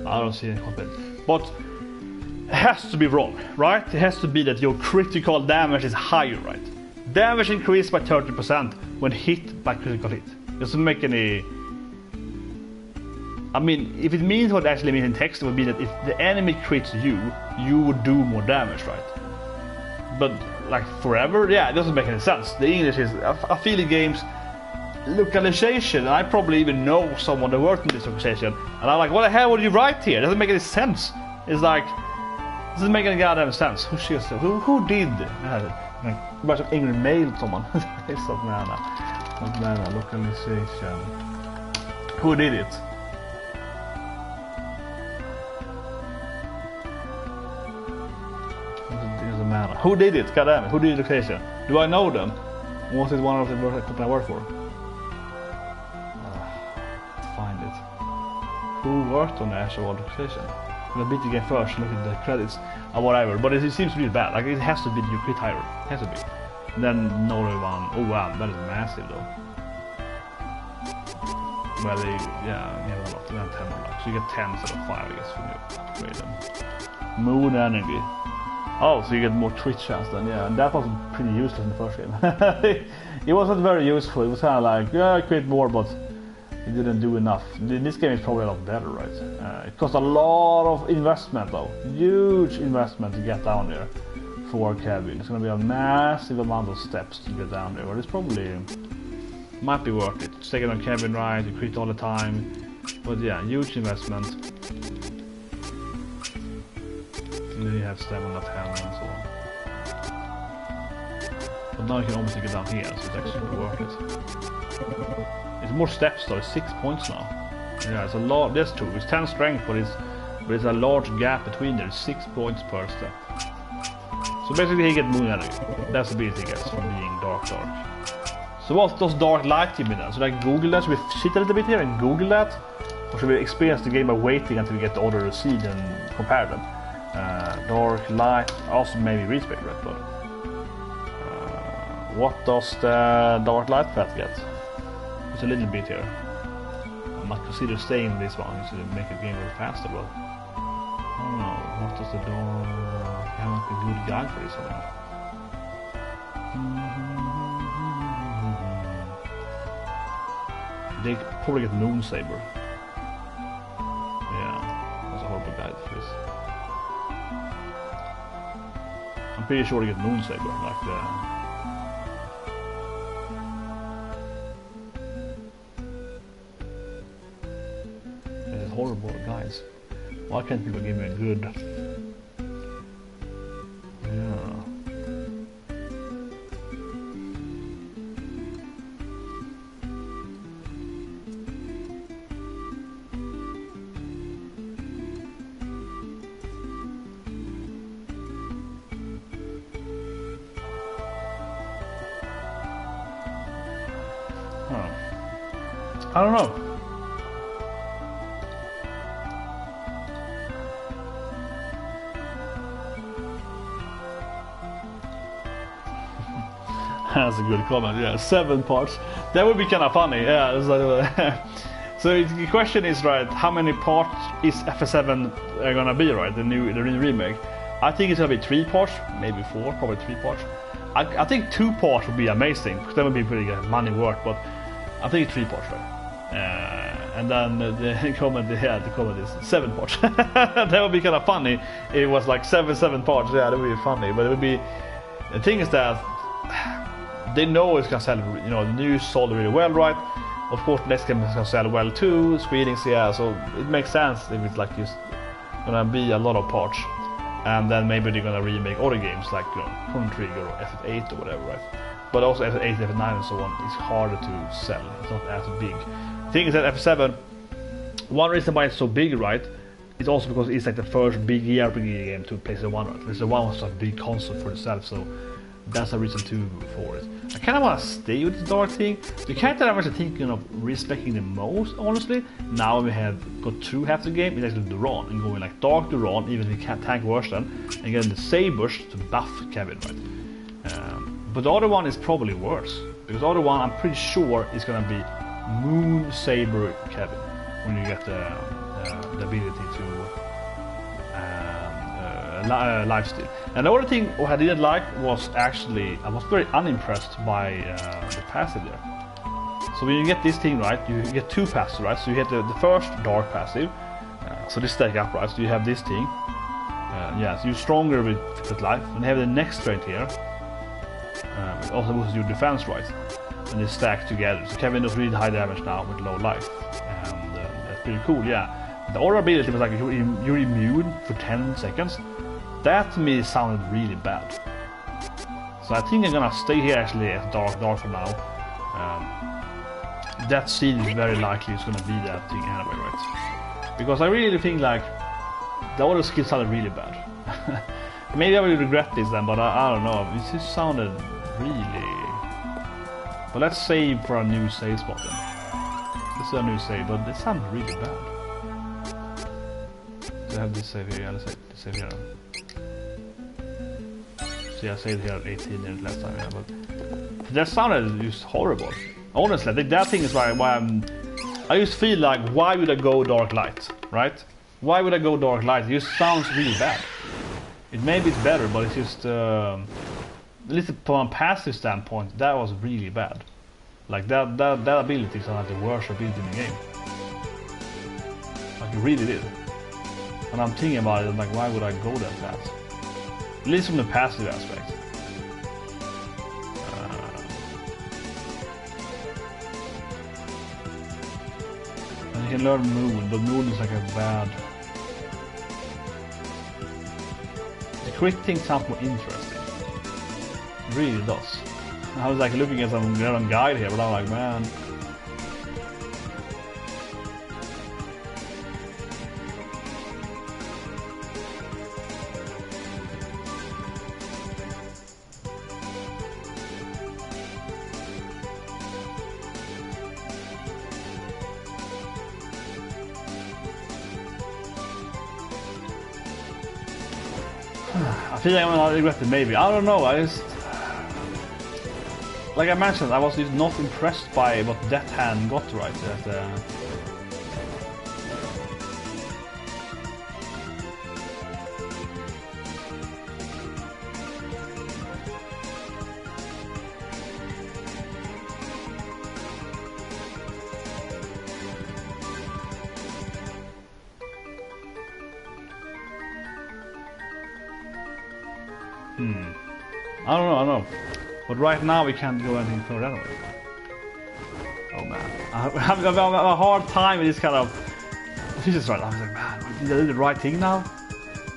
I don't see any complaint. But it has to be wrong, right? It has to be that your critical damage is higher, right? Damage increased by 30% when hit by critical hit. Doesn't make any... I mean, if it means what it actually means in text, it would be that if the enemy crits you, you would do more damage, right? But, like, forever? Yeah, it doesn't make any sense. The English is... I feel the game's localization, and I probably even know someone that worked in this localization, and I'm like, what the hell would you write here? It doesn't make any sense. It's like, it doesn't make any goddamn sense. Who did a bunch of angry mail to someone? It's not mana, localization. Who did it? It's a mana. Who did it? God damn it. Who did the localization? Do I know them? Was it one of the company I work for? Find it. Who worked on the actual localization? I'm gonna beat the game first, look at the credits or whatever, but it seems really bad. Like, it has to be the crit higher. It has to be. And then another one. Oh wow, that is massive though. Well, you have a lot. You have 10 more luck. So you get 10 instead of 5, I guess, when you upgrade them. Moon energy. Oh, so you get more crit chance then, yeah. And that was pretty useless in the first game. It wasn't very useful. It was kind of like, yeah, I crit more, but it didn't do enough. This game is probably a lot better, right? It cost a lot of investment though. Huge investment to get down there for Kevin. It's gonna be a massive amount of steps to get down there, but it's probably might be worth it. It's taking on Kevin, right? You crit all the time. But yeah, huge investment. And then you have stamina 10 and so on. But now you can obviously get down here, so it's actually worth it. It's more steps though, it's 6 points now. Yeah, it's a lot. There's 2. It's 10 strength, but it's a large gap between there. It's 6 points per step. So basically he gets moon energy. That's the bit he gets from being dark. So what does dark light give me then? So like Google that, should we shit a little bit here and Google that? Or should we experience the game by waiting until we get the order received and compare them? Dark light, also maybe respect red, but what does the dark light path get? It's a little bit here. I might consider staying in this one to make the game a little faster, but I don't know. What does the dark... I haven't a good guide for this one. They probably get Moon Saber. Yeah, that's a horrible guide for this. I'm pretty sure to get Moon Saber, like the... This is horrible, guys. Why can't people give me a good... Yeah. I don't know. That's a good comment. Yeah, 7 parts. That would be kind of funny. Yeah. It's like, so the question is, right? How many parts is FF7 gonna be? Right, the new remake. I think it's gonna be 3 parts, maybe 4, probably 3 parts. I think 2 parts would be amazing because that would be pretty good money worth. But I think it's 3 parts, right? And then the comment is 7 parts. That would be kind of funny. It was like 7 parts. Yeah, that would be funny. But it would be. The thing is that they know it's gonna sell. You know, the news sold really well, right? Of course, the next game is gonna sell well too. Square Enix, yeah. So it makes sense if it's like just gonna be a lot of parts, and then maybe they're gonna remake other games like Chrono Trigger or FF8 or whatever, right? But also FF8, FF9 and so on is harder to sell. It's not as big. The thing is that FF7, one reason why it's so big, right, is also because it's like the first big JRPG game to PlayStation 1, right? PlayStation 1 was a big console for itself, so that's a reason too for it. I kind of want to stay with the dark thing. The character I'm actually thinking of respecting the most, honestly, now we have got through half the game, is actually Duran, and going like dark Duran, even if we can't tank version, and getting the sabers to buff Kevin, right? But the other one is probably worse, because the other one I'm pretty sure is gonna be Moon Saber Kevin when you get the ability to lifesteal. And the other thing what I didn't like was actually I was very unimpressed by the passive there. So when you get this thing right, you get 2 passives, right? So you get the first dark passive, so this stack up, right? So you have this thing, yeah, so you're stronger with life, and you have the next strength here. It also boosts your defense, right? And they stack together. So Kevin does really high damage now with low life, and that's pretty cool. Yeah, the aura ability was like you're immune for 10 seconds. That to me sounded really bad. So I think I'm gonna stay here actually as dark for now. That scene is very likely it's gonna be that thing anyway, right? Because I really think like the other skills sounded really bad. Maybe I will regret this then, but I don't know. It just sounded really... But let's save for a new save spot then. This is a new save, but it sounds really bad. So I have this save here, yeah, let's save here. So yeah, I saved here at 18 minutes last time, yeah, but... That sounded just horrible. Honestly, I think that thing is why I just feel like, why would I go dark light, right? Why would I go dark light? It just sounds really bad. It maybe it's better, but it's just at least from a passive standpoint, that was really bad. Like that ability is like the worst ability in the game. Like it really did. And I'm thinking about it, I'm like, why would I go that fast? At least from the passive aspect. And you can learn Moon, but Moon is like a bad. The crit thing sounds more interesting. It really does. I was like looking at some guide here, but I'm like, man. I feel like I'm gonna regret it, maybe. I don't know, I just... Like I mentioned, I was just not impressed by what Death Hand got right at I don't know. But right now we can't go anything further anyway. Oh man, I have a hard time with this kind of. This is right. I was like, man, did I do the right thing now?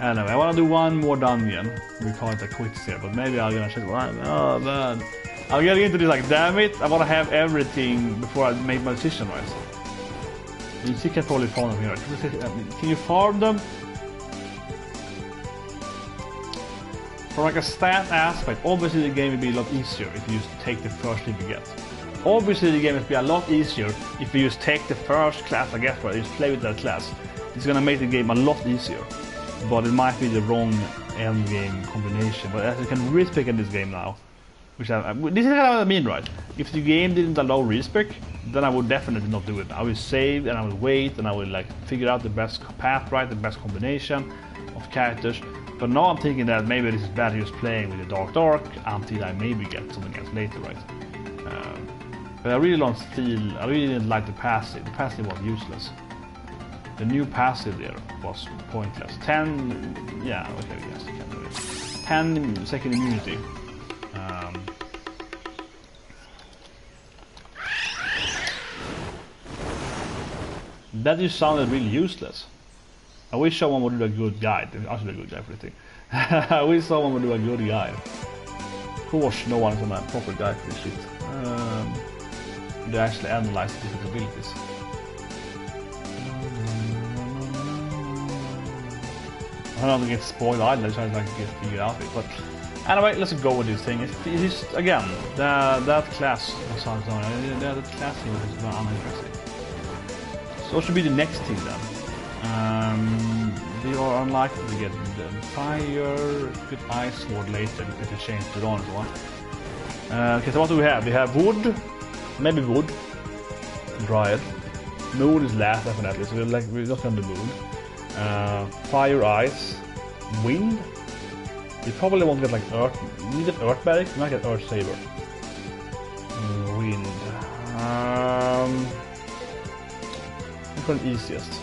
Anyway, I want to do one more dungeon. We call it a quick here, but maybe I'm gonna check. Oh man, I'm getting into this like, damn it! I want to have everything before I make my decision, right? You can probably farm them here. Can you farm them? From like a stat aspect, obviously the game would be a lot easier if you just take the first thing you get. Obviously the game would be a lot easier if you just take the first class I get, right? You just play with that class. It's gonna make the game a lot easier. But it might be the wrong end game combination. But as you can respec in this game now, which this is kind of what I mean, right? If the game didn't allow respec, then I would definitely not do it. I will save and I will wait and I will like figure out the best path, right? The best combination of characters. But now I'm thinking that maybe this is better just playing with the dark until I maybe get something else later, right? But I really don't feel. I really didn't like the passive. The passive was useless. The new passive there was pointless. 10, yeah, okay, yes, you can do it. 10 second immunity. That just sounded really useless. I wish someone would do a good guide. I should do a good guide for the thing. I wish someone would do a good guide. Of course, no one is on a proper guide for this shit. They actually analyze the different abilities. I don't want to get spoiled either, I try to like, get figured out it. But anyway, let's go with this thing. It's just, again, that class was that class here was very uninteresting. So what should be the next thing then? They are unlikely to get the fire, get ice sword later if you change it on and so on. Okay, so what do we have? We have wood, maybe wood, dry it. Moon is last definitely, so we're not on the moon. Fire, ice, wind. You probably won't get like earth. You need an earth barrack, you might get earth saber. Wind. For the easiest.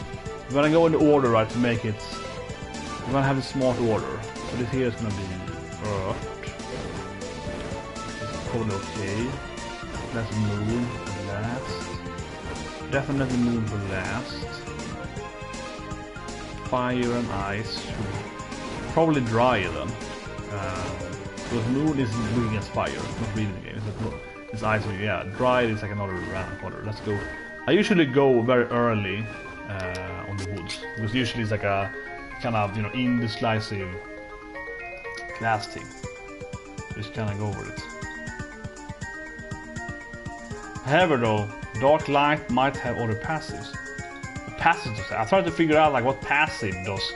We're gonna go in the order, right, to make it. We're gonna have a smart order. So this here is gonna be earth. Probably okay. That's moon for last. Definitely moon for last. Fire and ice. Probably dry then. Because moon is moving against fire, not really the game. It's ice, yeah. Dry is like another round order. Let's go. I usually go very early on the woods, because usually it's like a kind of, you know, indecisive class thing. Just kind of go over it. However though, Dark Light might have other passives. Passives, I tried to figure out like what passive does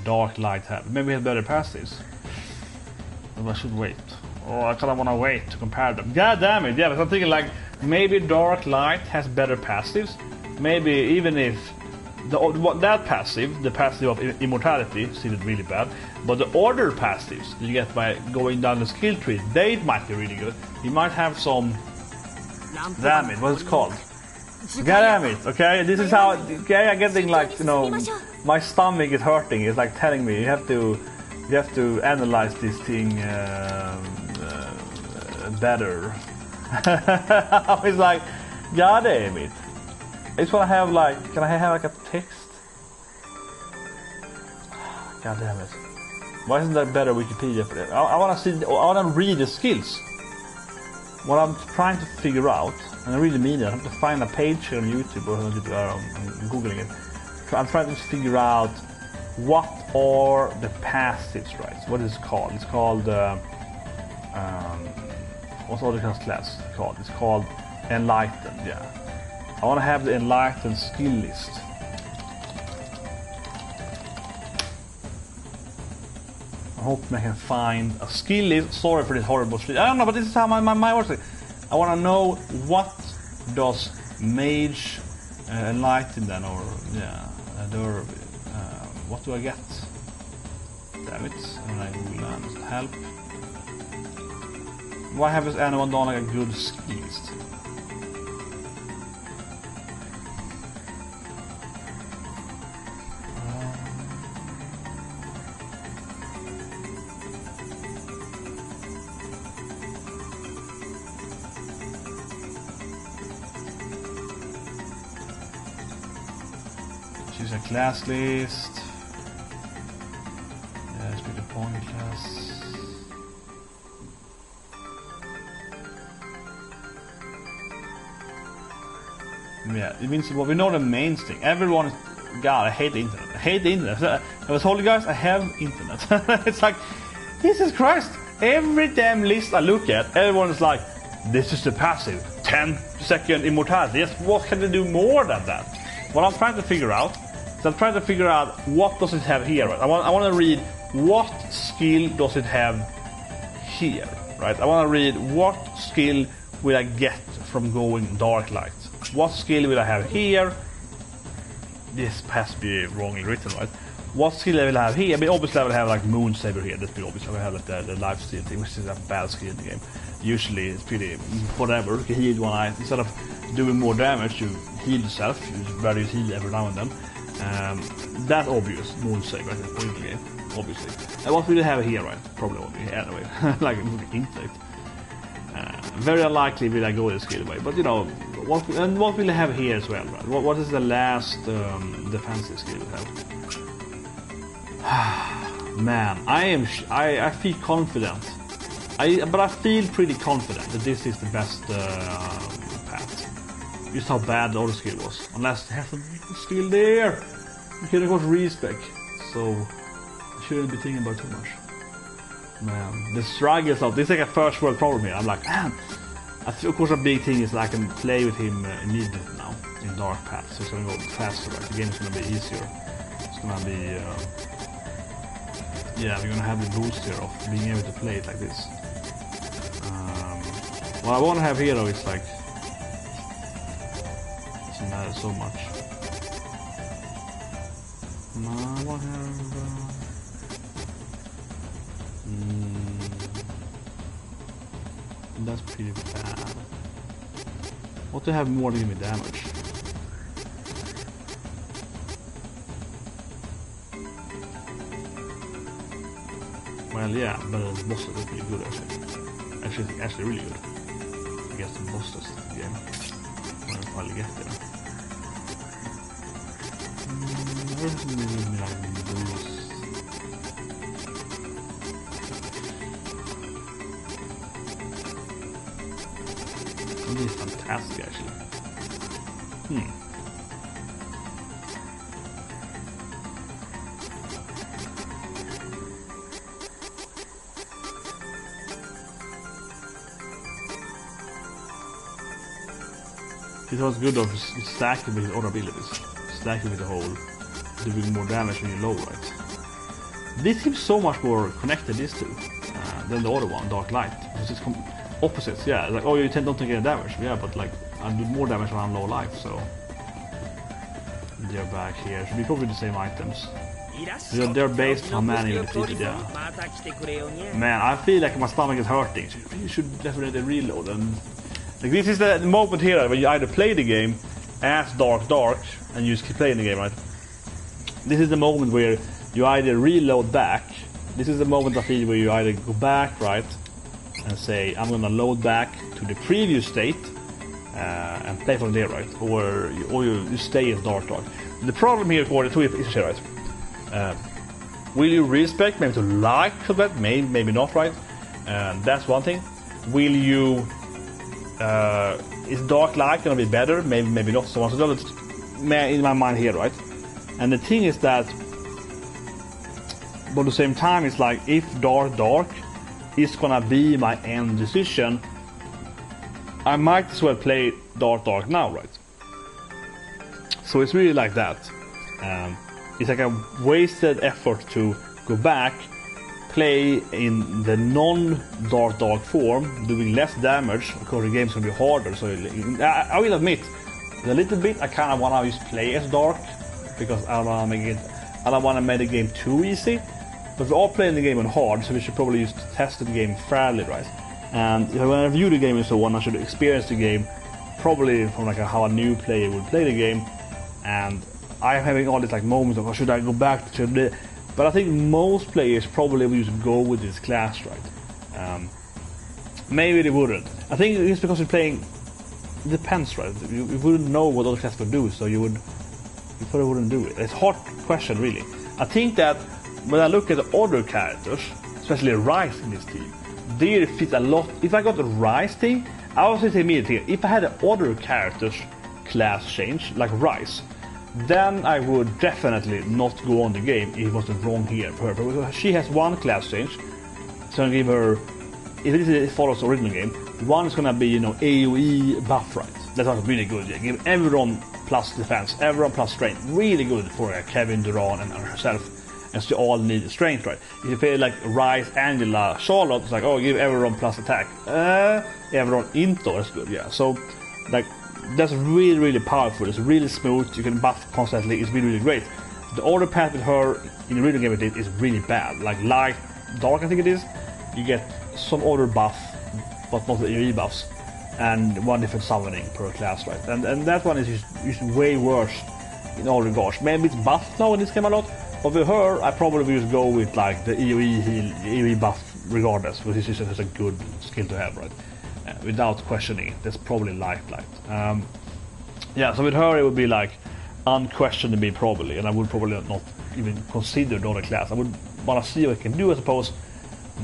Dark Light have. Maybe it has better passives. But I should wait. Oh, I kind of want to wait to compare them. God damn it, yeah, but I'm thinking like, maybe Dark Light has better passives. Maybe even if that passive, the passive of immortality, seemed really bad. But the other passives you get by going down the skill tree, they might be really good. You might have some. Damn it, what's it called? God damn it, okay? This is how. Okay, I'm getting like, you know, my stomach is hurting. It's like telling me you have to analyze this thing better. I was like, god damn it. I just want to have like, can I have like a text? God damn it. Why isn't there better Wikipedia for that? I want to see, I want to read the skills. What I'm trying to figure out, and I really mean it, I have to find a page on YouTube or I'm Googling it. I'm trying to figure out what are the passives, right? What is it called? It's called, what's other class called? It's called Enlightened, yeah. I want to have the Enlightened skill list. I hope I can find a skill list. Sorry for this horrible shit. I don't know, but this is how my works. I want to know what does Mage Enlightened then, or yeah, what do I get? Damn it! And I will help. Why haven't anyone done like a good skill list? Choose a class list. Let's be the point class. Yeah, it means well, we know the main thing. Everyone, God, I hate the internet. I hate the internet. I was told you guys, I have internet. It's like, Jesus Christ! Every damn list I look at, everyone is like, this is the passive. 10-second immortality. Yes, what can they do more than that? What I'm trying to figure out is I'm trying to figure out what does it have here. Right? I want to read what skill does it have here. Right? I want to read what skill will I get from going dark light. What skill will I have here? This has to be wrongly written, right? What skill will I have here? I mean, obviously I will have like Moon Saber here. That's pretty obvious. I will have like the life steal thing, which is a bad skill in the game. Usually it's pretty whatever. You can heal one eye. Instead of doing more damage, you heal yourself. You various heal every now and then. That's obvious. Moon Saber at the point in the game, obviously. And what will you have here, right? Probably won't be here anyway. Like intellect. Very unlikely will I go this skill way, but you know, what will I have here as well, right? What is the last defensive skill we have? Man, I feel confident. But I feel pretty confident that this is the best path. Just how bad the other skill was. Unless they have a skill there. You can of course respec, so I shouldn't be thinking about too much. Man, the struggles of this is like a first world problem here. I'm like, man, I feel, of course a big thing is that I can play with him immediately now in dark paths, so it's gonna go faster, right? The game is gonna be easier. It's gonna be yeah, we're gonna have the boost here of being able to play it like this. What I wanna have here though is like, doesn't matter so much. I wanna have that's pretty bad. What to have more to give me damage? Well, yeah, but the bosses are pretty good actually. Actually really good. I guess the bosses game. When I finally get there. Where's the like boost? This is fantastic, actually. It was good of stacking with other abilities. Stacking with the whole, doing more damage when you're low, right? This seems so much more connected, these two, than the other one, Dark Light. It's opposites, yeah. Like, oh, you don't take any damage, yeah, but like, I do more damage when I'm low life, so. They're back here. Should be probably the same items. They're based on how many you defeated, yeah. Man, I feel like my stomach is hurting. You should definitely reload. And like, this is the moment here when you either play the game as Dark, and you just keep playing the game, right? This is the moment where you either reload back. This is the moment I feel where you either go back, right? And say, I'm gonna load back to the previous state and play from there, right? Or you stay as Dark. The problem here for the two is right. Will you respect, maybe to like that, maybe not, right? That's one thing. Will you is Dark Light gonna be better? Maybe not so much. So that's in my mind here, right? And the thing is that, but at the same time, it's like if Dark is gonna be my end decision, I might as well play Dark now, right? So it's really like that. It's like a wasted effort to go back, play in the non-Dark form, doing less damage because the game's gonna be harder. So I will admit, a little bit I kind of wanna just play as Dark because I don't wanna make the game too easy. But we're all playing the game on hard, so we should probably just test the game fairly, right? And if I want to review the game and so on, I should experience the game probably from like how a new player would play the game. And I'm having all these like moments of, should I go back to the... But I think most players probably will just go with this class, right? Maybe they wouldn't. I think it's because you're playing... It depends, right? You wouldn't know what other class would do, so you would You probably wouldn't do it. It's a hard question, really. I think that when I look at the other characters, especially Rice in this team, they fit a lot. If I got the Rice thing, I was saying immediately, if I had the other characters class change, like Rice, then I would definitely not go on the game if it wasn't wrong here for her. Because she has one class change, so I'm gonna give her, if it follows the original game, one is gonna be, you know, AoE buff, right? That sounds really good. Yeah. Give everyone plus defense, everyone plus strength. Really good for Kevin, Duran, and herself. And so all need strength, right? If you play like Rice, Angela, Charlotte, it's like, oh, give everyone plus attack. Everyone into, that's good, yeah. So, like, that's really, really powerful. It's really smooth. You can buff constantly. It's really, really great. The order path with her in the original game it is really bad. Like light, dark, I think it is. You get some order buff, but not the AoE buffs, and one different summoning per class, right? And that one is just way worse in all regards. Maybe it's buffed now in this game a lot. But with her, I probably would just go with like the AoE heal, AoE buff regardless, because it's just a good skill to have, right? Without questioning it, that's probably light. Yeah, so with her it would be like unquestionably probably, and I would probably not even consider the other class. I would want to see what I can do, I suppose,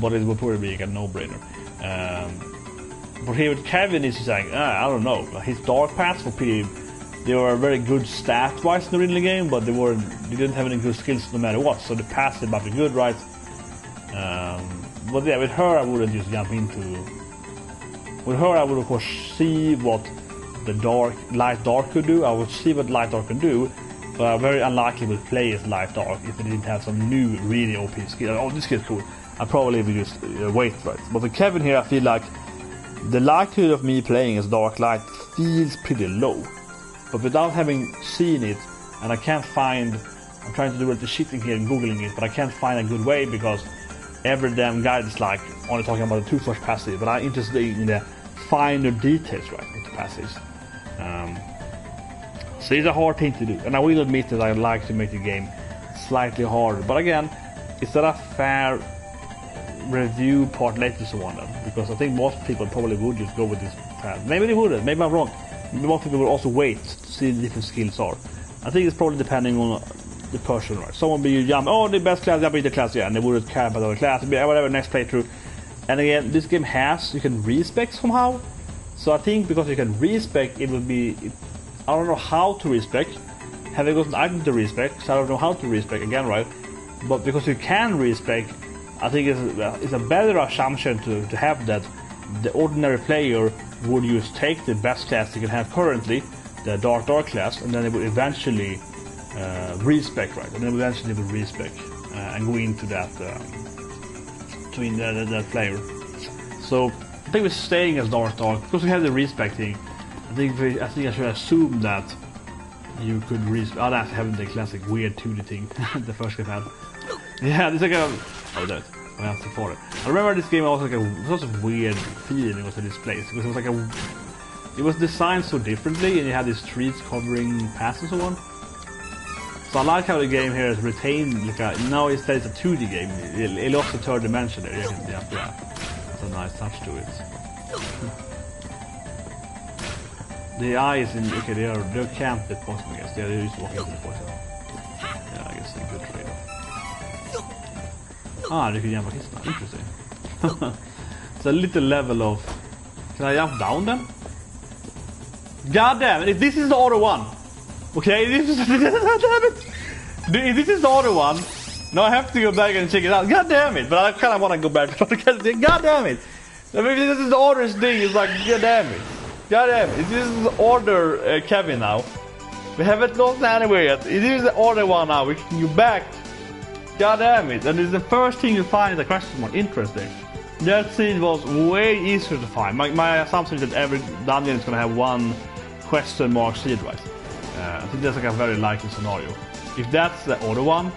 but it would probably be like a no-brainer. But here with Kevin is saying, I don't know, his dark paths for pretty. They were very good stat-wise in the original game, but they didn't have any good skills no matter what. So the passive might be good, right? But yeah, with her I wouldn't just jump into. With her I would of course see what the light dark could do. I would see what light dark can do, but I very unlikely would play as light dark if they didn't have some new really OP skill. Oh, this skill's cool. I probably would just wait, right? But with Kevin here, I feel like the likelihood of me playing as dark light feels pretty low. But without having seen it, and I can't find, I'm trying to do the shitting here and googling it, but I can't find a good way because every damn guide is like only talking about the 2-flush passive, but I'm interested in the finer details, right, with the passives. So it's a hard thing to do, and I will admit that I like to make the game slightly harder. But again, is that a fair review part later so on then? Because I think most people probably would just go with this path. Maybe they wouldn't, maybe I'm wrong. Most people will also wait to see the different skills are. I think it's probably depending on the person, right? Someone be jump, oh, the best class, jump into the class, yeah, and they wouldn't care about the other class, whatever, next playthrough. And again, this game you can respec somehow. So I think because you can respec, it will be, I don't know how to respec. Haven't got an item to respec, so I don't know how to respec again, right? But because you can respec, I think it's a better assumption to have that the ordinary player would just take the best class they can have currently, the dark class, and then they would eventually respec, right? And then eventually they would respec and go into that between that player. So I think we're staying as dark because we have the respec thing. I think I should assume that you could respec. Oh, that's having the classic weird 2D thing the first game had. Yeah, it's like a. Oh, that. I have to follow it. I remember this game was like it was a weird feeling was in this place because it was like it was designed so differently, and you had these trees covering paths and so on. So I like how the game here is retained like now it says a 2D game. It lost the third dimension there. Yeah. That's a nice touch to it. The eyes in they can't be possible, I guess. They're just walking into the poison. Yeah, I guess it's a good trade-off. Ah, du kan jumpa kistan. Interesting. It's a little level of. Can I jump down then? God damn it! This is the other one. Okay, this is this is the other one. Now I have to go back and check it out. God damn it! But I kind of want to go back. God damn it! I mean, this is the order thing. It's like God damn it! God damn it! This is the order Kevin now. We haven't lost anywhere yet. It is the order one now. We can go back. God damn it! And it's the first thing you find is a question mark. Interesting. That seed was way easier to find. My assumption is that every dungeon is going to have one question mark seed, right? I think that's like a very likely scenario. If that's the other one,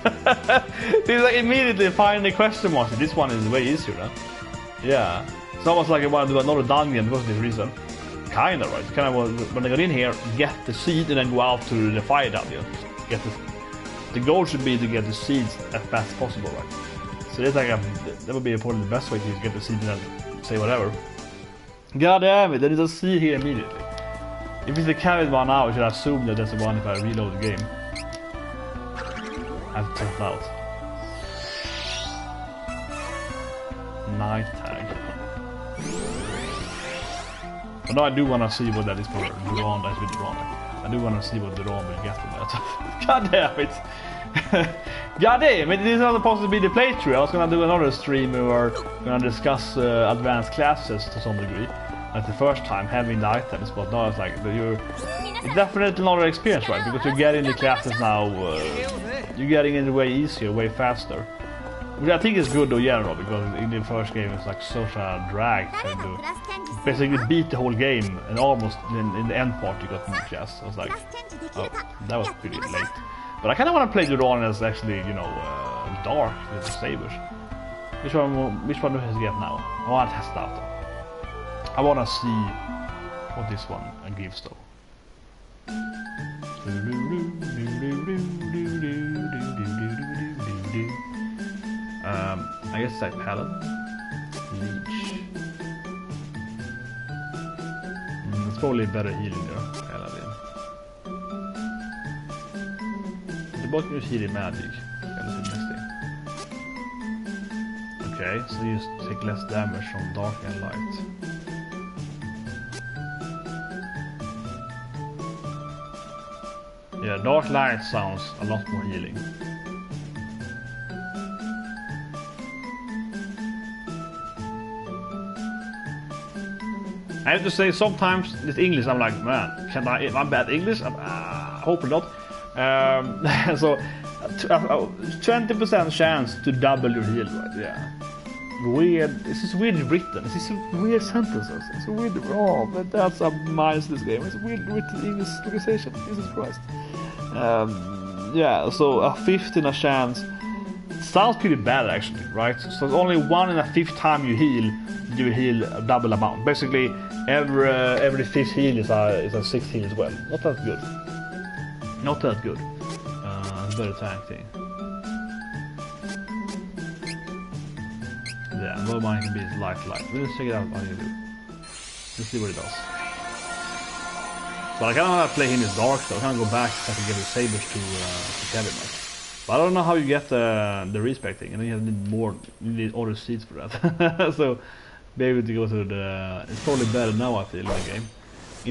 it's like immediately find the question mark. This one is way easier, huh? Yeah. It's almost like I want to do another dungeon because of this reason. Kinda, right? Kind of when I get in here, get the seed and then go out to the fire dungeon. Get the goal should be to get the seeds as fast as possible, right? So it's like that would be probably the best way to get the seed and then say whatever. God damn it! There is a seed here immediately. If it's the carried one now, I should assume that that's the one if I reload the game. I have to test it out. Night tag. But now I do want to see what that is for Duran. That's with Duran. I do want to see what Duran will get from that. God damn it! God damn it! This is not supposed to be the playthrough. I was gonna do another stream where we're gonna discuss advanced classes to some degree. Like the first time having the items, but now it's like it's definitely another experience, right? Because you're getting the classes now, you're getting in the way easier, way faster. Which I think is good though, general, because in the first game it's like such a drag trying to basically beat the whole game, and almost in the end part you got the new class. I was like, oh, that was pretty late. But I kind of want to play Duran as actually, you know, dark with the sabers. Which one do I get now? I want to test it out though. I want to see what this one gives though. I guess like Paladin, Leech. It's probably better healing there, Paladin. The both use healing magic. Okay, so you just take less damage from dark and light. Yeah, dark light sounds a lot more healing. I have to say, sometimes this English, I'm like, man, can I'm bad English? Hopefully not. So, 20% chance to double your heal, right? Yeah. Weird. This is weirdly written. This is weird sentences. It's a weird. Oh, but that's a minus this game. It's a weird written English localization. Jesus Christ. Yeah. So a 15 chance. Sounds pretty bad actually, right? So it's only 1 in a 5th time you heal a double amount. Basically, every 5th heal is a 6th heal as well. Not that good. Not that good. Better tank thing. Yeah, low mine can be light. Let's check it out how you do. Let's see what it does. But I kind of want to play him in dark, so I kind of go back so I can get the sabers to Kevin. But I don't know how you get the respect thing, and then you need more. You need other seats for that. So maybe to go to the. It's probably better now. I feel in the game.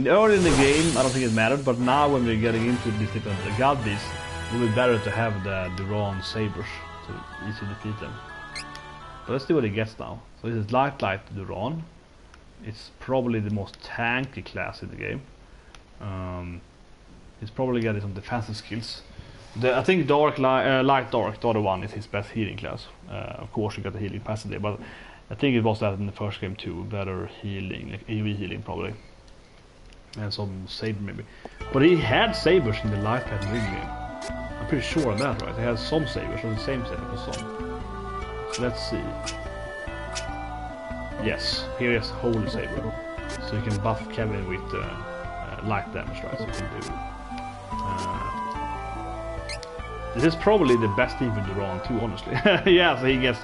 Early in the game, I don't think it mattered, but now when we're getting into these different god beasts, it would be better to have the Duran sabers to easily defeat them. But let's see what it gets now. So this is light Duran. It's probably the most tanky class in the game. He's probably getting some defensive skills. I think light dark, the other one, is his best healing class. Of course you got the healing passively, but I think it was that in the first game too. Better healing, like AoE healing probably. And some saber maybe. But he had sabers in the light path game. I'm pretty sure of that, right? He has some sabers, or the same saber for some. So let's see. Yes, here is Holy Saber. So you can buff Kevin with light damage, right? So you can do. This is probably the best team in Duran too, honestly. Yeah, so he gets.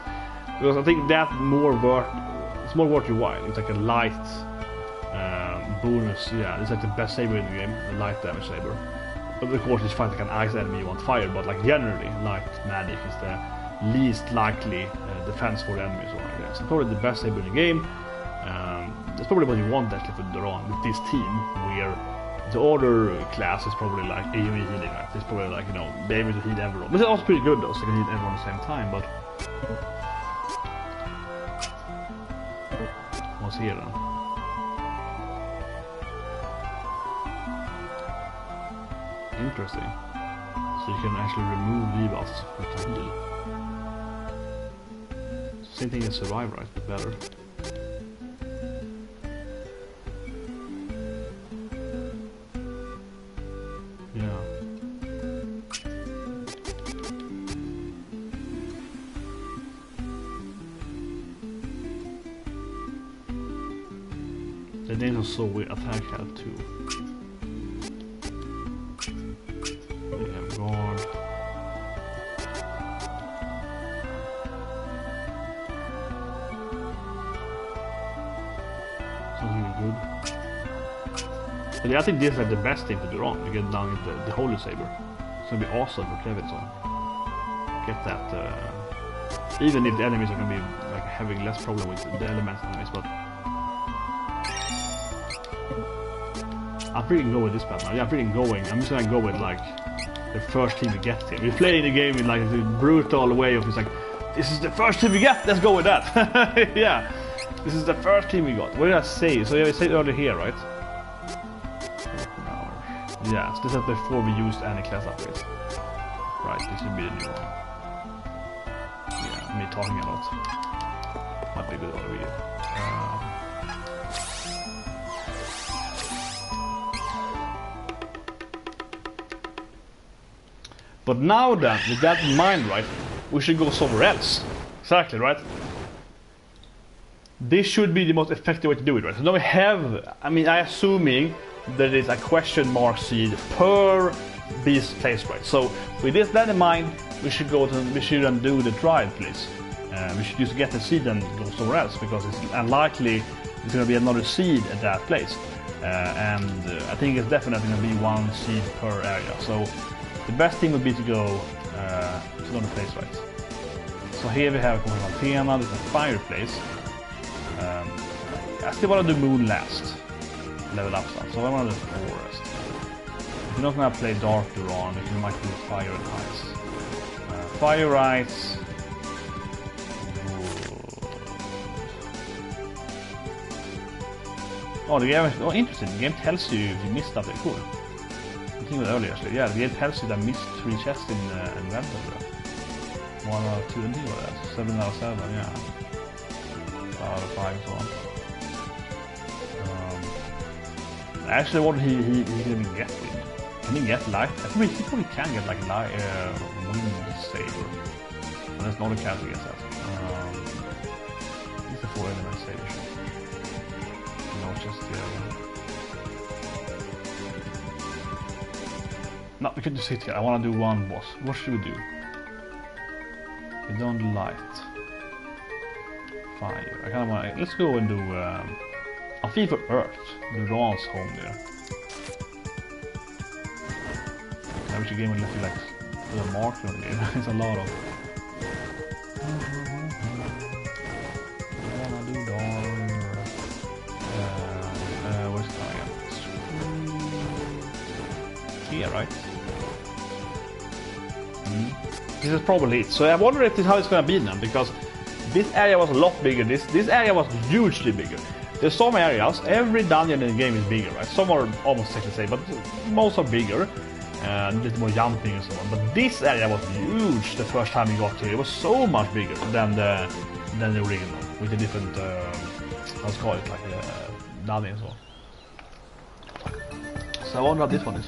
Because I think that it's more worth your while. It's like a light bonus. Yeah, it's like the best saber in the game, the light damage saber. But of course, it's fight like an ice enemy you want fire, but like generally, light magic is the least likely defense for the enemies. So it's probably the best saber in the game. That's probably what you want actually for Duran with this team, where the other class is probably like AoE healing. Right? It's probably like, you know, be able to heal everyone. But it's also pretty good though, so you can heal everyone at the same time. But what's here then? Interesting. So you can actually remove debuffs with the heal. Same thing as survive, right? But better. Yeah. The names are so weird. Attack health too. Guard. Sounds really good. But I think this is like the best thing to do wrong. You get down with the Holy Saber. It's gonna be awesome for Kevin. Get that. Even if the enemies are gonna be like having less problem with the elements enemies, but I'm freaking go with this path now. Yeah, I'm freaking going. I'm just gonna go with like the first team we get here. We're playing the game in like a brutal way of it's like, this is the first team we get. Let's go with that. Yeah, this is the first team we got. What did I say? So yeah, I said earlier here, right? Yeah, so this is before we used any class upgrades. Right, this should be a new one. Yeah, me talking a lot. Might be a good over here. But now then, with that in mind, right, we should go somewhere else. Exactly, right? This should be the most effective way to do it, right? So now we have, I mean, I'm assuming that it's a question mark seed per beast place, right? So with this that in mind, we should undo the trial, please. We should just get the seed and go somewhere else because it's unlikely there's going to be another seed at that place. And I think it's definitely going to be one seed per area. So the best thing would be to go to another place, right? So here we have Athena, this is a fireplace. I still want to do moon last. Level up stuff. So I want to do forest. If you're not going to play dark Duran, you might do fire and ice. Fire ice. Oh, the game is interesting. The game tells you if you missed stuff. That's cool. I think it was earlier actually. Yeah, the game tells you that I missed 3 chests in Vancouver. 1 out of 2 and 2 was that. 7 out of 7, yeah. 5 out of 5 so on. Actually, what he didn't get with. Can he get light? I think he probably can get like wind saber. And there's not a character gets that. He's the 4 element saber. No, just the other one. No, we can just sit here. I want to do one boss. What should we do? We don't do light. Fire. I kind of want. Let's go and do. I'll feed for Earth. The Ron's home there. I wish the game would let you like put a marker on there. It's a lot of. I wanna do dark. Where's the here, right? This is probably it. So I wonder if this is how it's gonna be now, because this area was a lot bigger. This area was hugely bigger. There's some areas, every dungeon in the game is bigger, right? Some are almost exactly the same, but most are bigger. And a little more jumping and so on. But this area was huge the first time we got here. It was so much bigger than the original, with the different, let's call it, like dungeons and so on. So I wonder how this one is.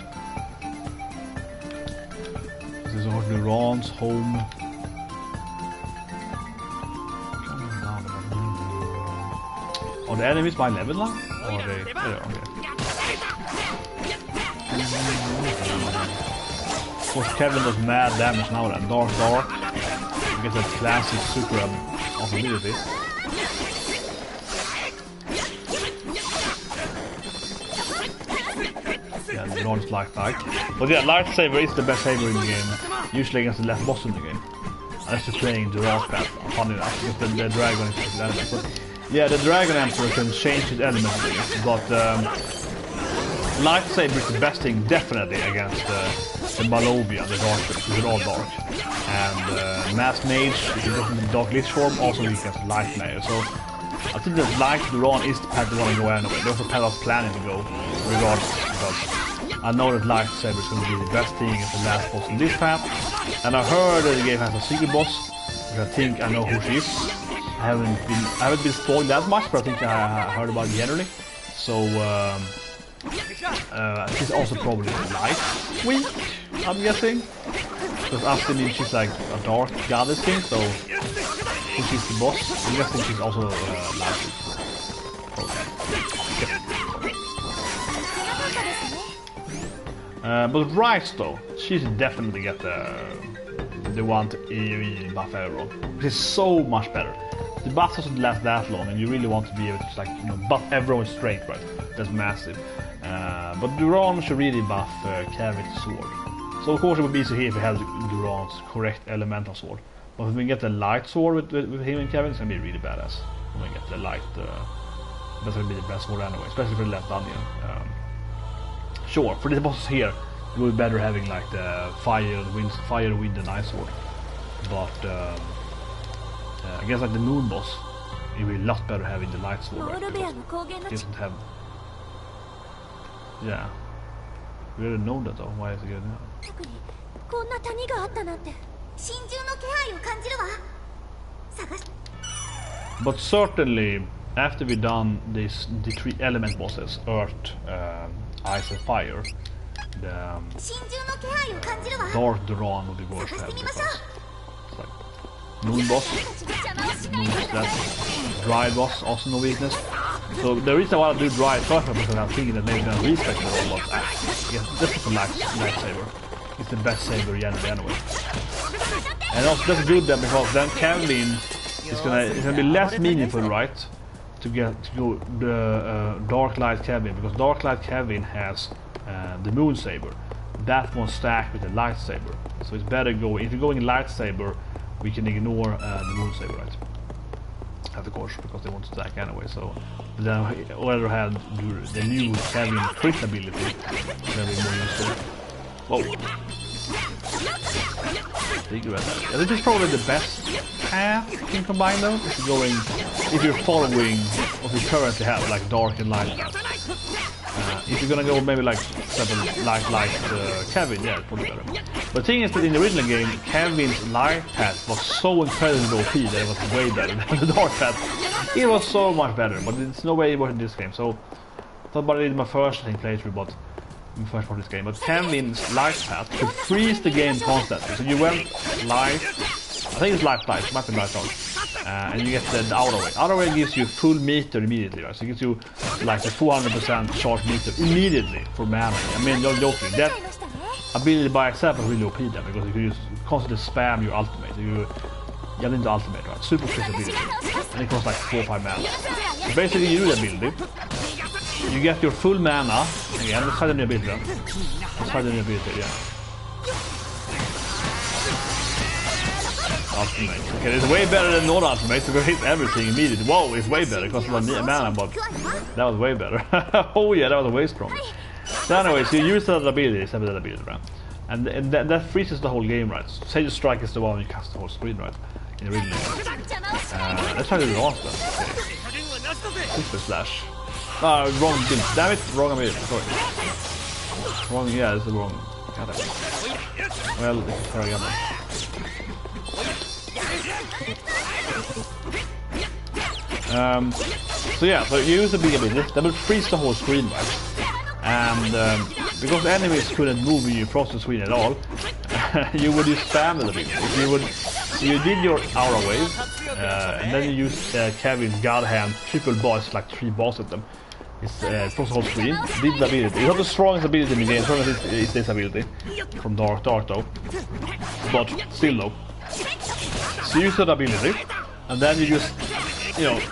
This is also the Ron's home. Are the enemies by level now? Or are they? Yeah, okay. Of course, Kevin does mad damage now then. Dark. You get that classic super ability. Yeah, the Lord's like. But yeah, lightsaber is the best saber in the game. Usually against the last boss in the game. Unless you're playing the Dark path. Funny enough, because the dragon is the element. But yeah, the Dragon Emperor can change his element, but lightsaber is the best thing definitely against the Malovia, the dark, which is all dark. And Mass Mage, which is in the Dark Lich form, also weak against Light Layer. So I think that Light Duran is the path you want to go anyway. There's a path I was planning to go regardless, because I know that lightsaber is going to be the best thing against the last boss in this path. And I heard that the game has a secret boss, which I think I know who she is. I haven't been spoiled that much, but I think I heard about it generally. So she's also probably light weak, I'm guessing. Because Astin, she's like a dark goddess thing, so she's the boss. I'm guessing she's also light weak. Okay. But Rice though, she should definitely get the one to AoE buff everyone, which is so much better. The buff doesn't last that long, and you really want to be able to, like, buff everyone straight, right? That's massive. But Duran should really buff Kevin's sword. So of course it would be easy here if we have Duran's correct elemental sword. But if we get the light sword with him and Kevin, it's gonna be really badass. When we get the light, that's gonna be the best sword anyway, especially for the last dungeon. Sure, for these bosses here, it would be better having like the fire, wind, and ice sword. But against like the moon boss, it would be a lot better having the light sword. Right? It doesn't have. Yeah, we already know that though. Why is it good now? But certainly, after we've done the 3 element bosses, Earth, Ice and Fire, the Dark Duran will be worth having. It's like Moon boss, Dry boss, also no weakness. So the reason why I do Dry first is because I'm thinking that maybe I'm respect the whole lot. Yes, this is a lightsaber. It's the best saber anyway. And also that's good then because then Kevin it's gonna be less meaningful, right? To go the Dark Light Kevin, because Dark Light Kevin has the Moon Saber. That one stacked with the lightsaber. So it's better go if you're going lightsaber, we can ignore the Moon Saber, right? Of course, because they want to stack anyway. So then on the other hand, the new Kevin crit ability will be more useful. Whoa. Think about that. Yeah, this is probably the best path you can combine them. If you're following what you currently have, like dark and light path. If you're gonna go maybe like Kevin, yeah, it's probably better. But the thing is that in the original game, Kevin's light path was so incredibly OP that it was way better than the dark path. It was so much better, but it's no way it was in this game. So I thought about it in my first playthrough, but first part of this game, but Kevin's light path could freeze the game constantly. So you went light, I think it's light, it might be light on, and you get the outer way. Outer way gives you full meter immediately, right? So it gives you like a 400% charge meter immediately for mana. I mean, you're joking. That ability by itself is really OP then, because you can just constantly spam your ultimate. You get into ultimate, right? Super quick ability, and it costs like 4 or 5 mana. So basically, you do the ability. You get your full mana. Again, let's try the new ability then. Let's try the new ability, yeah. Ultimate. Okay, it's way better than not ultimate, so we hit everything immediately. Whoa, it's way better, because of the mana, but that was way better. Oh yeah, that was way stronger. So anyways, you use that ability, except that ability, right? And that freezes the whole game, right? Say the strike is the one you cast the whole screen, right? In the original game. Let's try to do the last one. Okay. Super slash. Wrong build. Damn it, wrong ability. Sorry. Wrong, yeah, this is wrong. God damn it. Well, this is very good. So yeah, so you use the big ability. That will freeze the whole screen, right? And because the enemies couldn't move when you crossed the screen at all, you would just spam the ability. You did your aura wave, and then you used Kevin's God Hand, triple boss, like 3 bosses at them. It's across the whole screen. Did the ability. It's not the strongest ability in the game. It's this ability from Dark though, but still though. So you use that ability, and then you just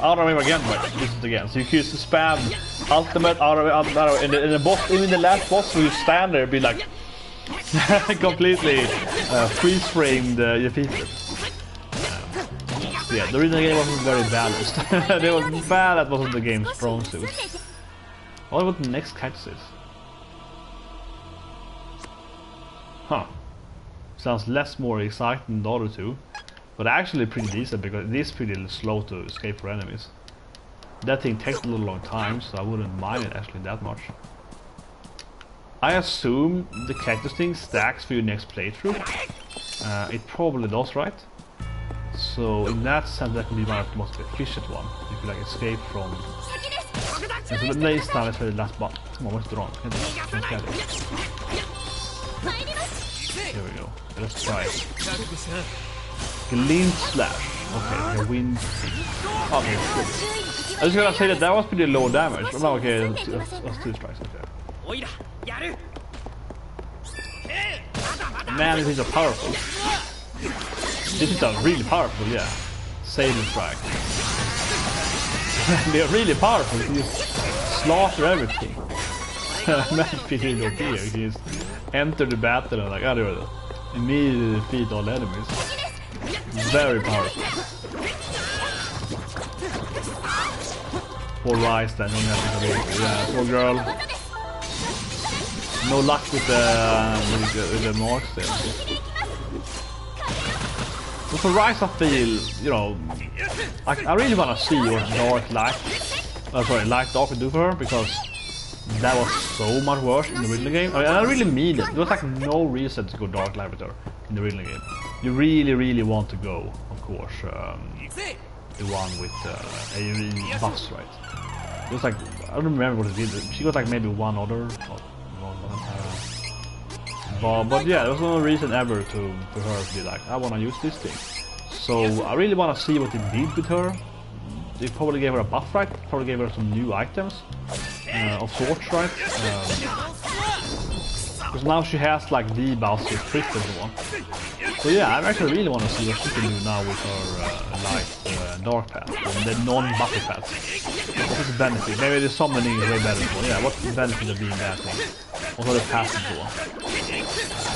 aura wave again, right? Use it again. So you can use the spam ultimate aura wave, and the boss, even the last boss, where you stand there, be like completely freeze framed your people. Yeah, the original game wasn't very balanced. They was bad, that wasn't the game's strong suit. I wonder what the next catch is. Huh. Sounds more exciting than the other two. But actually pretty decent, because it is pretty slow to escape for enemies. That thing takes a little long time, so I wouldn't mind it actually that much. I assume the cactus thing stacks for your next playthrough. It probably does, right? So in that sense, that can be one of the most efficient one. You can like escape from. And so the next time, let's play the last button. Come on, what's the wrong? Here we go. Let's try it. Glint slash. Okay, the wind. Okay, good. I was gonna say that was pretty low damage. Oh, no, okay, that's 2 strikes. Okay. Man, these are powerful. This is really powerful, yeah. Saving strike. They're really powerful. You just slaughter everything. Magic feet really OP here. You can just enter the battle and like, immediately defeat all enemies. Very powerful. Poor Rice then, yeah, poor girl. No luck with the marks there. But for Rice I feel, you know, like I really wanna see what Light Dark would do for her, because that was so much worse in the original game. I mean, I really mean it. There was like no reason to go Dark Light with her in the original game. You really want to go, of course, the one with a bus, right? It was like, I don't remember what it did. She got like maybe one other. But yeah, there was no reason ever for her to be like, I want to use this thing. So I really want to see what they did with her. They probably gave her a buff, right? Probably gave her some new items of sorts, right? Because now she has like debuffs with crit and so on. So yeah, I actually really want to see what she can do now with her light dark path, and the non-buffy path. What is the benefit? Maybe the summoning is way better. So yeah, what's the benefit of being that one? What are the paths and so on?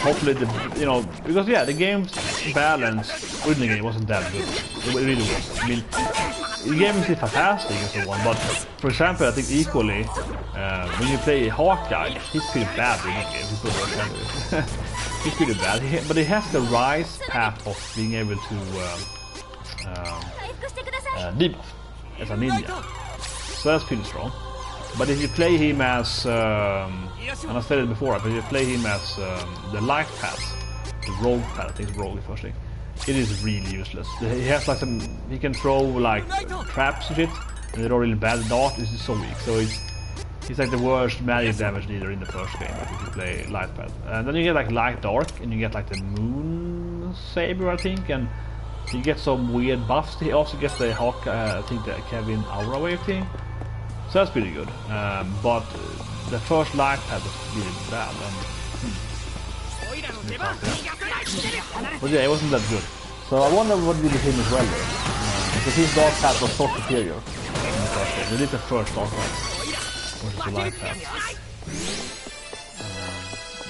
Hopefully because yeah, the game's balance within the game wasn't that good. It really was. I mean, the game is fantastic and so on, but for example, I think equally, when you play Hawkeye, he's pretty bad in the game. He's pretty bad, but he has the rise path of being able to debuff as a ninja. So that's pretty strong. But if you play him as, and I said it before, but if you play him as the light path, the rogue path, I think it's rogue the first thing, it is really useless. He has like he can throw like traps and shit, and they're all really bad. The dart is so weak, so he's like the worst magic damage dealer in the first game, like, if you play light path. And then you get like light dark, and you get like the moon saber, I think, and you get some weird buffs. He also gets the Hawk, I think the Kevin Aura wave thing. So that's pretty good, but the first light path was really bad. But yeah, it wasn't that good. So I wonder what we did with him as well there. Because his dark path was so superior in the first game. We did the first dark path, which is the light path.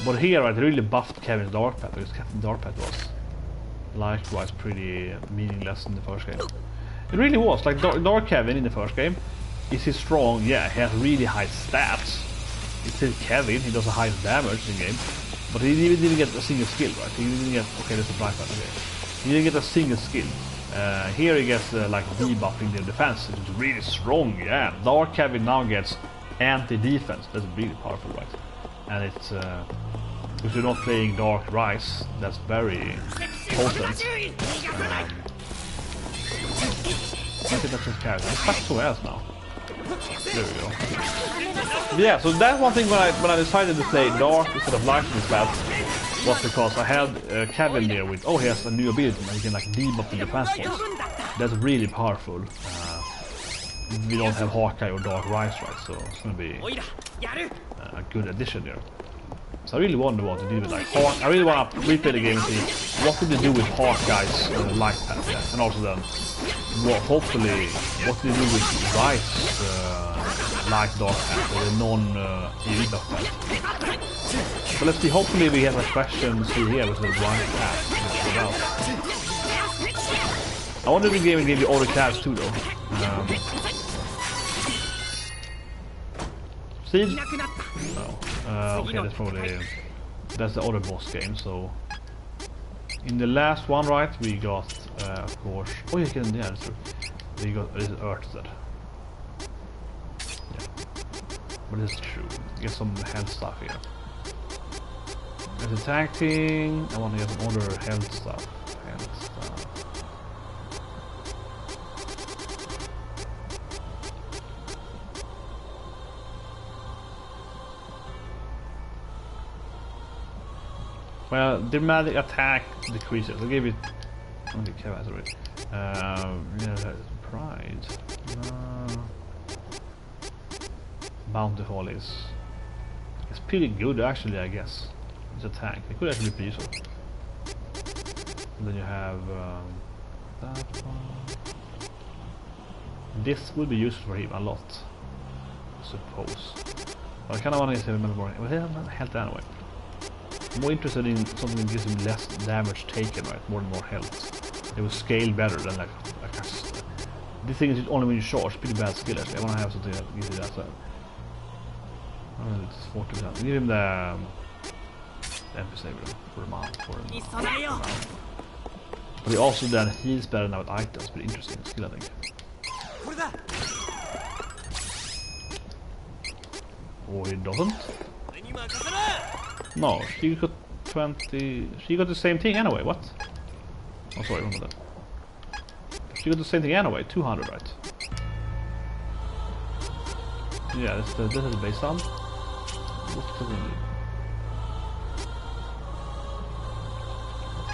But here, right, they really buffed Kevin's dark path, because Kevin's dark path was likewise pretty meaningless in the first game. It really was, like Dark Kevin in the first game. Is he strong? Yeah, he has really high stats. It's still Kevin, he does the highest damage in the game. But he didn't get a single skill, right? He didn't get, okay, there's a bright path, okay. He didn't get a single skill. Here he gets like debuffing the defense, which is really strong, yeah. Dark Kevin now gets anti-defense, that's really powerful, right? And it's, if you're not playing Dark Rise, that's very potent. I think that's his character. He's stuck somewhere else now. There we go. Yeah, so that's one thing when I decided to play Dark instead of Light in this path, was because I had Kevin there with, he has a new ability and he can like debuff the defense points. That's really powerful. We don't have Hawkeye or Dark Rise, right? So it's gonna be a good addition there. So I really wonder what to do with like Hawk. I really want to replay the game and see what did they do with Hawkeye's light path, yeah. And also then, hopefully, what did they do with Rice's light dark path or the non-elite path. So let's see. Hopefully, we have a question see here with the white path. I wonder if the game will give you all the class too, though. Siege? No. Okay, that's the other boss game. So in the last one, right, we got of course. Oh, yeah, that's true. We got Earthstead. Yeah, but it's true. Get some health stuff here. There's a tag thing. I want to get some other health stuff. Well, dramatic attack decreases. I'll give it. Pride. Bountiful is. It's pretty good actually, I guess. It's a tank. It could actually be useful. And then you have that one. This would be useful for him a lot, I suppose. I kind of want to say remember more. But health anyway. I'm more interested in something that gives him less damage taken, right? More and more health. It will scale better than like this thing is only when you charge. Pretty bad skill actually. I want to have something that gives you that. So. It's 40%. Give him the NPC for a mount. But he also then heals better now with items. Pretty interesting skill, I think. Oh, he doesn't? No, she got 20. She got the same thing anyway. What? Oh, sorry, remember that. She got the same thing anyway. 200, right? Yeah, this is the base sound.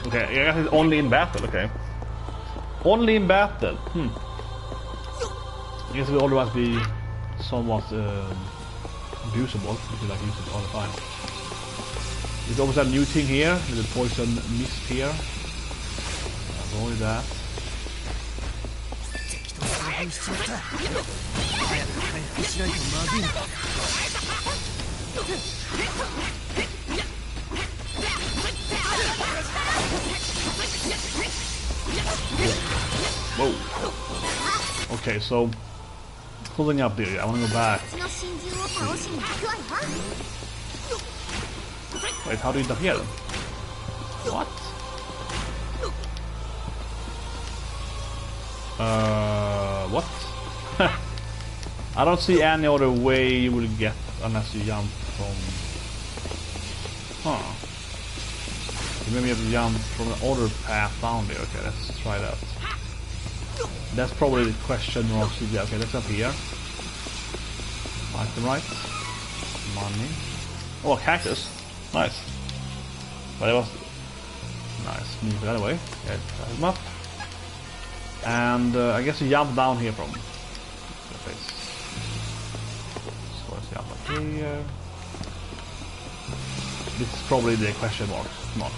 Okay, I guess it's only in battle. Okay, only in battle. I guess it will always be somewhat abusable if you like use it all the time. There's always a new thing here, with the poison mist here. Avoid that. Whoa. Okay, so pulling up there, I want to go back. Wait, how do you disappear them? What? What? I don't see any other way you will get unless you jump from... Huh. Maybe you have to jump from the other path down there. Okay, let's try that. That's probably the question mark. Okay, let's up here. Item right. Money. Oh, a cactus. Nice. But it was... Nice. Move it that way. Yeah, that is up. And I guess you jump down here from the face. So let's jump up here. This is probably the question mark. Come on.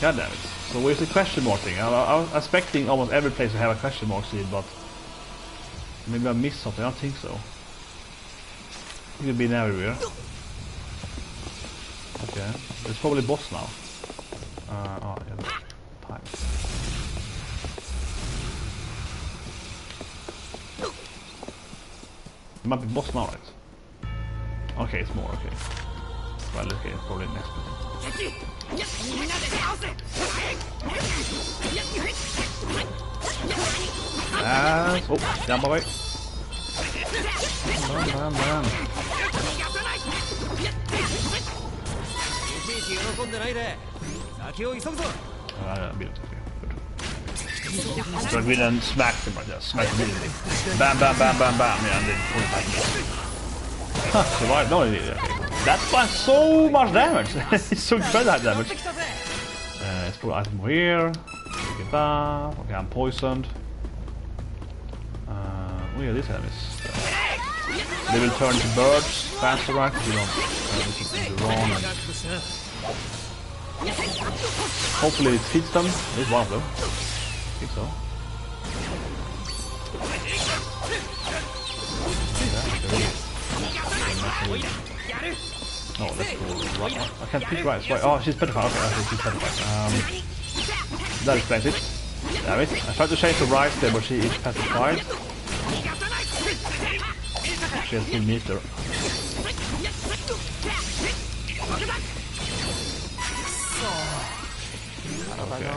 God damn it. So where's the question mark thing? I was expecting almost every place to have a question mark seed, but maybe I missed something. I don't think so. It could be everywhere. Okay. It's probably boss now. Oh, yeah. Time. It might be boss now, right? Okay, it's more, okay. Well, okay, it's probably next bit. Oh, jump away. Bam. So we then smacked him right there. Smacked him immediately. Bam. Yeah, and then pull it back. Survived. No, it did. Okay. That's by so much damage. It's so incredible high damage. Let's put an item here. Take it down. Okay, I'm poisoned. Oh yeah, these enemies. They will turn to birds faster, right? You don't listen to Ron. Hopefully it fits them. There's one of them. I think so. Oh, let's go right. I can't pick right. Why? Oh, she's petrified. Okay, she's petrified. That explains it. Damn it. I tried to change the right there, but she is petrified. She has 2 meter. Okay.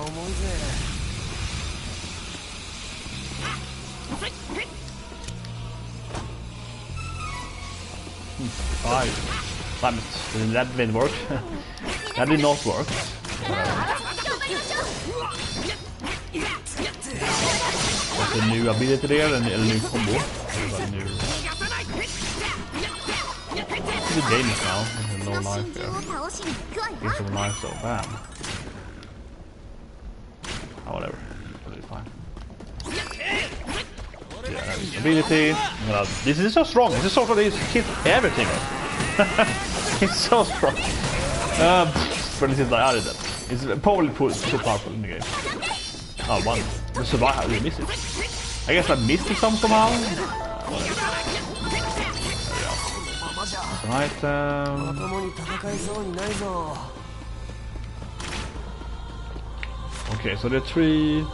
5. Damn it. That didn't work. That did not work. There's a new ability there and a new combo. The game is now. There's no life here. Here's some life though. Bam. Oh, whatever. Totally fine. Yeah, that is ability. This is so strong. This is so strong. This hits everything. It's so strong. But this is like I did that. It's probably too powerful in the game. Oh, one. The survive. How did I miss it? I guess I missed it somehow. There's an item. 共に戦いそうにないぞ。 Okay, so the tree.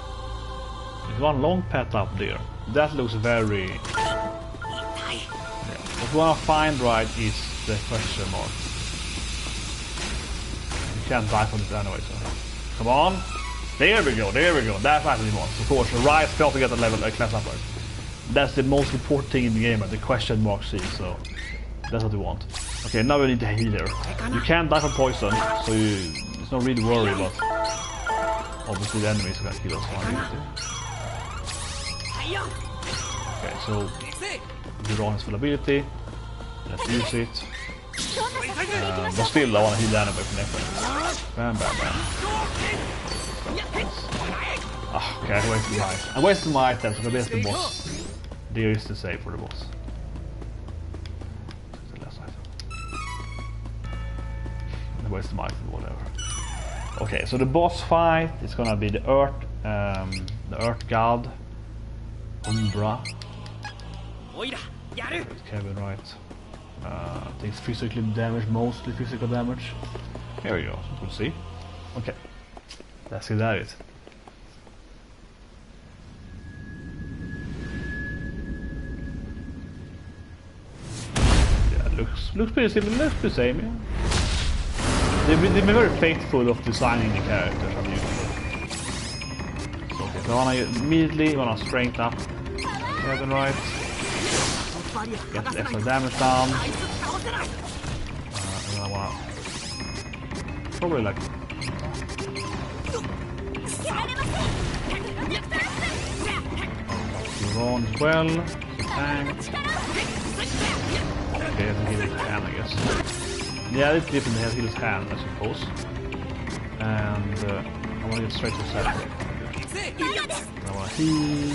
There's one long path up there. That looks very. Yeah. What we wanna find right is the question mark. You can't die from it anyway, so. Come on! There we go, there we go. That's what we want. Of course, right fail to get a level, a class up right. That's the most important thing in the game, the question mark C, so that's what we want. Okay, now we need to heal here. You can't die from poison, so it's not really worry about. Obviously the enemies are gonna kill us one. Okay, so good on his full ability. Let's use it. But still I wanna heal the enemy from next. Bam bam bam. Oh, okay, I wasted my items. I wasted my items because there's the boss. There is the save for the boss. The last item. I wasted my item, whatever. Okay, so the boss fight is gonna be the Earth God, Umbra. Kevin, right? Takes physical damage, mostly physical damage. Here we go. We'll see. Okay, let's see that is. Yeah, looks pretty similar. Looks the same. Yeah. They've been very faithful of designing the characters I'm using. So, okay, so I wanna immediately strength up. Kevin, right? Get the extra damage down. And then I wanna probably like Ron as well. Tank. Okay, I can heal his hand, I guess. Yeah, it's different to heal his hand, I suppose. And I want to get straight to the center. I want to heal.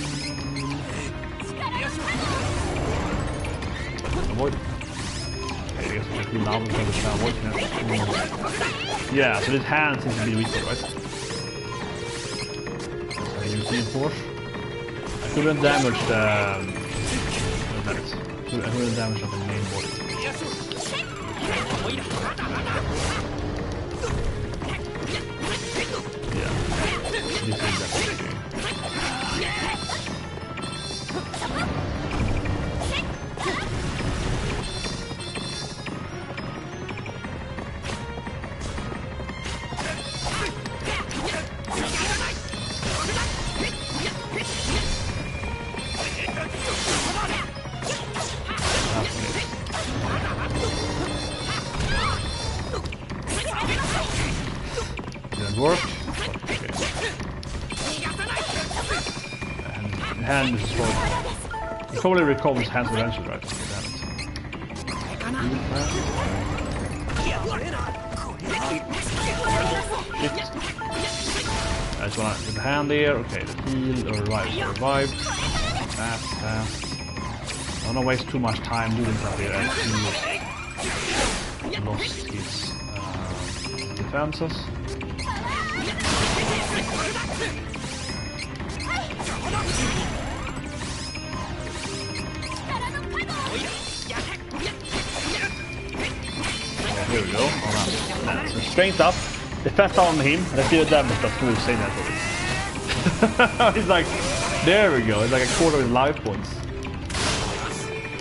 Avoid. Okay, I guess we can heal now because it's now avoid. Yeah, so his hand seems to be weaker, right? So I use reinforce. I couldn't damage the. I couldn't damage the main body. Yeah, this is definitely. Work. Okay. Hand is strong. He probably recovers hands eventually, right? Damn it. I just wanna get the hand there. Okay, the heal or revive. Fast. I don't wanna waste too much time doing stuff here as he lost his defenses. Here we go. So strength up. Defense on him. Let's see the damage that's really saying that. He's like, there we go. It's like a quarter of his life points.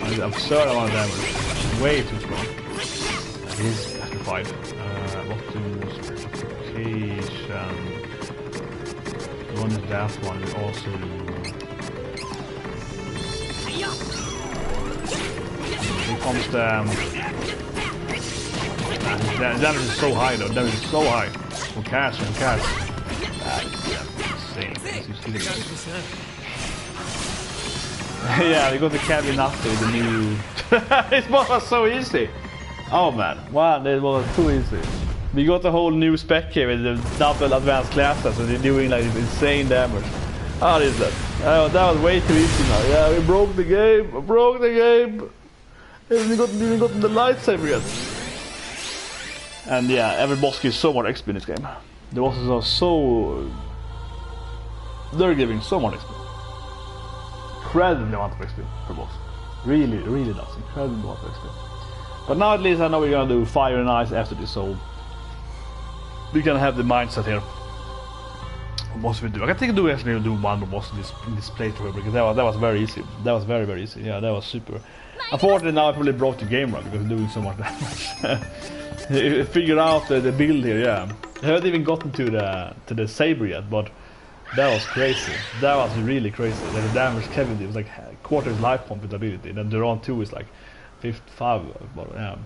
It's an absurd amount of damage. Way too strong. And he's after 5. What to specification? One is that one. We also here comes the. The damage is so high though, damage is so high. From cast. Insane. Yeah, we got the cabin after the new... This was so easy! Oh man, wow, it was too easy. We got a whole new spec here with the double advanced classes and they're doing like insane damage. How is that? Oh, that was way too easy now. Yeah, we broke the game, And we got the lightsaber yet. And yeah, every boss gives so much XP in this game. The bosses are so... They're giving so much XP. Incredible amount of XP per boss. Really does. Incredible amount of XP. But now at least I know we're gonna do fire and ice after this, so we can have the mindset here. What we do? I think we actually do one more boss in this playthrough because that was very easy. That was very easy. Yeah, that was super. Unfortunately, now I probably broke the game right because I'm doing so much damage. Figure out the build here. Yeah, I haven't even gotten to the saber yet, but that was crazy. That was really crazy. The damage Kevin did was like quarter his life point with ability. Then Duran 2 is like 55. But yeah.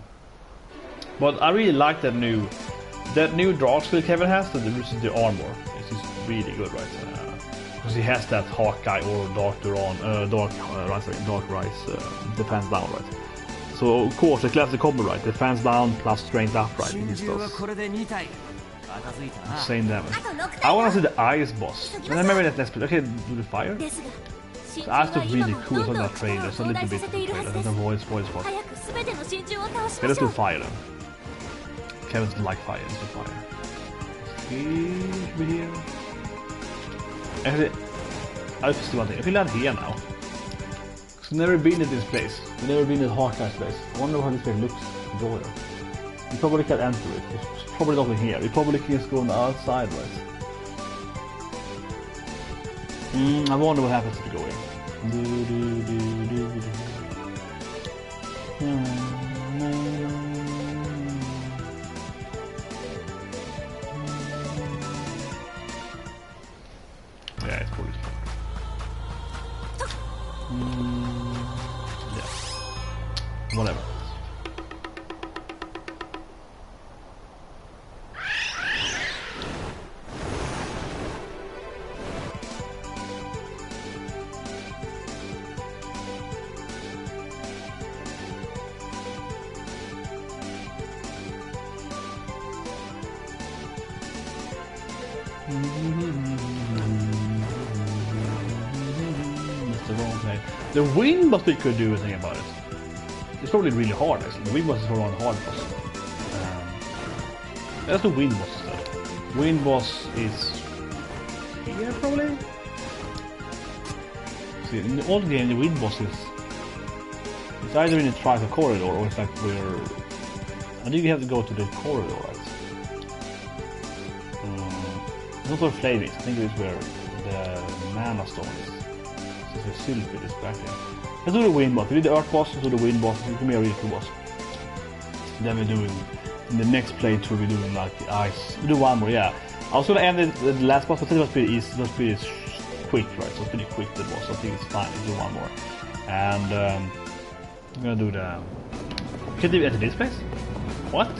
But I really like that new draw skill Kevin has. Which is the armor. It's just really good, right? Because he has that Hawkeye or Dark Duran, Dark Rise defense down, right? So of course the classic combo, right? Defense down plus strength up, right? He does insane damage. I want to see the ice boss. And then maybe let's play. Okay, do the fire. The ice looks really cool. It's on that trailer. It's a little bit of the trailer. That's a voice spot. Okay, let's do fire then. Kevin doesn't like fire. Let's do fire. Excuse me here. Actually, I'll just do one thing. If we land here now, because we've never been in this place. We've never been in Hawkeye's place. I wonder how this place looks to go here. You probably can't enter it. It's probably not in here. You probably can just go on the outside, right? I wonder what happens if you go in. Yeah, it's probably yeah. Whatever. The wind boss we could do anything about it. It's probably really hard actually. The wind boss is probably on hard boss. Let's do wind boss instead. Wind boss is here probably? See, in the old game the wind boss is it's either in the trial corridor or it's like where I think you have to go to the corridor, right? It's not where Flammie is. I think it's where the mana stone is. The silver is back here. Let's do the wind boss. We did the earth boss, let's do the wind boss, it's gonna be a really cool boss. Then we're doing in the next playthrough we're doing like the ice. We do one more, yeah. I was gonna end the last boss, but it was pretty easy, it was pretty quick, right? So it's pretty quick the boss, so I think it's fine to do one more. And I'm gonna do the can't even enter this place? What?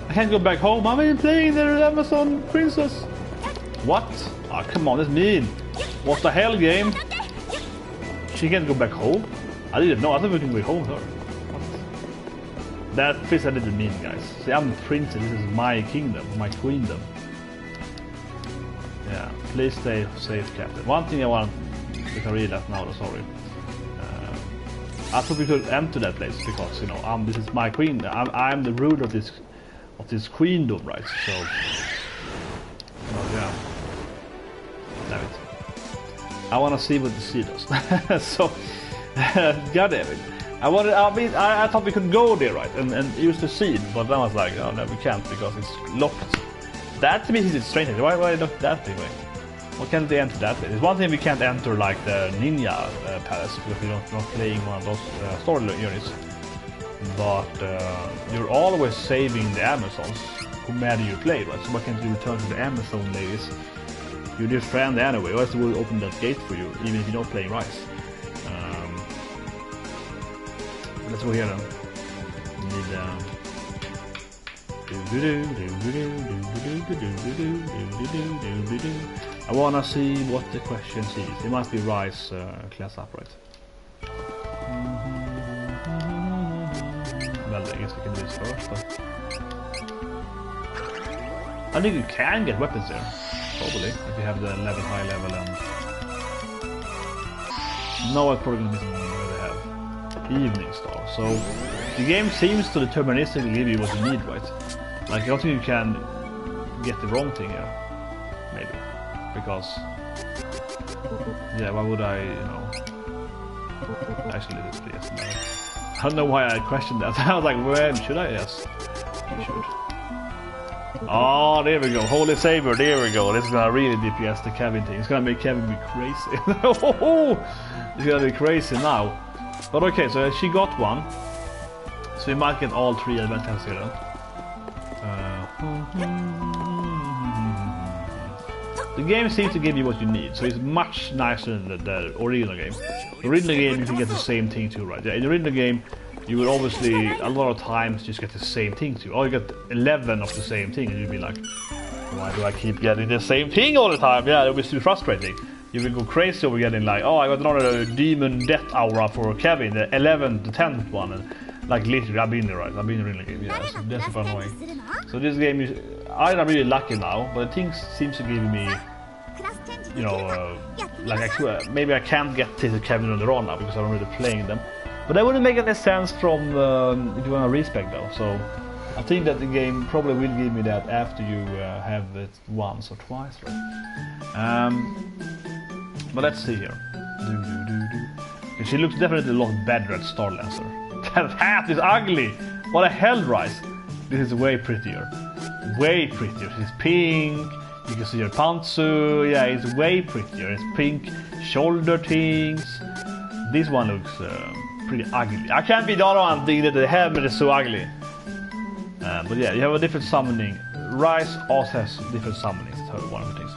I can't go back home, I'm in playing the Amazon Princess. What? Oh come on, that's mean. What the hell game? She can't go back home? I didn't know. I thought we could go home with her. What? That feels a little mean, guys. See, I'm the princess. This is my kingdom, my queendom. Yeah, please stay safe, Captain. One thing I want, we can read that now. Sorry. I thought we could enter that place because you know, this is my queen. I'm the ruler of this queendom, right? So, yeah. Damn it. I want to see what the sea does. So, god damn it. I thought we could go there, right, and use the seed, but then I was like, oh no, we can't because it's locked. That to me is strange. Why lock that thing way? Why can't they enter that way? There's one thing we can't enter, like the ninja palace, because we're not playing one of those story units. But you're always saving the Amazons, who matter you play, right? So why can't you return to the Amazon ladies? You're their friend anyway, or else they will open that gate for you, even if you're not playing Rise. Let's go here then. I wanna see what the question is. It must be Rise class up, right? Well, I guess we can do this first, but I think you can get weapons there. Probably, if you have the high level and... No, I'm probably gonna miss where they have Evening Star. So, the game seems to deterministically give you what you need, right? Like, I don't think you can get the wrong thing here. Maybe. Because... Yeah, why would I, you know... Actually, let's play I don't know why I questioned that. I was like, well, should I? Yes, you should. Oh, there we go. Holy Saber, there we go. This is gonna really DPS the Kevin thing. It's gonna make Kevin be crazy. It's gonna be crazy now. But okay, so she got one. So we might get all 3 adventures here. The game seems to give you what you need, so it's much nicer than the original game. The original game you can get the same thing too, right? Yeah, in the original game you would obviously a lot of times just get the same thing too. Or you get 11 of the same thing and you'd be like, why do I keep getting the same thing all the time? Yeah, it would be too frustrating. You will go crazy over getting like, oh, I got another demon death aura for Kevin, the 11th, the 10th one, and like literally I've been there, right? I've been in the original game, yeah, so that's super annoying. So this game is, I'm really lucky now, but the thing seems to give me, you know, like maybe I can't get to Kevin on the run now because I'm already playing them. But that wouldn't make any sense from if you want to respec though. So I think that the game probably will give me that after you have it once or twice, right? But let's see here. Okay, she looks definitely a lot better at Star Lancer. That hat is ugly. What a hell, Rice. This is way prettier. Way prettier. She's pink. You can see her pantsu. Yeah, it's way prettier. It's pink shoulder things. This one looks pretty ugly. I can't be the other one thinking that the helmet is so ugly. But yeah, you have a different summoning. Rice also has different summonings. That's one of the things.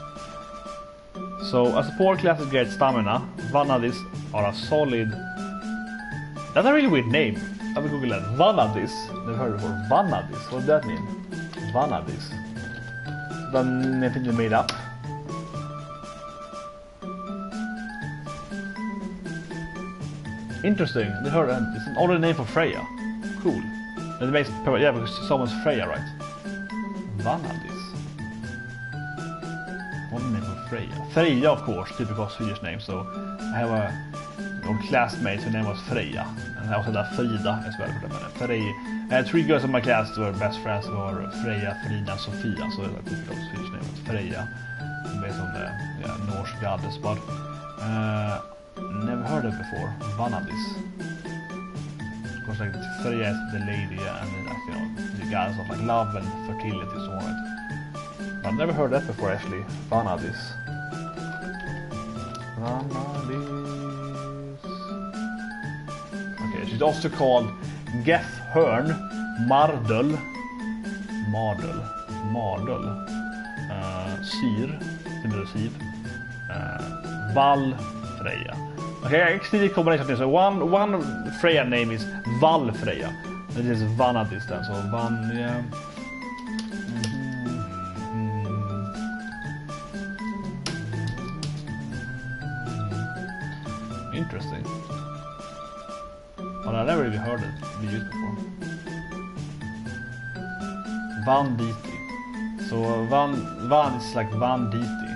So a support class gets stamina. Vanadis are a solid. That's a really weird name. I will Google that. Vanadis. Never heard before. Vanadis. What does that mean? Vanadis. Then nothing you made up. Interesting. They heard that. It's an older name for Freya. Cool. And it makes yeah, because someone's Freya, right? Vanadis. What name for Freya? Freya, of course, typical Swedish name. So I have a old classmate whose name was Freya, and I also had Frida as well for them. Freya. I had 3 girls in my class who were best friends who were Freya, Frida, and Sofia. So it's a typical Swedish name. It's Freya, based on the Norse goddess. But never heard it before. Vanadis. Of course, like Freya is the lady, and then like, you know, the goddess of like love and fertility, so on. I've never heard that before, actually. Vanadis. Vanadis. Okay, she's also called Gethhern, Mardel, Syr, Val Freya. Okay, actually the combination of things. So one Freya name is Val Freya. That is Vanadis then, so Van, yeah. Interesting. Well, I never even heard it be used before. Vanditi. So Van is like Vanditi.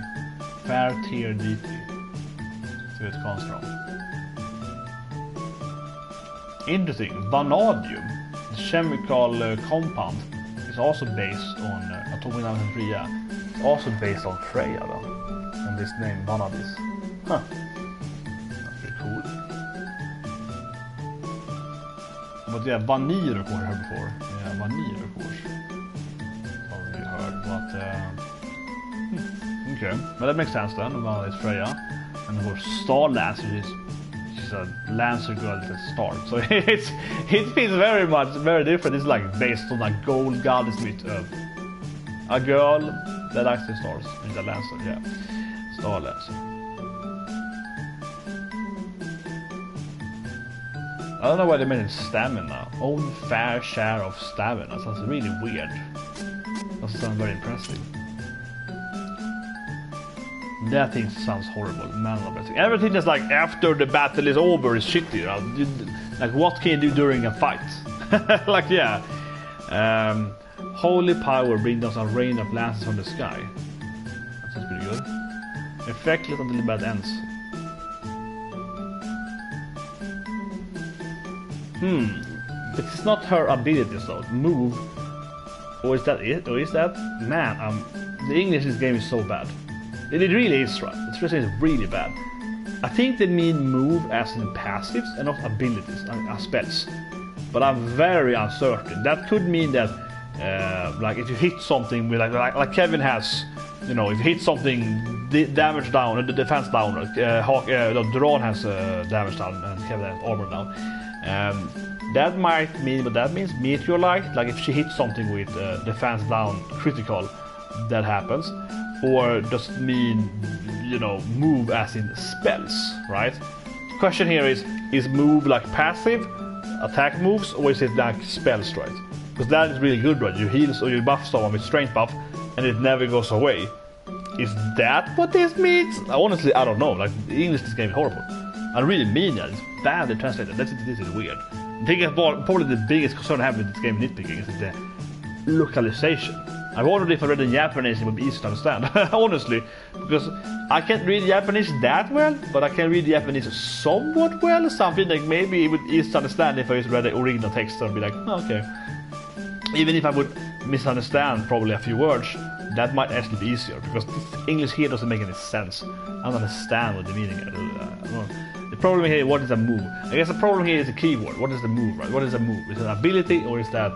Fair tier deity. So it comes from. Interesting. Vanadium, the chemical compound, is also based on atomic number 3. Yeah, it's also based on Freya though, and this name Vanadis. Huh. Cool. But yeah, Vanir of course I heard before. Yeah, Vanir of course. Already heard, but okay. But that makes sense then. Vanir is Freya, and of course Star Lancer she's a Lancer girl at the start. So it feels very different. It's like based on a gold goddess with a girl that likes the stars in the Lancer. Yeah, Star Lancer. I don't know why they made it stamina. Own fair share of stamina. Sounds really weird. Doesn't sound very impressive. That thing sounds horrible. Man, everything that's like after the battle is over is shitty. Like what can you do during a fight? Like yeah. Holy power brings us a rain of lances from the sky. That sounds pretty good. Effectless until the battle ends. It's not her abilities though. Move. Or is that it? Or is that? Man, the English in this game is so bad. It really is, right? The translation is really bad. I think they mean move as in passives and not abilities, spells. but I'm very uncertain. That could mean that like if you hit something with like Kevin has, you know, if you hit something damage down, the defense down, Duran has damage down and Kevin has armor down. That might mean, but that means meteorite, like if she hits something with defense down critical, that happens. Or does it mean, you know, move as in spells, right? The question here is move like passive attack moves, or is it like spells, right? Because that is really good, right? You heal or you buff someone with strength buff and it never goes away. Is that what this means? Honestly, I don't know. Like, the English this game is horrible. I really mean that. It's badly translated. This is weird. I think probably the biggest concern I have with this game nitpicking is the localization. I wondered if I read in Japanese it would be easy to understand. Honestly, because I can't read Japanese that well, but I can read Japanese somewhat well. Something like maybe it would be easy to understand if I just read the original text and be like, oh, okay. Even if I would misunderstand probably a few words, that might actually be easier, because English here doesn't make any sense. I don't understand what the meaning is. The problem here, what is a move? I guess the problem here is the keyword. What is the move, right? What is a move? Is it an ability, or is that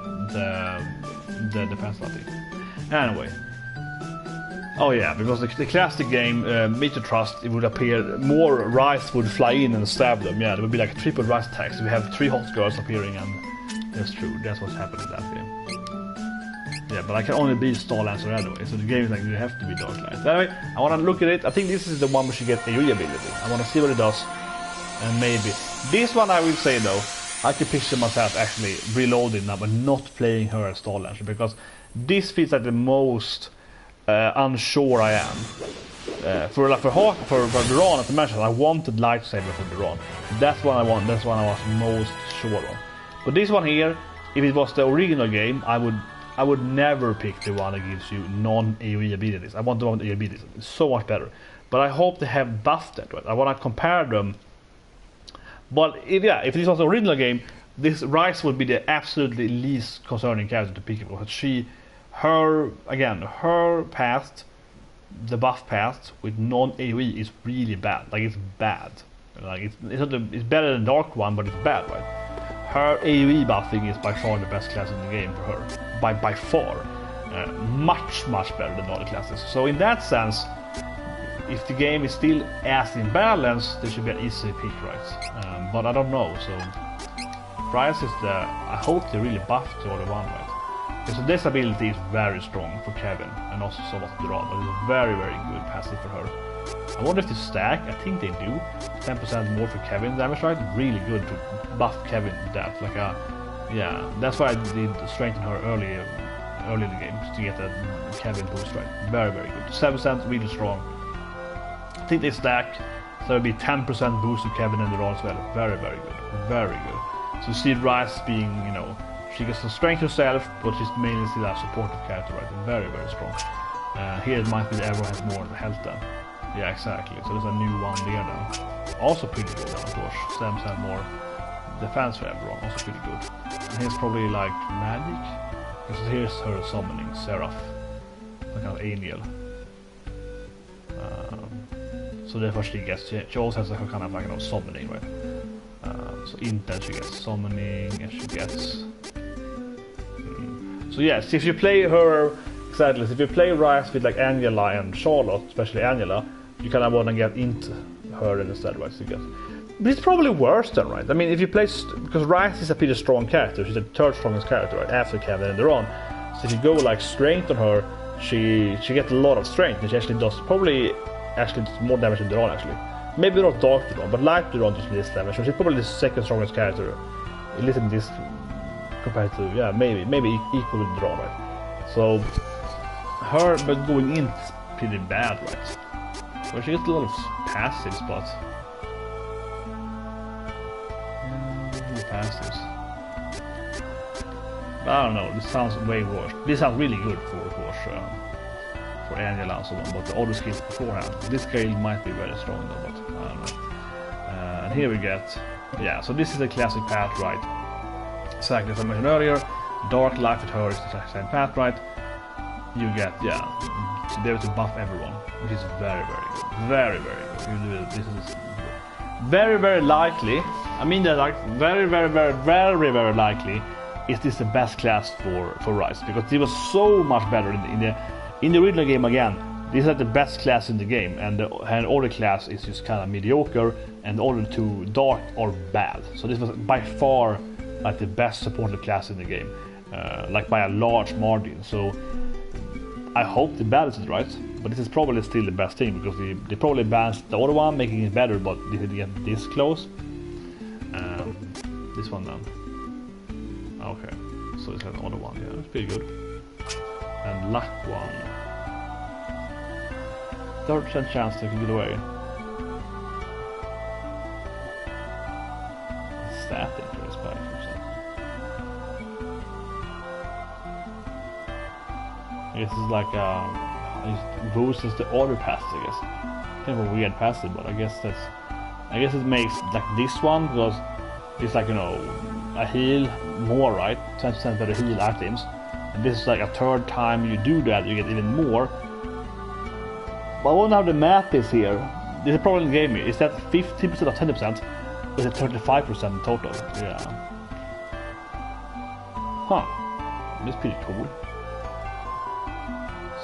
the defense ability? Anyway. Oh yeah, because the classic game, Meteor Trust, it would appear more Rice would fly in and stab them. Yeah, there would be like a triple Rice attacks. We have 3 hot girls appearing, and that's true. That's what's happened in that game. Yeah, but I can only be Star Lancer anyway, so the game is like, you have to be Dark Light. Anyway, I want to look at it. I think this is the one we should get AoE ability. I want to see what it does, and maybe. This one I will say though, I can picture myself actually reloading now, but not playing her as Star Lancer, because this feels like the most unsure I am. For Duran, as I mentioned, I wanted Lightsaber for Duran. That's what I want. That's what I was most sure on. But this one here, if it was the original game, I would never pick the one that gives you non-AoE abilities. I want the one with AoE abilities. It's so much better. But I hope they have buffed that, right? I want to compare them. But if this was the original game, this Rice would be the absolutely least concerning character to pick, because her path, the buff path with non-AoE is really bad. Like, it's bad. Like, it's better than Dark One, but it's bad, right? Her AoE buffing is by far the best class in the game for her. By far. Much better than other classes. So in that sense, if the game is still as in balance, there should be an easy pick, right? But I don't know, so Price is I hope they really buffed the other one, right? So this ability is very strong for Kevin, and also so was Duran, but it's very good passive for her. I wonder if they stack. I think they do. 10% more for Kevin damage, right? Really good to buff Kevin with that. Like yeah, that's why I did strengthen her early in the game, to get that Kevin boost, right? Very good. 7% really strong. I think they stack, so it'll be 10% boost to Kevin and Duran as well. Very good. So you see Rice being, you know, she gets some strength herself, but she's mainly still a supportive character, right? Very strong. Here it might be that everyone has more health then. Yeah, exactly. So there's a new one there then. Also pretty good, of course. 7% more defense for everyone. Also pretty good. And here's probably like magic. Because here's her summoning, Seraph. Like an angel. So therefore she also has like a kind of like, you know, summoning, right? So intel she gets summoning, and she gets. So yes, if you play her. Exactly, so if you play Rice with like Angela and Charlotte, especially Angela, you kind of want to get into her instead, right? So but it's probably worse than, right? I mean, if you play, because Rice is a pretty strong character, she's the 3rd strongest character, right? After Kevin and Duran. So if you go like strength on her, she gets a lot of strength, and she actually does more damage than Duran actually. Maybe not Dark Duran, but Light Duran does this damage. So she's probably the 2nd strongest character, at least in this compared to, yeah, maybe equal with Duran, right? So her, but going in is pretty bad, right? Well, she gets a lot of passives, but passives. But I don't know. This sounds way worse. This sounds really good for, of course, for Angela and so on. But the other skills beforehand, this skill might be very strong, though. But I don't know. And here we get, yeah. So this is a classic path, right? Exactly as I mentioned earlier. Dark Life with her is the same path, right? You get, yeah, to be able to buff everyone, which is very good. Very good. You do this is very likely, I mean that like very likely, is this the best class for Rise, because it was so much better in the original game. Again, this is like the best class in the game, and the other class is just kind of mediocre, and the other two dark or bad. So this was by far like the best supported class in the game, like by a large margin. So I hope the balance is right, but this is probably still the best thing, because they probably balanced the other one, making it better, but they didn't get this close. This one then. Okay, so it's another one. Yeah, it's pretty good. And luck one. 30% chance to get away. Stat interest back. I guess it's like it boosts the order passes, I guess. Kind of a weird passive, but I guess it makes like this one, because it's like, you know, a heal more, right? 10% better heal items. And this is like a third time you do that, you get even more. But I wonder how the math is here. This is probably in the game. Is that 50% or 10%? Or is it 35% in total? Yeah. Huh. That's pretty cool.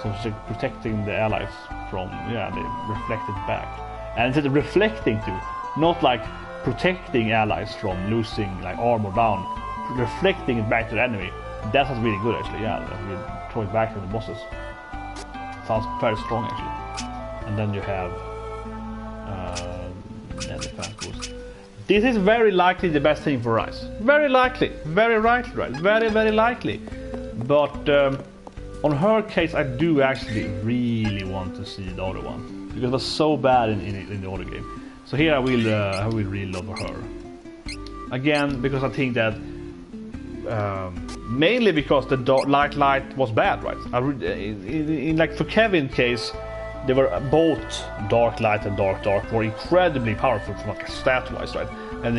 So it's like protecting the allies from, yeah, they reflect it back. And instead of reflecting too, not like protecting allies from losing like armor down, reflecting it back to the enemy. That sounds really good actually, yeah, that we throw it back to the bosses. Sounds very strong actually. And then you have yeah, defense boost. This is very likely the best thing for Rise. Very likely, very likely, right? Very likely. But on her case, I do actually really want to see the other one, because it was so bad in the other game. So here I will really love her. Again, because I think that mainly because the light was bad, right? In like for Kevin's case, they were both dark light and dark were incredibly powerful from like stat-wise, right? And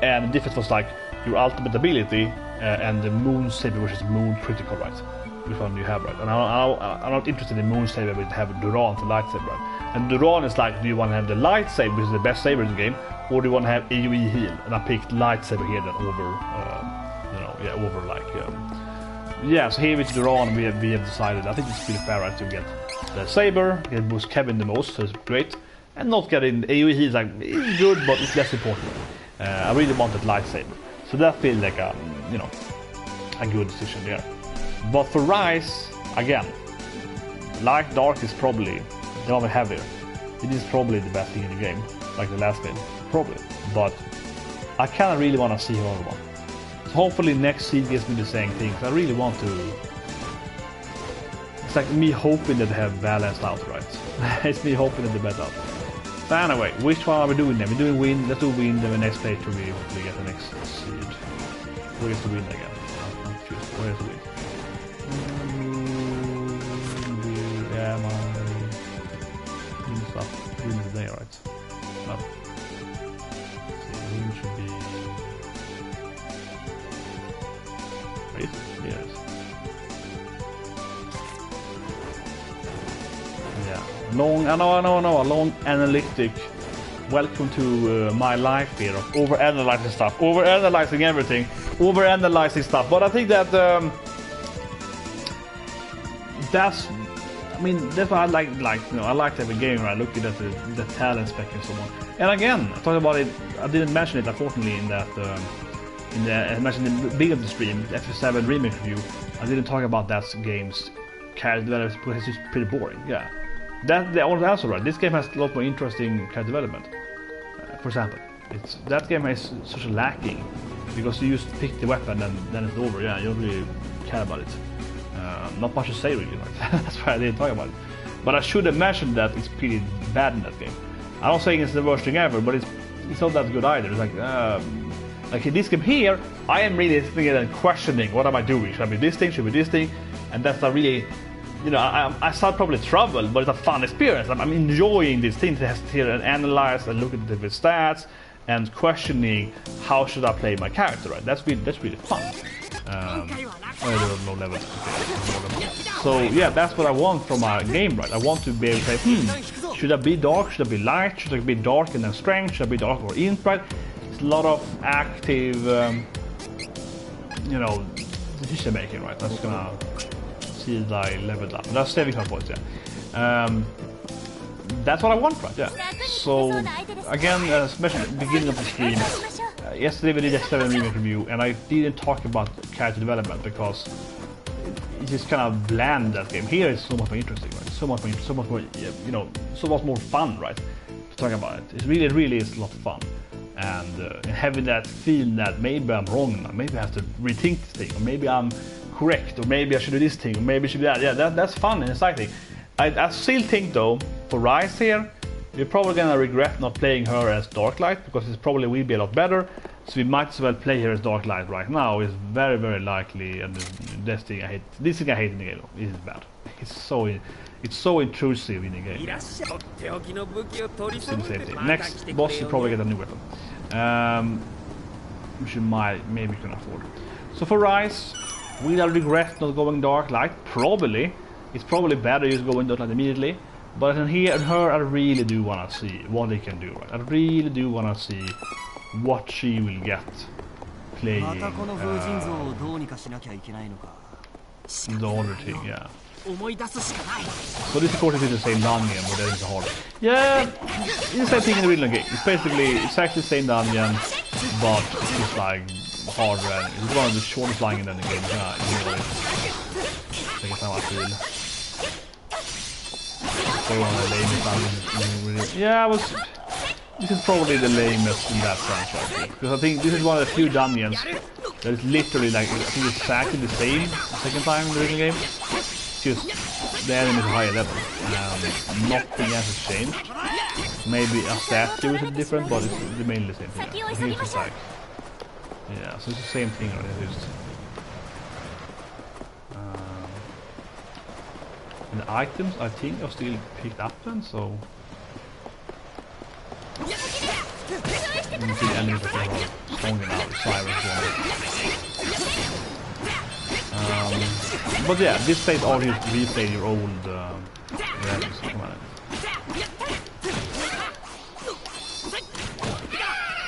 and the difference was like your ultimate ability and the moon saber versus moon critical, right? Which one do you have, right? And I'm not interested in moon saber, but have Duran for lightsaber, right? And Duran is like, do you want to have the lightsaber, which is the best saber in the game, or do you want to have AoE heal? And I picked lightsaber here then over, over like, yeah. So here with Duran, we have decided. I think it's pretty fair, right, to get the saber, get boost Kevin the most, so it's great, and not getting AoE heal is like it's good, but it's less important. I really wanted lightsaber, so that feels like a good decision there. But for Rise, again, light dark is probably the one heavier. It is probably the best thing in the game, like the last game, probably. But I kind of really want to see the other one. So hopefully next seed gives me the same thing. I really want to. It's like me hoping that they have balanced out, right? It's me hoping that they balance out. So anyway, which one are we doing then? We're doing win. Let's do win. Then the next playthrough we hopefully get the next seed. Where's the win again? I'm confused. Where's the win? Yeah, my stuff win is there, right? No. Win should be. Wait, yes. Yeah. Long. I know. A long analytic. Welcome to my life here of overanalyzing stuff, overanalyzing everything, overanalyzing stuff. But I think that. That's why I like I like every game, right? Looking at the talent spec and so on. And again, I talked about it. I didn't mention it, unfortunately, in that I mentioned in the beginning of the stream, the FF7 Remake review. I didn't talk about that game's character development because it's just pretty boring. Yeah, that the honest answer, right? This game has a lot more interesting character development. For example, that game is such a lacking because you just pick the weapon and then it's over. Yeah, you don't really care about it. Not much to say really, right? That's why I didn't talk about it. But I should have mentioned that it's pretty bad in that game. I'm not saying it's the worst thing ever, but it's not that good either. It's like in this game here, I am really thinking and questioning, what am I doing? Should I be this thing? Should I be this thing? And that's not really, I start probably trouble, but it's a fun experience. I'm enjoying these things to sit here and analyze and look at the different stats and questioning how should I play my character, right? That's really fun. Low levels. So yeah, that's what I want from a game, right? I want to be able to say, Should I be dark? Should I be light? Should I be dark and then strength? Should I be dark or insight? It's a lot of active, you know, decision making, right? That's gonna see that I leveled up. That's saving her points, yeah. That's what I want, right? Yeah. So again, especially at the beginning of the stream, yesterday we did a 7 Remake review, and I didn't talk about character development because it's just kind of bland, that game. Here it's so much more interesting, right? So much more, you know, so much more fun, right? To talk about it. It really is a lot of fun. And having that feeling that maybe I'm wrong now, maybe I have to rethink this thing, or maybe I'm correct, or maybe I should do this thing, or maybe I should do that. Yeah, that's fun and exciting. I still think though, for Rise here, we're probably gonna regret not playing her as Darklight, because it probably will be a lot better. So we might as well play her as Darklight right now. It's very likely, and this thing I hate in the game. It is bad. It's so intrusive in the game. Next boss, you probably get a new weapon, which you maybe can afford. So for Rise, will I regret not going Darklight? Probably. It's probably better just going Darklight immediately. But in here and her, I really do want to see what they can do. Right? I really do want to see what she will get playing the other thing, yeah. So this of course is the same dungeon, but there is a harder. Yeah, it's the same thing in the original game. It's actually the same dungeon, but it's like harder enemies. It's one of the shortest dungeons in the game. Yeah, I guess how I feel. One of the lamest dungeons. Yeah, this is probably the lamest in that sense, actually. Because I think this is one of the few dungeons that is literally like, I think it's exactly the same the second time in the original game. Just the enemy is a higher level. Nothing else has changed. Maybe a statue is different, but it's mainly the same thing. I think it's like, yeah, so it's the same thing, right? Just, and the items, I think, are still picked up then, so... You see the enemies that are stronger now, the Cyrus. But yeah, this state all you replay your old weapons.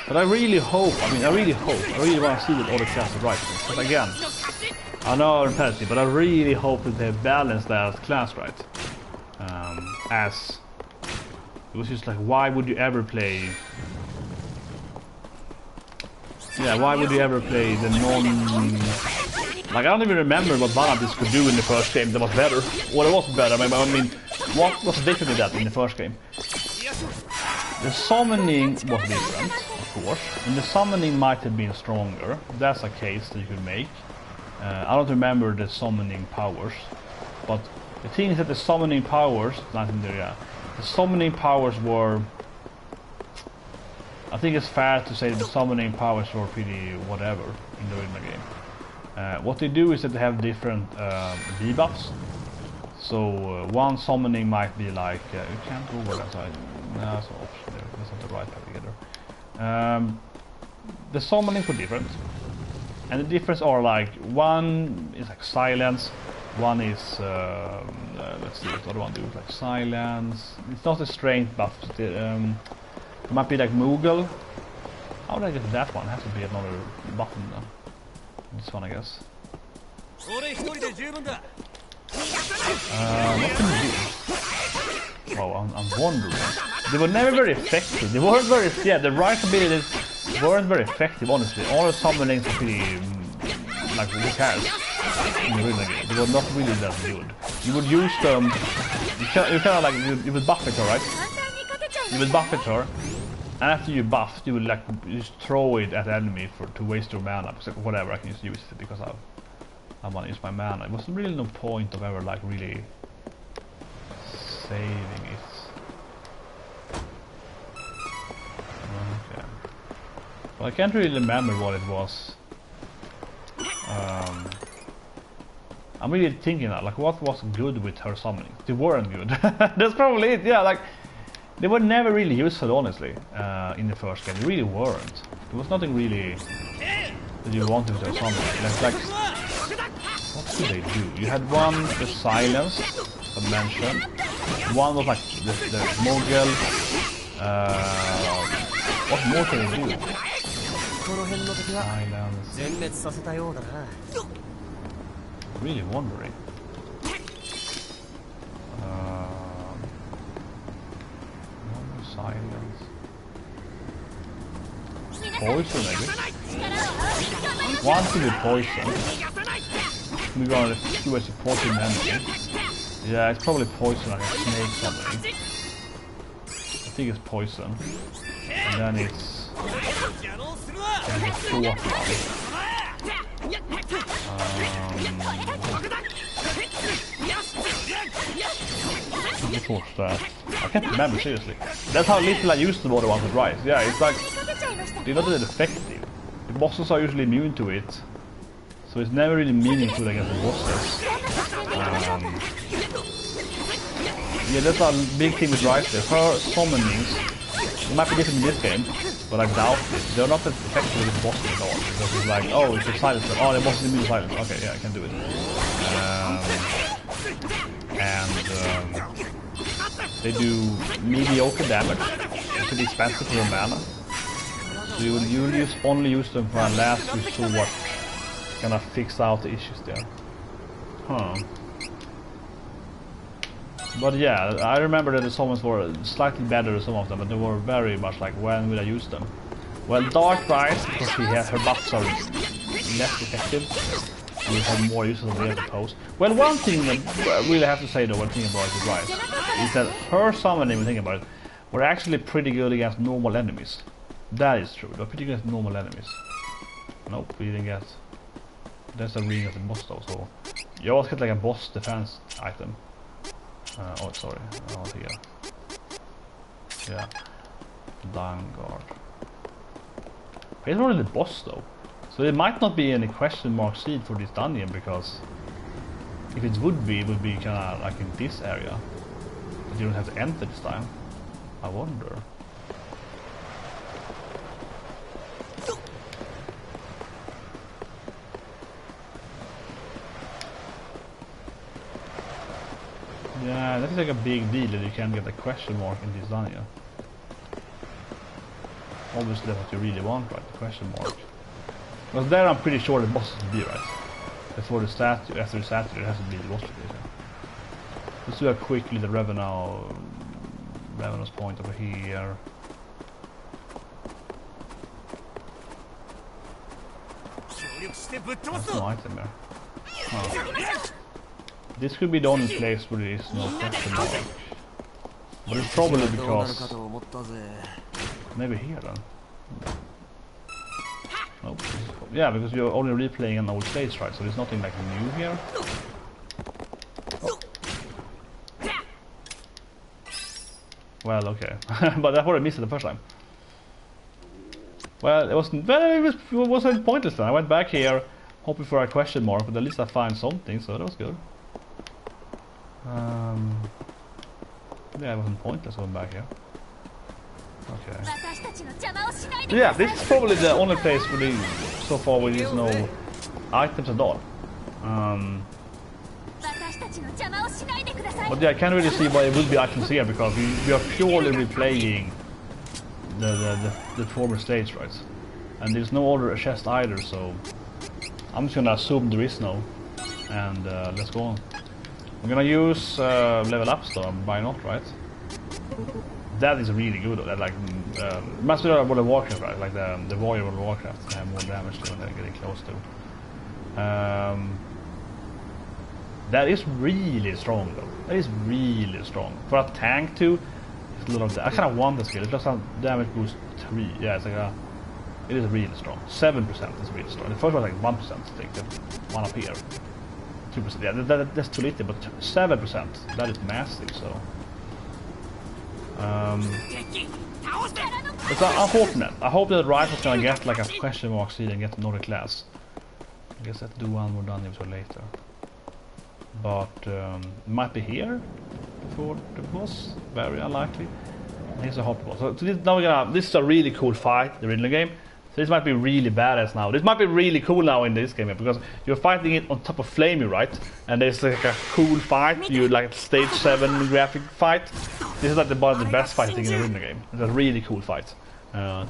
But I really hope, I really want to see that all the classes right. But again, I know I'm repetitive, but I really hope that they balance that class right. As it was just like, why would you ever play? Yeah, why would you ever play the non? Like, I don't even remember what Benevodons could do in the first game that was better. Well, it wasn't better. I mean, what was different with that in the first game? The summoning was different, of course, and the summoning might have been stronger. That's a case that you could make. I don't remember the summoning powers, but the thing is that the summoning powers, nothing there, yeah. The summoning powers were... I think it's fair to say that the summoning powers were pretty whatever in the original game. What they do is that they have different debuffs. So one summoning might be like... you can't go over that side. No, that's an option there. That's not the right path either. The summonings were different. And the difference are like, one is like silence, one is, let's see what the other one do, like silence. It's not a strength buff, it might be like Moogle. How did I get that one? It has to be another button then. This one, I guess. What can you do? Oh, I'm wondering. They were never very effective. They weren't very, yeah, the right abilities weren't very effective, honestly. All the summonings were pretty, like, who cares? In the original game. They were not really that good. You would use them, you kind of like, you would buff it her, right? You would buff it her, and after you buffed, you would like, just throw it at the enemy to waste your mana. So whatever, I can just use it because I want to use my mana. It was really no point of ever, like, really saving it. Okay. Well, I can't really remember what it was. I'm really thinking that, like, what was good with her summoning? They weren't good. That's probably it, yeah, like, they were never really useful, honestly, in the first game. They really weren't. There was nothing really that you wanted with her summoning. Like, what did they do? You had one, the silence, I mentioned. One was like the Mogul. What more can you do? この辺の敵は Islands. 全滅させたようだな。 Really wondering. Silence. Poison, maybe? One to be poison. We're gonna do a supporting enemy. Yeah, it's probably poison, like a snake something. I think it's poison. And then it's... the fourth one. Which was that? I can't remember, seriously. That's how little I used the other ones with Rise. Yeah, it's like... they're not that effective. The bosses are usually immune to it. So it's never really meaningful against the bosses. Yeah, that's a big thing with Rise there. Her summonings, it might be different in this game, but I doubt it. They're not that effective with the bosses at all. Because it's like, oh, it's a silence. Oh, the boss is immune to silence. Okay, yeah, I can do it. They do mediocre damage. It's pretty expensive for your mana. So you will only use them for a last resort. Gonna fix out the issues there. Huh. But yeah, I remember that the summons were slightly better than some of them, but they were very much like, when will I use them? Well, Dark Rise, because her buffs are less effective, and you have more uses of the pose. Well, one thing I really have to say though, when thinking about the Rise, is that her summoning, when thinking about it, were actually pretty good against normal enemies. That is true, they're pretty good against normal enemies. Nope, we didn't get... That's a ring of the boss though, so... You always get like a boss defense item. Oh, sorry, oh here. Yeah. Vanguard. It's only the boss though. So there might not be any question mark seed for this dungeon, because... if it would be kinda like in this area. But you don't have to enter this time. I wonder. Yeah, that is like a big deal that you can get a question mark in this dungeon. Obviously that's what you really want, right? The question mark. Because there I'm pretty sure the boss will be, right? Before the statue, after the statue, it has to be the boss location. Let's do a quick little Revenant's point over here. That's no item there. Huh. This could be the only place where there is no question mark. But it's probably because... maybe here then. Nope. Yeah, because you're only replaying an old stage, right? So there's nothing like new here. Oh. Well, okay. But I already missed it the first time. Well, it wasn't pointless then. I went back here, hoping for a question mark, but at least I found something, so that was good. Yeah, it wasn't pointless going back here. Okay. Yeah, this is probably the only place where they, so far where there's no items at all. But yeah, I can't really see why it would be items here, because we are purely replaying the former stage, right? And there's no other chest either, so I'm just gonna assume there is no, and let's go on. I'm gonna use level ups though, why not, right? That is really good, that like, must be like World of Warcraft, right? Like the warrior World of Warcraft, they have more damage when they're getting close to. That is really strong though, that is really strong. For a tank too, it's a lot of I kinda want the skill, it does have damage boost 3, yeah, it's like a, it is really strong. 7% is really strong, the first one was like 1%, I think, the one up here. 2%, yeah, that's too little, but 7%, that is massive, so... it's unfortunate. I hope that Rise was gonna get like a question mark seed and get another class. I guess let's do one more dungeon for later. But it might be here for the boss, very unlikely. Here's a hot boss. So now we're gonna, this is a really cool fight, the original game. So this might be really badass now. This might be really cool now in this game because you're fighting it on top of Flammie, right? And there's like a cool fight. You like stage 7 graphic fight. This is like one of the best fighting in the game. It's a really cool fight. Yeah,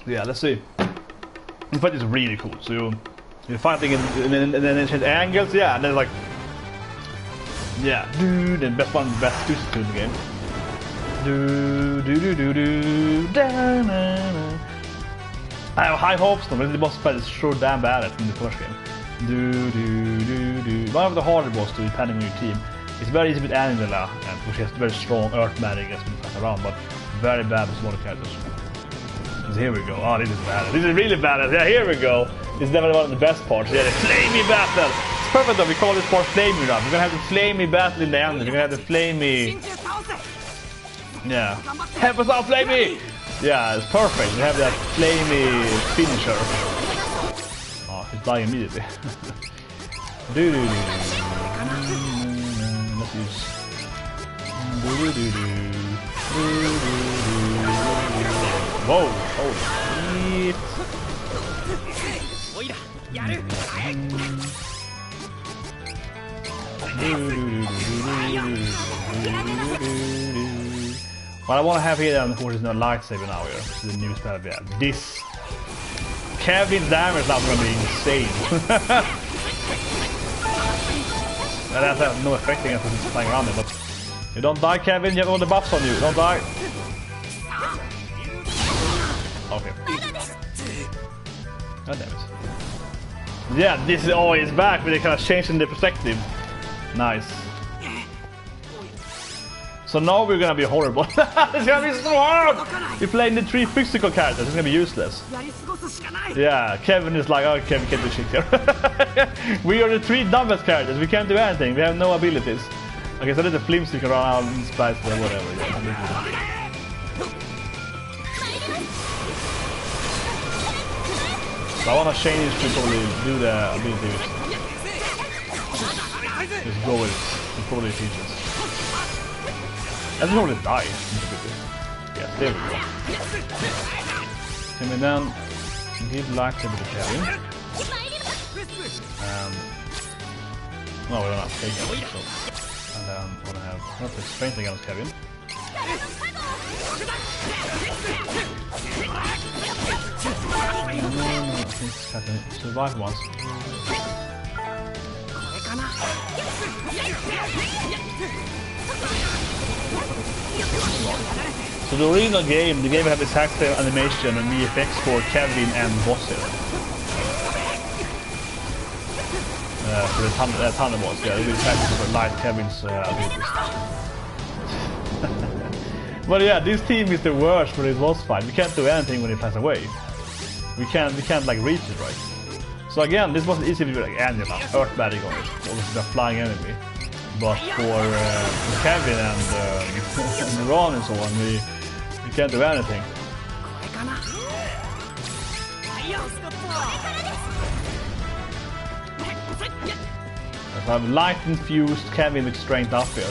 let's see. The fight is really cool. So you're fighting in different angles, yeah, and then like, yeah, dude, the best one, best twists in the game. I have high hopes though, but the boss fight is so damn bad in the first game. One of the harder boss to depending on your team. It's very easy with Angela, which has very strong earth magic as we pass around, but very bad with smaller characters. So here we go. Oh, this is bad. This is really bad. Yeah, here we go. This is definitely one of the best parts. Yeah, the Flammie battle. It's perfect though. We call this part Flammie now. We're gonna have the Flammie battle in the end. We're gonna have the Flammie. Yeah. Help us out, Flammie! Yeah, it's perfect. We have that Flammie finisher. Oh, he's dying immediately. Let's use. Whoa! Holy shit! What I want to have here, of course, is no lightsaber now here. This is the new spell we have. This Kevin's damage is now going to be insane. And that has no effect against him flying around him, but you don't die, Kevin. You have all the buffs on you. Don't die. Okay. God damn it. Yeah, this is always back, but they kind of changing the perspective. Nice. So now we're gonna be horrible. It's gonna be so hard! We're playing the 3 physical characters, it's gonna be useless. Yeah, Kevin is like, oh, Kevin can't do shit here. We are the 3 dumbest characters, we can't do anything, we have no abilities. Okay, so there's a flimsy can run out and splice or whatever. Yeah, so I wanna change to probably do the abilities. Just go with it, and probably features. I just want to die. Yes, there we go. Can we then give lightsaber to Kevin? No, we don't have to take it. So. And then we're going to have not the strength against Kevin. No, I think I can survive once. So the original game, the game had exact same animation and VFX for Kevin and bosses. For the Thunder boss, yeah, it will practice for light Kevin's abilities. But yeah, this team is the worst for this boss fight. We can't do anything when he flies away. We can't like reach it, right? So again, this wasn't easy to do like Angela, Earth Magic on it, obviously the flying enemy. But for Kevin and Ron and so on, we can't do anything. If I have light infused Kevin with strength up here.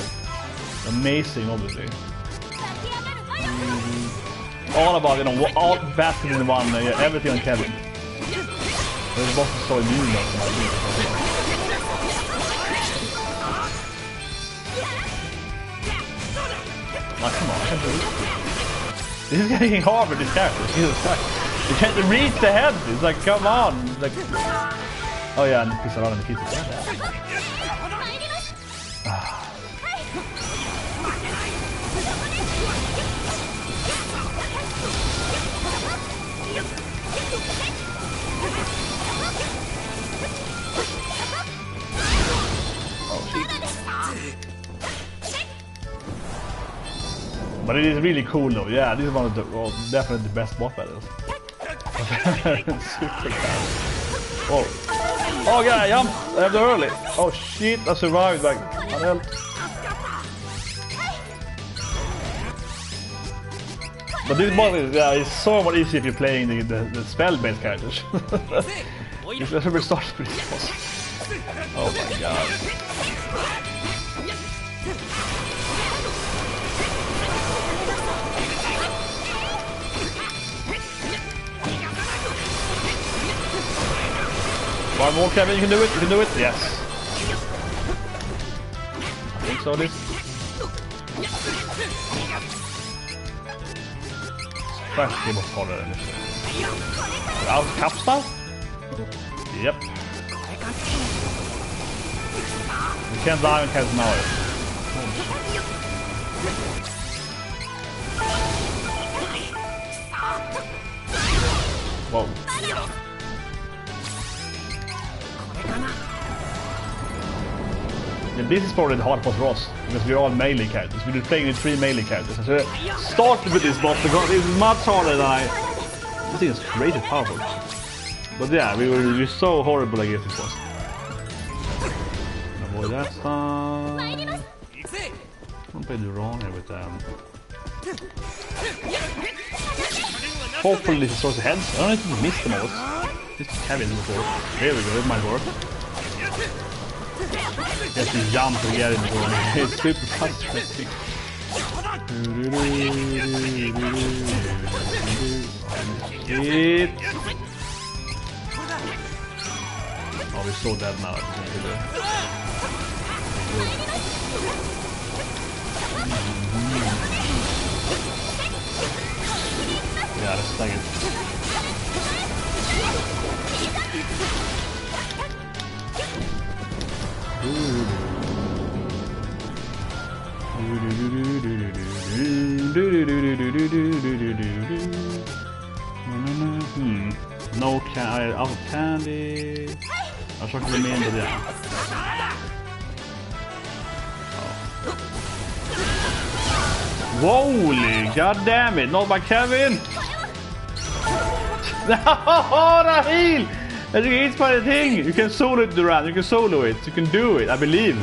Amazing, obviously. All about, you know, all basket in one, everything on Kevin. The boss is so immune though. Oh, come on, I can't do it. This is getting hard with this character. Jesus Christ. You can't reach the head. It's like, come on. It's like, oh yeah, and piss around and kiss it. But it is really cool though, yeah, this is one of the, well, definitely the best boss battles. Super bad. Oh. Oh yeah, I jumped! I have the early! Oh shit, I survived like unhelped. But this boss is, yeah, it's so much easier if you're playing the spell-based characters. You should be started with this boss. Oh my god. One more, Kevin, you can do it, you can do it. Yes. I think so, this. First game of color in this. Out capsule? Yep. We can't die on Kevin now. Whoa. Yeah, this is probably the hard part for us, because we're all melee characters. We're playing with 3 melee characters. So started with this boss because it's much harder than I think it's crazy powerful. But yeah, we're so horrible against this boss. Avoid that stuff. Don't play the wrong here with them. Hopefully this destroys the heads. I don't know if you missed them all. This is Kevin before. There we go, it might work. Just to jump to get it going. It's super frustrating. It. Oh, we're so dead now. Yeah, let's take it. No out of candy. I'll show you me into that. Holy god damn it, not by Kevin! No, the heal! As you can hit by the thing, you can solo it, Duran, you can solo it, you can do it, I believe.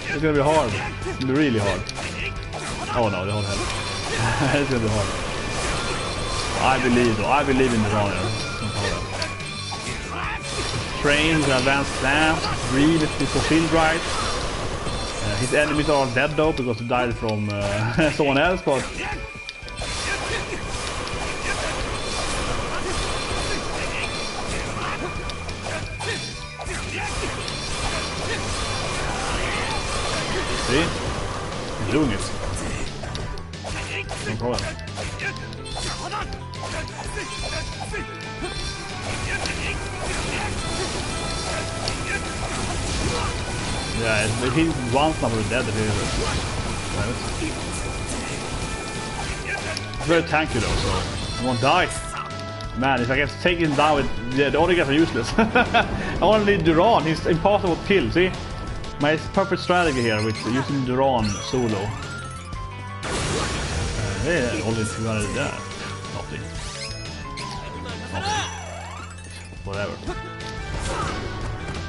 It's gonna be hard, it's gonna be really hard. Oh no, the whole head. It's gonna be hard. I believe though, I believe in the runner. Trains, advanced stamps, really is fulfilled right. His enemies are dead though because he died from someone else, but see? He's doing it. No problem. Yeah, if he once now we're dead, if he it's very tanky though, so he won't die. Man, if I get taken down with the other guys are useless. I only need Duran, he's impossible to kill, see? My perfect strategy here with using Duran solo. Yeah, only 200 there. Nothing. Whatever.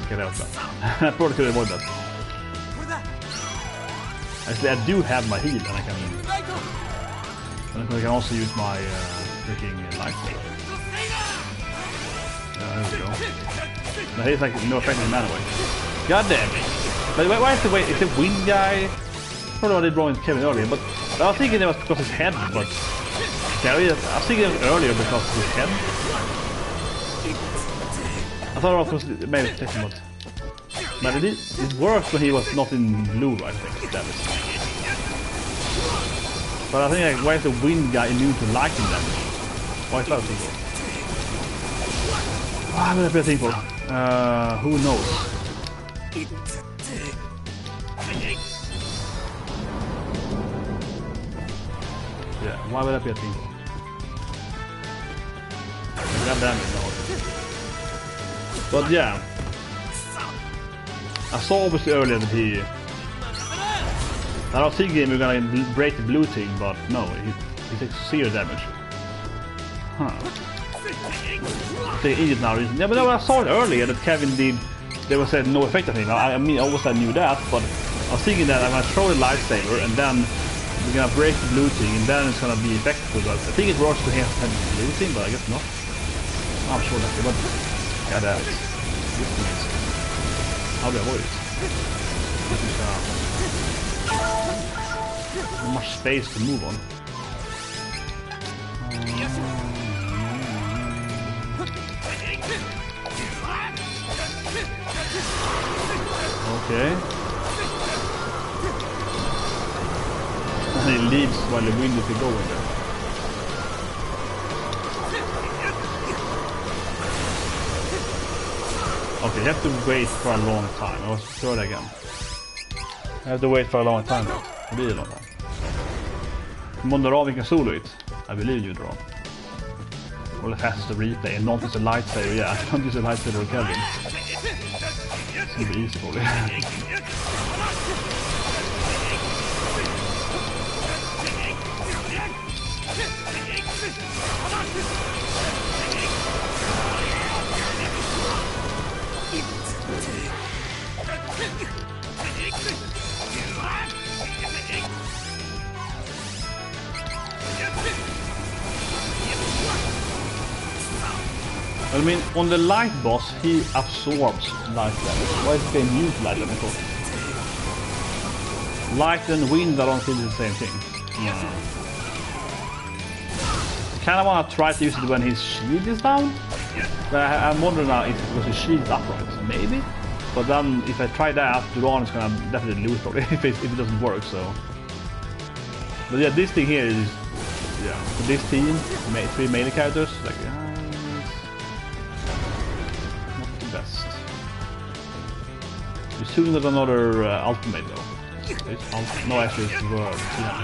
Get out of that. I probably could avoid that. Actually, I do have my heal, and I can also use my freaking lightsaber. There we go. But he's like no effect in man away. God damn it! But why is the way? Is the wind guy? Probably what I did wrong with Kevin earlier, but I was thinking it was because his head. But I was thinking it was earlier because of his head. I thought it was maybe second, but it worked when he was not in blue, I think. That is. But I think like, why is the wind guy immune to lightning damage? Why is that a thing for? Why would that be a thing for? Who knows? Yeah, why would that be a thing for? God damn it, no. But yeah, I saw obviously earlier that he. I was thinking we're gonna break the blue thing, but no, he takes serious damage. Huh. The idiot now. Yeah, but no, I saw it earlier that Kevin did. There was no effect on him. I mean, obviously I knew that, but I was thinking that I'm gonna throw the lightsaber and then we're gonna break the blue thing, and then it's gonna be effective. But I think it works to have the blue thing, but I guess not. I'm sure that, but. God damn it. How do I avoid it? Not much space to move on. Okay. And he leaves while the wind is going there. Okay, you have to wait for a long time. I was sure again. I have to wait for a long time. Det blir a long time. Come on, Dra, vilken solo hit. I believe you, Dra. Or the fastest to replay and not use a lightsaber. Yeah, I don't use a lightsaber with Kevin. It's gonna be easy probably. I mean, on the light boss, he absorbs light damage. Why is the game used light damage? Light and wind, I don't think it's the same thing. I kind of want to try to use it when his shield is down. But I'm wondering now if it's because his shield is upright. Maybe. But then, if I try that, Duran is going to definitely lose probably if it doesn't work, so... But yeah, this thing here is... Yeah, for this team, 3 melee characters, like... best. You soon got another ultimate though. No, actually it's word. Yeah.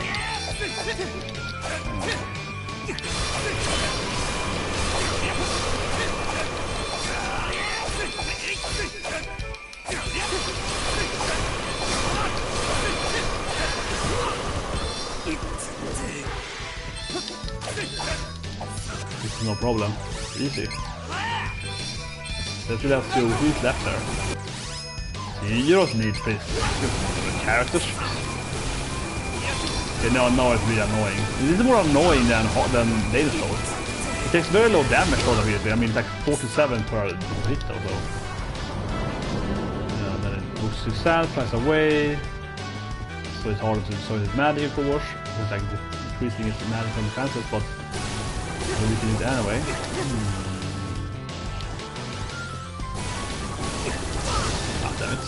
It's no problem. Easy. There's really have 2 who's left there. You don't need space for the characters. Okay, no, it's really annoying. This is more annoying than Data Soul. It takes very low damage for the really. I mean, it's like 47 per hit or so. Yeah, then it moves to sand, flies away. So it's harder to destroy his magic, of course. It's like increasing his magic and defenses, but we can use it anyway. Damn it.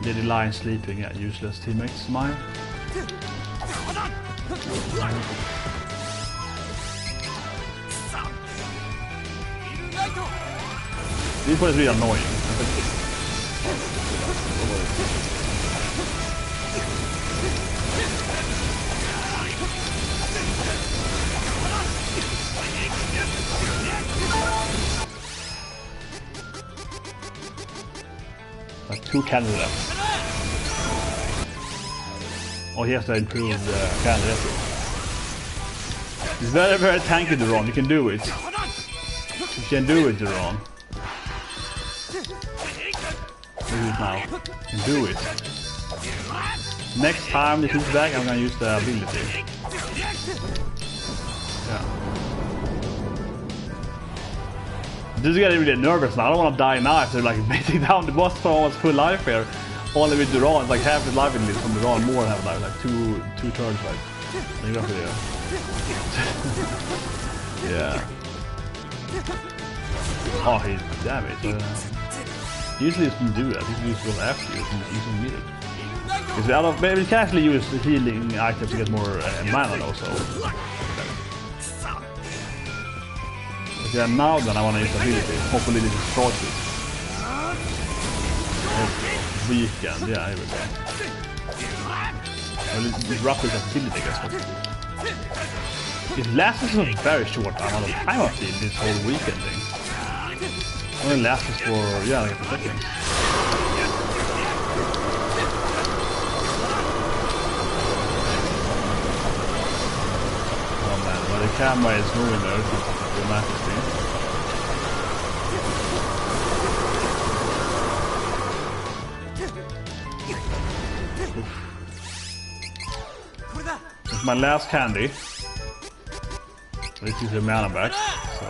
Lady Lion sleeping at useless teammates. Mine. This one is really annoying. Like 2 candles left. Oh, he has to improve the candle. It's very, very tanky, Duran. You can do it. You can do it, Duran. Do it now. You can do it. Next time if he's back, I'm gonna use the ability. Yeah. This is getting really nervous now. I don't want to die now after like beating down the boss for almost full life here. Only with Duran, it's like half his life in this from Duran, more than half life, like two turns like. Exactly, yeah. Yeah. Oh, he's damaged. Usually it doesn't do that. He usually goes after you. You don't need it. Because out of maybe you can actually use the healing items to get more mana also. Yeah, now then I want to use ability. Hopefully this destroys it. Weekend, yeah, here we go. Well, it's roughly that ability, I guess. It lasts a very short amount of time, I've seen this whole weekend thing. It only lasts for, yeah, like a second. Oh man, when the camera is moving there, it's not dramatic thing. It's my last candy. This is the mana back. So.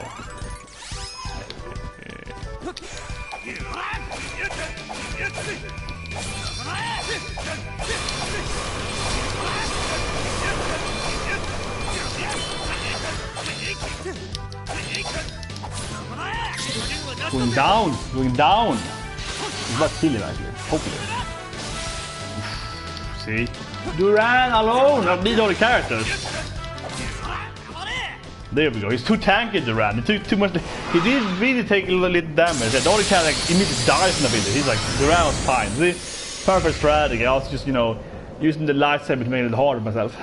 Going down. Going down. It's not killing actually. Hopefully. See? Duran alone. I need all the characters. There we go. He's too tanky, Duran. He took too much. He did really take a little damage. And all the characters immediately dies in the village. He's like, Duran was fine. See? Perfect strategy. I was just, you know, using the lightsaber to make it hard myself.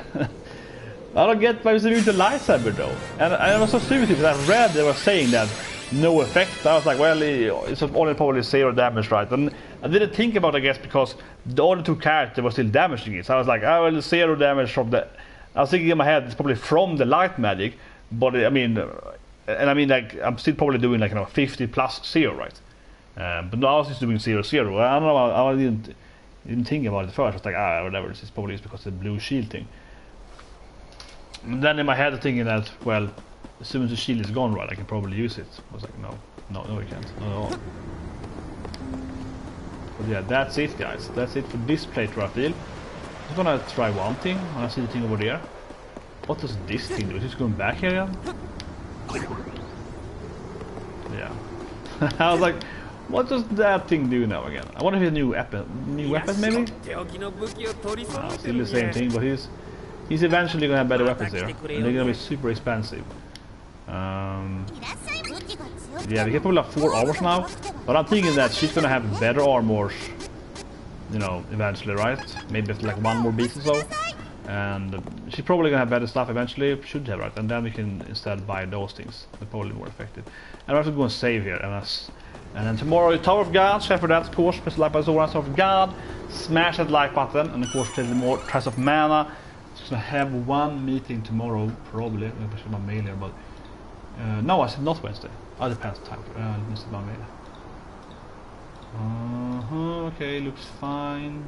I don't get why he's using the lightsaber though. And I was so stupid because I read they were saying that no effect. I was like, well, it's only probably 0 damage, right? And I didn't think about it, I guess, because the other 2 characters were still damaging it. So I was like, oh, well, 0 damage from the... I was thinking in my head, it's probably from the light magic. But I mean, like, I'm still probably doing like, you know, 50 plus 0, right? But now I was just doing 0, 0. I don't know, I didn't think about it first. I was like, whatever, this is probably because of the blue shield thing. And then in my head, I'm thinking that, well, as soon as the shield is gone, right, I can probably use it. I was like, no, you can't. Not at all. But yeah, that's it, guys. That's it for this playthrough, I feel. I'm gonna try one thing. I see the thing over there. What does this thing do? Is it going back here again? Yeah. I was like, what does that thing do now again? I wonder if it's a new weapon maybe? Still the same thing, but he's eventually gonna have better weapons here. And they're gonna be super expensive. Yeah, we can probably have 4 armors now. But I'm thinking that she's gonna have better armors, you know, eventually, right? Maybe like 1 more beat or so. And she's probably gonna have better stuff eventually, should have, right? And then we can instead buy those things. They're probably more effective. And I'm also going to save here. And then tomorrow, Tower of God. So for that, of course, press the like button, Tower of God. Smash that like button, and of course, take the more Trials of Mana. So I have 1 meeting tomorrow, probably. I'm going to put my mail here, but no, I said not Wednesday. Oh, depends time. Let me see my mail. Okay, looks fine.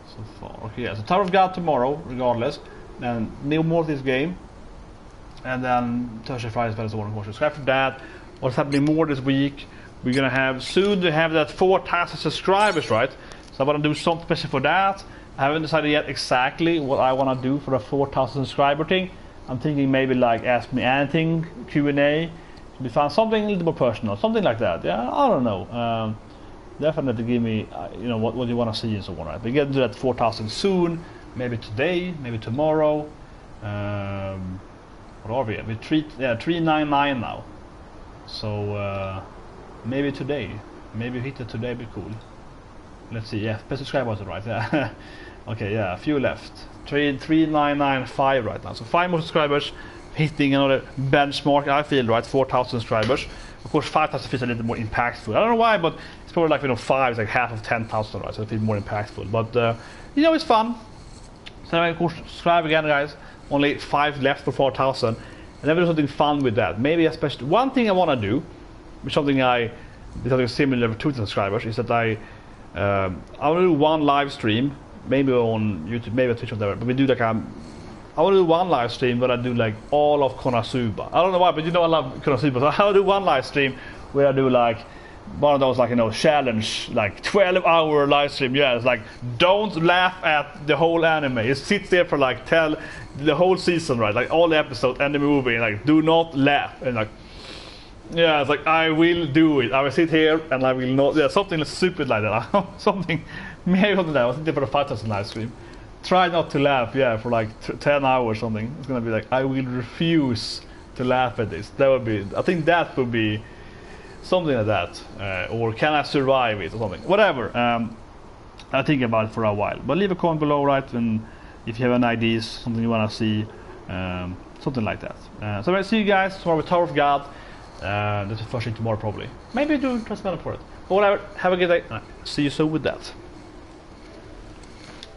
So far. Okay, yeah, so Tower of God tomorrow, regardless. And no more this game. And then Thursday, Friday, Saturday, Sunday, of course. So after that, what's happening more this week? We're gonna have soon to have that 4,000 subscribers, right? So I wanna do something special for that. I haven't decided yet exactly what I wanna do for the 4,000 subscriber thing. I'm thinking maybe like Ask Me Anything, Q&A. We found something a little more personal, something like that. Yeah, I don't know. Definitely give me, you know, what you want to see and so on. Right? We get to that 4,000 soon, maybe today, maybe tomorrow. What are we at? We're 399 now. So maybe today, maybe hit it today, be cool. Let's see. Yeah, per subscriber was right. Yeah. Okay, yeah, a few left. 3,995 right now. So 5 more subscribers, hitting another benchmark. I feel right, 4,000 subscribers. Of course, 5,000 feels a little more impactful. I don't know why, but it's probably like, you know, 5 is like half of 10,000, right? So it feels more impactful. But you know, it's fun. So of course, subscribe again, guys. Only 5 left for 4,000, and then we'll do something fun with that. Maybe especially one thing I want to do, something similar to 2,000 subscribers, is that I want to do 1 live stream, maybe on YouTube, maybe on Twitch, or whatever. But we do like I want to do 1 live stream, but I do like all of Konosuba. I don't know why, but you know I love Konosuba. So I will do 1 live stream where I do like one of those, like, you know, challenge, like 12-hour live stream. Yeah, it's like, don't laugh at the whole anime. You sit there for like the whole season, right? Like all the episodes and the movie, and like, do not laugh. And like, yeah, it's like, I will do it. I will sit here and I will not. Yeah, something stupid like that. Something, maybe something like that. I was there for the 5,000 live stream. Try not to laugh, yeah, for like 10 hours or something. It's gonna be like, I will refuse to laugh at this. That would be, I think that would be something like that. Or can I survive it or something. Whatever. I think about it for a while. But leave a comment below, right? And if you have any ideas, something you wanna see, something like that. So I'll see you guys tomorrow with Tower of God. That's the first thing tomorrow probably. Maybe do transfer for it. But whatever, have a good day. See you soon with that.